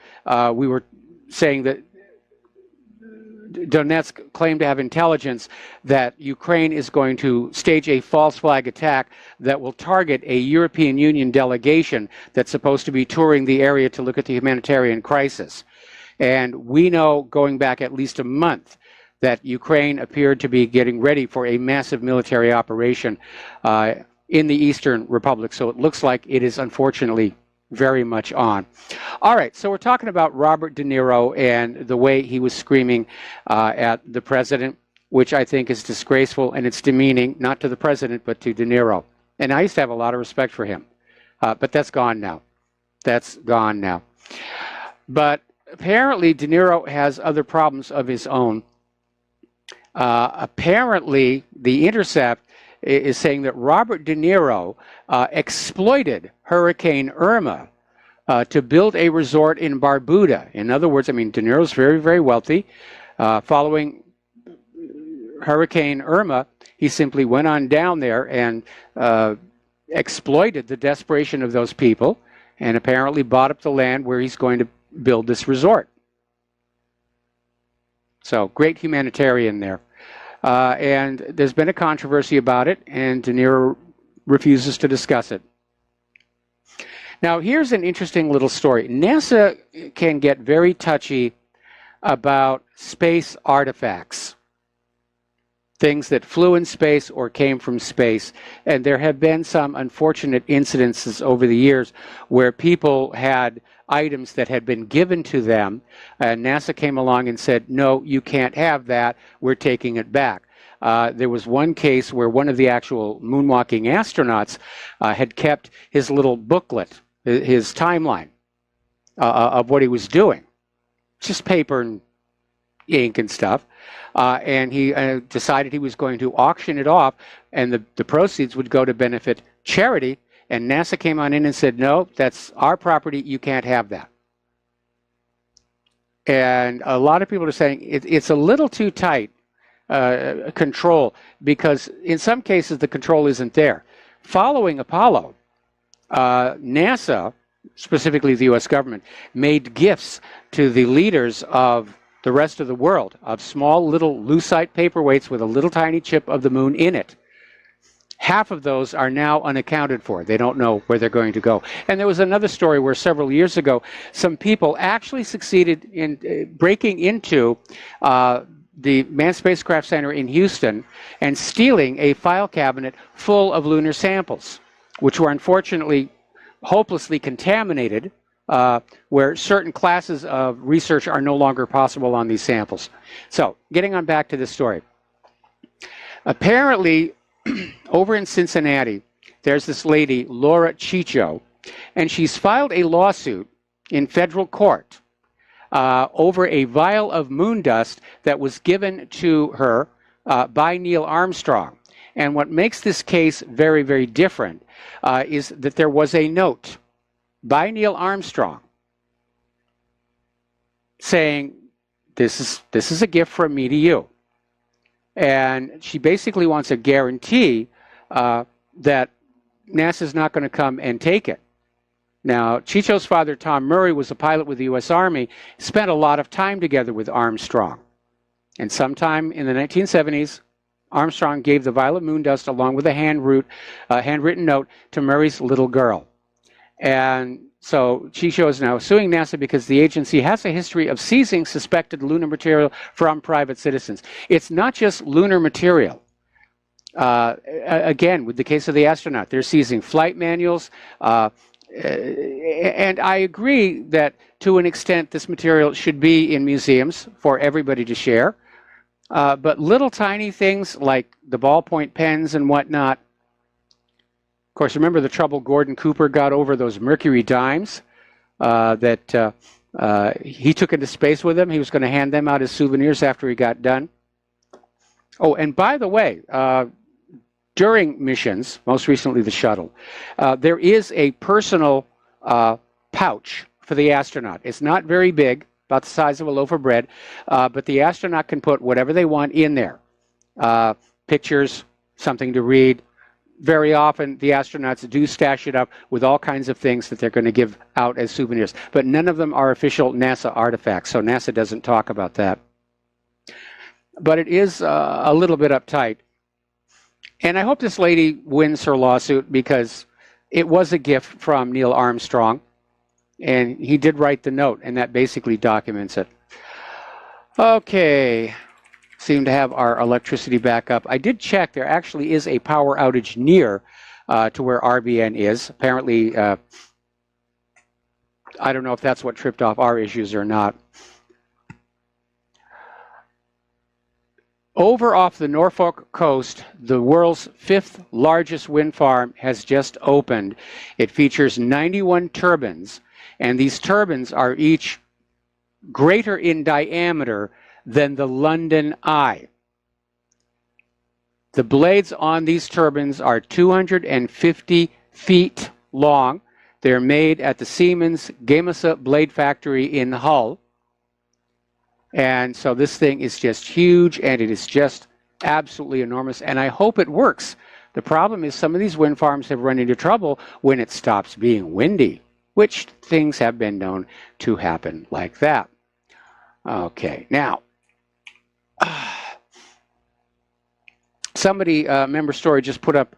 we were saying that Donetsk claimed to have intelligence that Ukraine is going to stage a false flag attack that will target a European Union delegation that's supposed to be touring the area to look at the humanitarian crisis. And we know, going back at least a month, that Ukraine appeared to be getting ready for a massive military operation in the Eastern Republic. So it looks like it is unfortunately very much on. All right, so we're talking about Robert De Niro and the way he was screaming at the president, which I think is disgraceful, and it's demeaning, not to the president, but to De Niro. And I used to have a lot of respect for him, but that's gone now. That's gone now. But apparently De Niro has other problems of his own. Apparently, The Intercept is saying that Robert De Niro exploited Hurricane Irma to build a resort in Barbuda. In other words, I mean, De Niro's very, very wealthy. Following Hurricane Irma, he simply went on down there and exploited the desperation of those people and apparently bought up the land where he's going to build this resort. So, great humanitarian there. And there's been a controversy about it, and De Niro refuses to discuss it. Now, here's an interesting little story. NASA can get very touchy about space artifacts, things that flew in space or came from space. And there have been some unfortunate incidences over the years where people had items that had been given to them, and NASA came along and said, no, you can't have that, we're taking it back. There was one case where one of the actual moonwalking astronauts had kept his little booklet, his timeline of what he was doing. Just paper and ink and stuff. And he decided he was going to auction it off, and the proceeds would go to benefit charity. And NASA came on in and said, no, that's our property. You can't have that. And a lot of people are saying it's a little too tight control, because in some cases the control isn't there. Following Apollo, NASA, specifically the U.S. government, made gifts to the leaders of the rest of the world of small little lucite paperweights with a little tiny chip of the moon in it. Half of those are now unaccounted for. They don't know where they're going to go. And there was another story where several years ago, some people actually succeeded in breaking into the Manned Spacecraft Center in Houston and stealing a file cabinet full of lunar samples, which were unfortunately hopelessly contaminated, where certain classes of research are no longer possible on these samples. So, getting on back to this story. Apparently, over in Cincinnati, there's this lady, Laura Chicho, and she's filed a lawsuit in federal court over a vial of moon dust that was given to her by Neil Armstrong. And what makes this case very, very different is that there was a note by Neil Armstrong saying, this is a gift from me to you. And she basically wants a guarantee that NASA's not going to come and take it. Now, Chicho's father, Tom Murray, was a pilot with the U.S. Army, spent a lot of time together with Armstrong. And sometime in the 1970s, Armstrong gave the violet moon dust along with a handwritten note to Murray's little girl. And so Chicho is now suing NASA because the agency has a history of seizing suspected lunar material from private citizens. It's not just lunar material. Again, with the case of the astronaut, they're seizing flight manuals. And I agree that to an extent this material should be in museums for everybody to share. But little tiny things like the ballpoint pens and whatnot. Of course, remember the trouble Gordon Cooper got over those Mercury dimes that he took into space with him. He was going to hand them out as souvenirs after he got done. Oh, and by the way, during missions, most recently the shuttle, there is a personal pouch for the astronaut. It's not very big, about the size of a loaf of bread, but the astronaut can put whatever they want in there. Pictures, something to read. Very often, the astronauts do stash it up with all kinds of things that they're going to give out as souvenirs. But none of them are official NASA artifacts, so NASA doesn't talk about that. But it is a little bit uptight. And I hope this lady wins her lawsuit, because it was a gift from Neil Armstrong. And he did write the note, and that basically documents it. Okay. Seem to have our electricity back up. I did check. There actually is a power outage near to where RBN is. Apparently, I don't know if that's what tripped off our issues or not. Over off the Norfolk coast, the world's 5th largest wind farm has just opened. It features 91 turbines, and these turbines are each greater in diameter than the London Eye. The blades on these turbines are 250 feet long. They're made at the Siemens Gamesa Blade Factory in Hull. And so this thing is just huge, and it is just absolutely enormous, and I hope it works. The problem is some of these wind farms have run into trouble when it stops being windy, which things have been known to happen like that. Okay, now, somebody, Member Story, just put up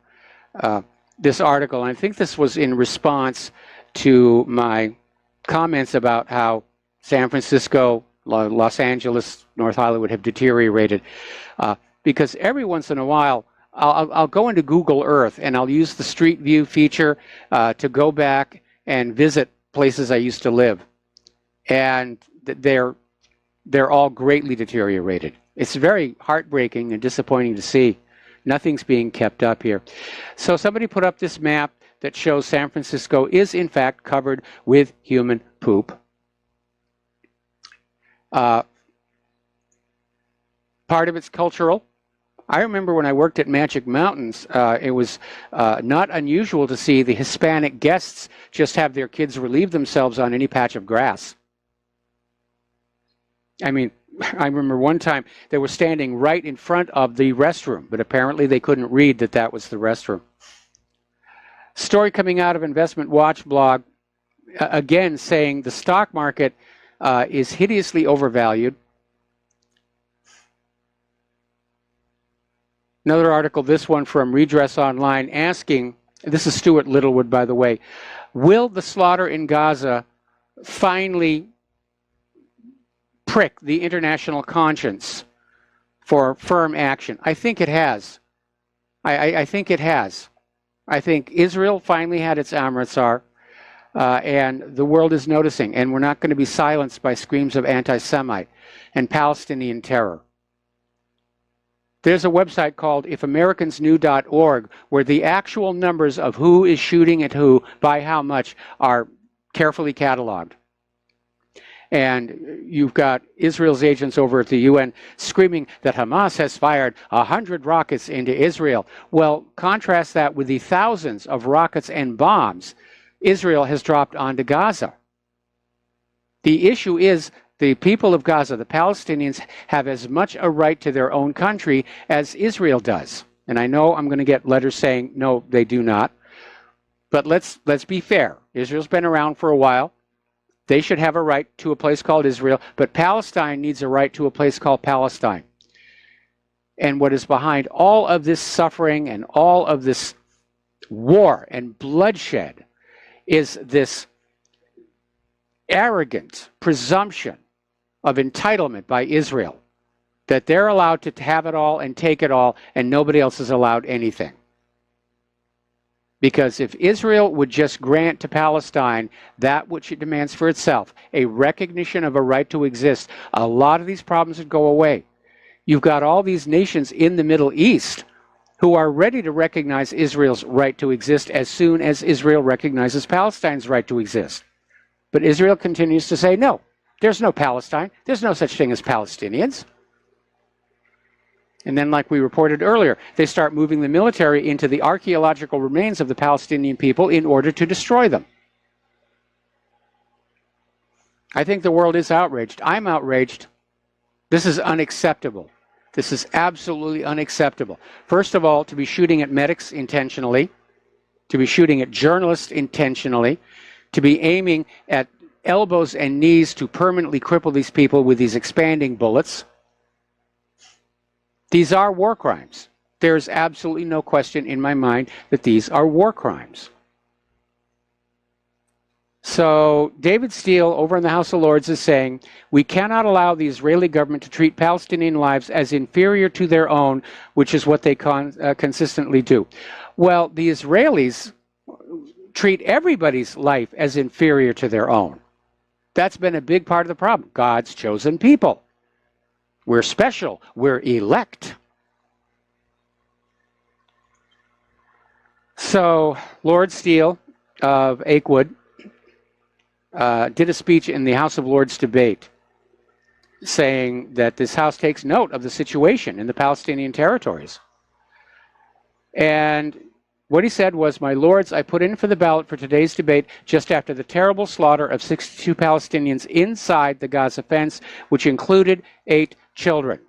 this article, and I think this was in response to my comments about how San Francisco, Los Angeles, North Hollywood have deteriorated. Because every once in a while, I'll go into Google Earth and I'll use the Street View feature to go back and visit places I used to live. And they're all greatly deteriorated. It's very heartbreaking and disappointing to see. Nothing's being kept up here. So somebody put up this map that shows San Francisco is in fact covered with human poop. part of it's cultural. I remember when I worked at Magic Mountains, it was not unusual to see the Hispanic guests just have their kids relieve themselves on any patch of grass. I mean, I remember one time they were standing right in front of the restroom, but apparently they couldn't read that that was the restroom. Story coming out of Investment Watch blog, again saying the stock market is hideously overvalued. Another article, this one from Redress Online, asking, this is Stuart Littlewood, by the way, will the slaughter in Gaza finally prick the international conscience for firm action? I think it has. I think it has. I think Israel finally had its Amritsar, and the world is noticing, and we're not going to be silenced by screams of anti-Semite and Palestinian terror. There's a website called ifamericans.org where the actual numbers of who is shooting at who by how much are carefully cataloged. And you've got Israel's agents over at the UN screaming that Hamas has fired 100 rockets into Israel. Well, contrast that with the thousands of rockets and bombs Israel has dropped onto Gaza. The issue is the people of Gaza, the Palestinians, have as much a right to their own country as Israel does. And I know I'm going to get letters saying, no, they do not. But let's be fair. Israel's been around for a while. They should have a right to a place called Israel, but Palestine needs a right to a place called Palestine. And what is behind all of this suffering and all of this war and bloodshed is this arrogant presumption of entitlement by Israel, that they're allowed to have it all and take it all, and nobody else is allowed anything. Because if Israel would just grant to Palestine that which it demands for itself, a recognition of a right to exist, a lot of these problems would go away. You've got all these nations in the Middle East who are ready to recognize Israel's right to exist as soon as Israel recognizes Palestine's right to exist. But Israel continues to say, no, there's no Palestine. There's no such thing as Palestinians. And then, like we reported earlier, they start moving the military into the archaeological remains of the Palestinian people in order to destroy them. I think the world is outraged. I'm outraged. This is unacceptable. This is absolutely unacceptable. First of all, to be shooting at medics intentionally, to be shooting at journalists intentionally, to be aiming at elbows and knees to permanently cripple these people with these expanding bullets. These are war crimes. There's absolutely no question in my mind that these are war crimes. So David Steele over in the House of Lords is saying, we cannot allow the Israeli government to treat Palestinian lives as inferior to their own, which is what they consistently do. Well, the Israelis treat everybody's life as inferior to their own. That's been a big part of the problem. God's chosen people. We're special. We're elect. So Lord Steele of Achewood did a speech in the House of Lords debate saying that this House takes note of the situation in the Palestinian territories. And what he said was, my lords, I put in for the ballot for today's debate just after the terrible slaughter of 62 Palestinians inside the Gaza fence, which included 8 children.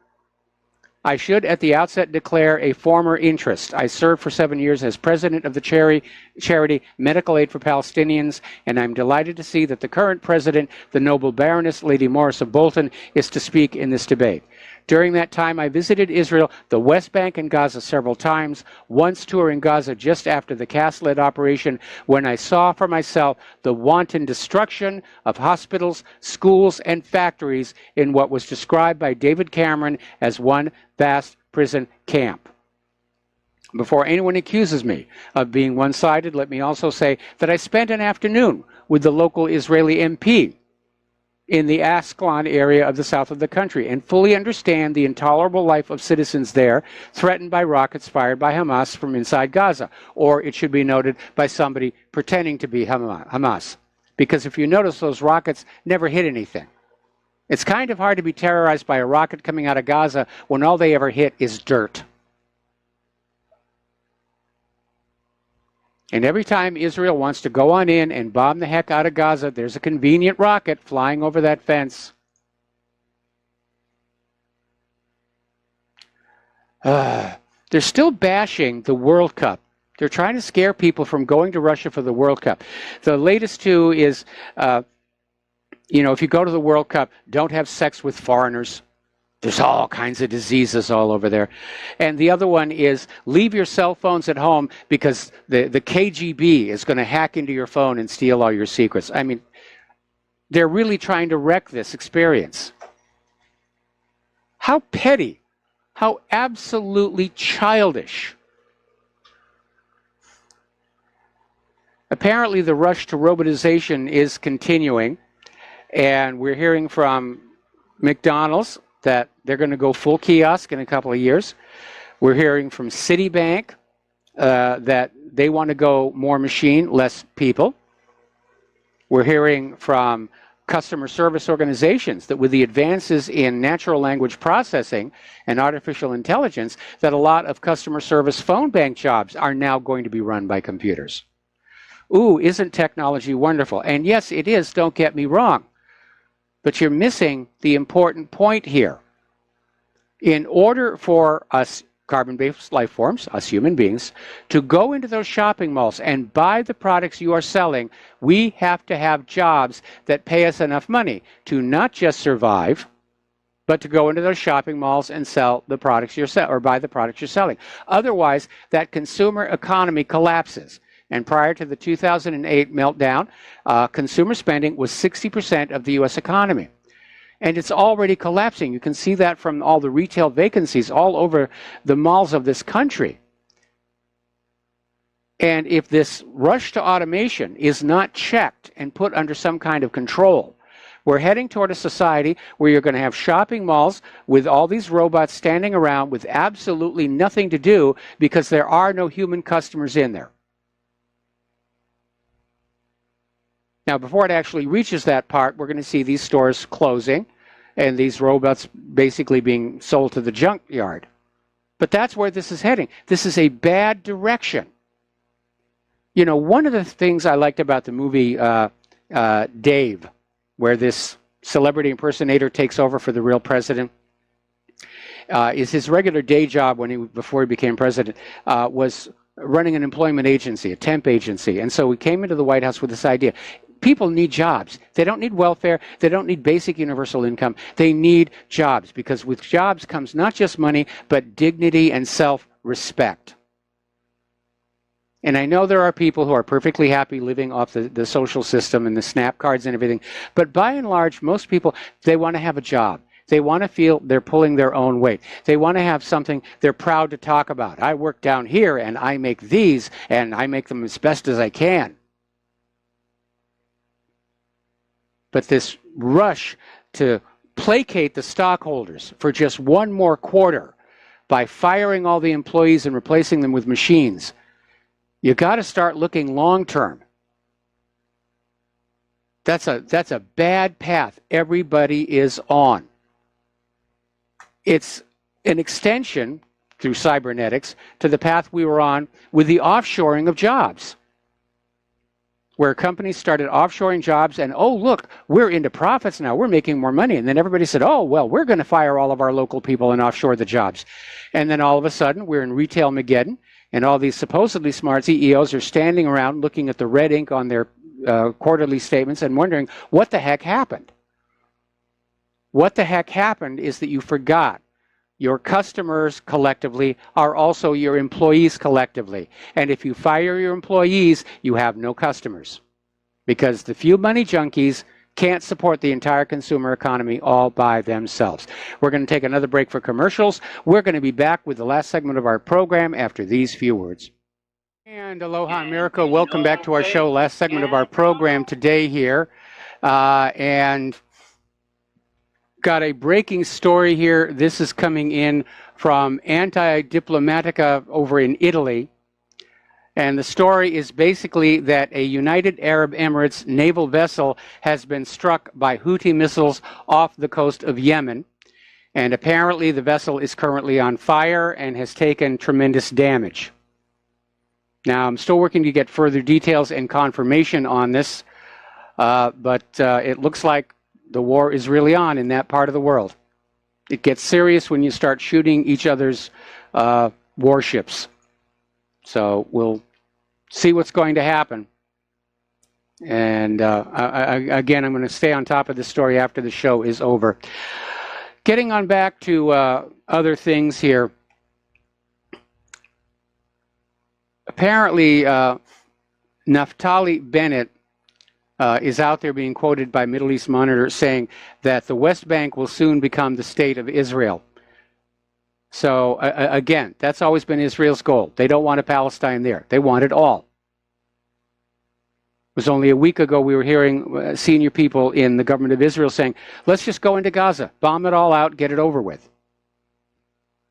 I should at the outset declare a former interest. I served for 7 years as president of the charity Medical Aid for Palestinians, and I'm delighted to see that the current president, the noble Baroness Lady Morris of Bolton, is to speak in this debate. During that time, I visited Israel, the West Bank, and Gaza several times, once touring Gaza just after the CAS-led operation, when I saw for myself the wanton destruction of hospitals, schools, and factories in what was described by David Cameron as one vast prison camp. Before anyone accuses me of being one-sided, let me also say that I spent an afternoon with the local Israeli MP in the Ascalon area of the south of the country and fully understand the intolerable life of citizens there threatened by rockets fired by Hamas from inside Gaza, or it should be noted by somebody pretending to be Hamas. Because if you notice, those rockets never hit anything. It's kind of hard to be terrorized by a rocket coming out of Gaza when all they ever hit is dirt. And every time Israel wants to go on in and bomb the heck out of Gaza, there's a convenient rocket flying over that fence. They're still bashing the World Cup. They're trying to scare people from going to Russia for the World Cup. The latest two is, if you go to the World Cup, don't have sex with foreigners. There's all kinds of diseases all over there. And the other one is leave your cell phones at home because the KGB is going to hack into your phone and steal all your secrets. I mean, they're really trying to wreck this experience. How petty. How absolutely childish. Apparently, the rush to robotization is continuing, and we're hearing from McDonald's that they're going to go full kiosk in a couple of years. We're hearing from Citibank that they want to go more machine, less people. We're hearing from customer service organizations that with the advances in natural language processing and artificial intelligence, that a lot of customer service phone bank jobs are now going to be run by computers. Ooh, isn't technology wonderful? And yes, it is, don't get me wrong. But you're missing the important point here. In order for us carbon-based life forms, us human beings, to go into those shopping malls and buy the products you are selling, we have to have jobs that pay us enough money to not just survive, but to go into those shopping malls and sell the products you're selling, or buy the products you're selling. Otherwise, that consumer economy collapses. And prior to the 2008 meltdown, consumer spending was 60% of the U.S. economy. And it's already collapsing. You can see that from all the retail vacancies all over the malls of this country. And if this rush to automation is not checked and put under some kind of control, we're heading toward a society where you're going to have shopping malls with all these robots standing around with absolutely nothing to do because there are no human customers in there. Now, before it actually reaches that part, we're going to see these stores closing and these robots basically being sold to the junkyard. But that's where this is heading. This is a bad direction. You know, one of the things I liked about the movie Dave, where this celebrity impersonator takes over for the real president, is his regular day job before he became president was running an employment agency, a temp agency. And so he came into the White House with this idea. People need jobs. They don't need welfare. They don't need basic universal income. They need jobs because with jobs comes not just money, but dignity and self-respect. And I know there are people who are perfectly happy living off the social system and the SNAP cards and everything. But by and large, most people, they want to have a job. They want to feel they're pulling their own weight. They want to have something they're proud to talk about. I work down here and I make these and I make them as best as I can. But this rush to placate the stockholders for just one more quarter by firing all the employees and replacing them with machines, you got to start looking long term. That's a bad path everybody is on. It's an extension through cybernetics to the path we were on with the offshoring of jobs, where companies started offshoring jobs and, oh, look, we're into profits now. We're making more money. And then everybody said, oh, well, we're going to fire all of our local people and offshore the jobs. And then all of a sudden, we're in retail Mageddon, and all these supposedly smart CEOs are standing around looking at the red ink on their quarterly statements and wondering, what the heck happened? What the heck happened is that you forgot your customers collectively are also your employees collectively. And if you fire your employees, you have no customers. Because the few money junkies can't support the entire consumer economy all by themselves. We're going to take another break for commercials. We're going to be back with the last segment of our program after these few words. And aloha America, welcome back to our show. Last segment of our program today here. And got a breaking story here. This is coming in from Anti-Diplomatica over in Italy. And the story is basically that a United Arab Emirates naval vessel has been struck by Houthi missiles off the coast of Yemen. And apparently the vessel is currently on fire and has taken tremendous damage. Now, I'm still working to get further details and confirmation on this, but it looks like the war is really on in that part of the world. It gets serious when you start shooting each other's warships. So we'll see what's going to happen. And again, I'm going to stay on top of this story after the show is over. Getting on back to other things here. Apparently, Naftali Bennett is out there being quoted by Middle East Monitor saying that the West Bank will soon become the state of Israel. So again, that's always been Israel's goal. They don't want a Palestine there. They want it all. It was only a week ago we were hearing senior people in the government of Israel saying, let's just go into Gaza, bomb it all out, get it over with.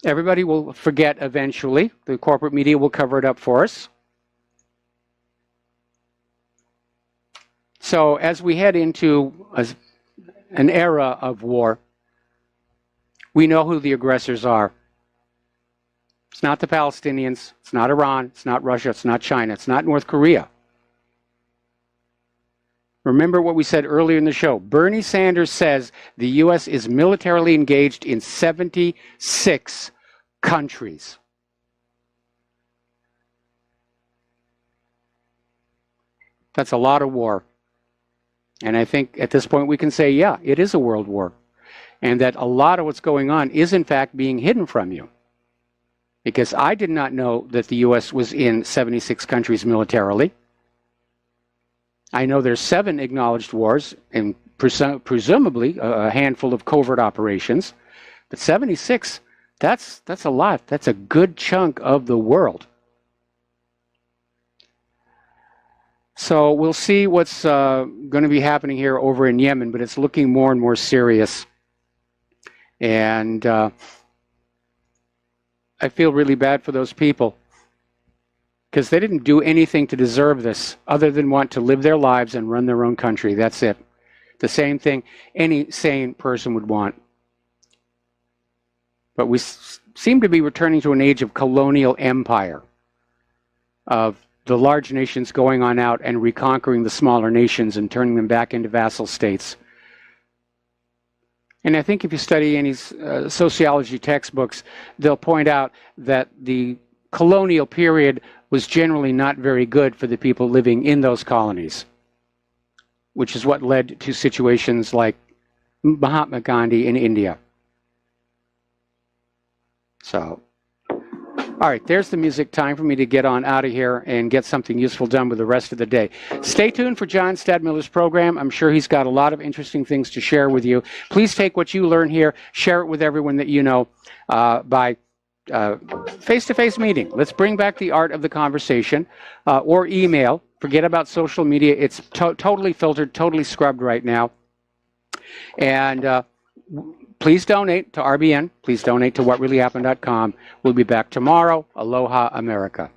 Everybody will forget eventually. The corporate media will cover it up for us. So as we head into an era of war, we know who the aggressors are. It's not the Palestinians, it's not Iran, it's not Russia, it's not China, it's not North Korea. Remember what we said earlier in the show. Bernie Sanders says the U.S. is militarily engaged in 76 countries. That's a lot of war. And I think at this point we can say, yeah, it is a world war. And that a lot of what's going on is in fact being hidden from you. Because I did not know that the U.S. was in 76 countries militarily. I know there's 7 acknowledged wars and presumably a handful of covert operations. But 76, that's a lot. That's a good chunk of the world. So we'll see what's going to be happening here over in Yemen, but it's looking more and more serious. And I feel really bad for those people because they didn't do anything to deserve this other than want to live their lives and run their own country. That's it. The same thing any sane person would want. But we seem to be returning to an age of colonial empire, of the large nations going on out and reconquering the smaller nations and turning them back into vassal states. And I think if you study any sociology textbooks, they'll point out that the colonial period was generally not very good for the people living in those colonies, which is what led to situations like Mahatma Gandhi in India. So, all right, there's the music. Time for me to get on out of here and get something useful done with the rest of the day. Stay tuned for John Stadmiller's program. I'm sure he's got a lot of interesting things to share with you. Please take what you learn here, share it with everyone that you know by face-to-face meeting. Let's bring back the art of the conversation, or email. Forget about social media. It's totally filtered, totally scrubbed right now. And please donate to RBN. Please donate to whatreallyhappened.com. We'll be back tomorrow. Aloha, America.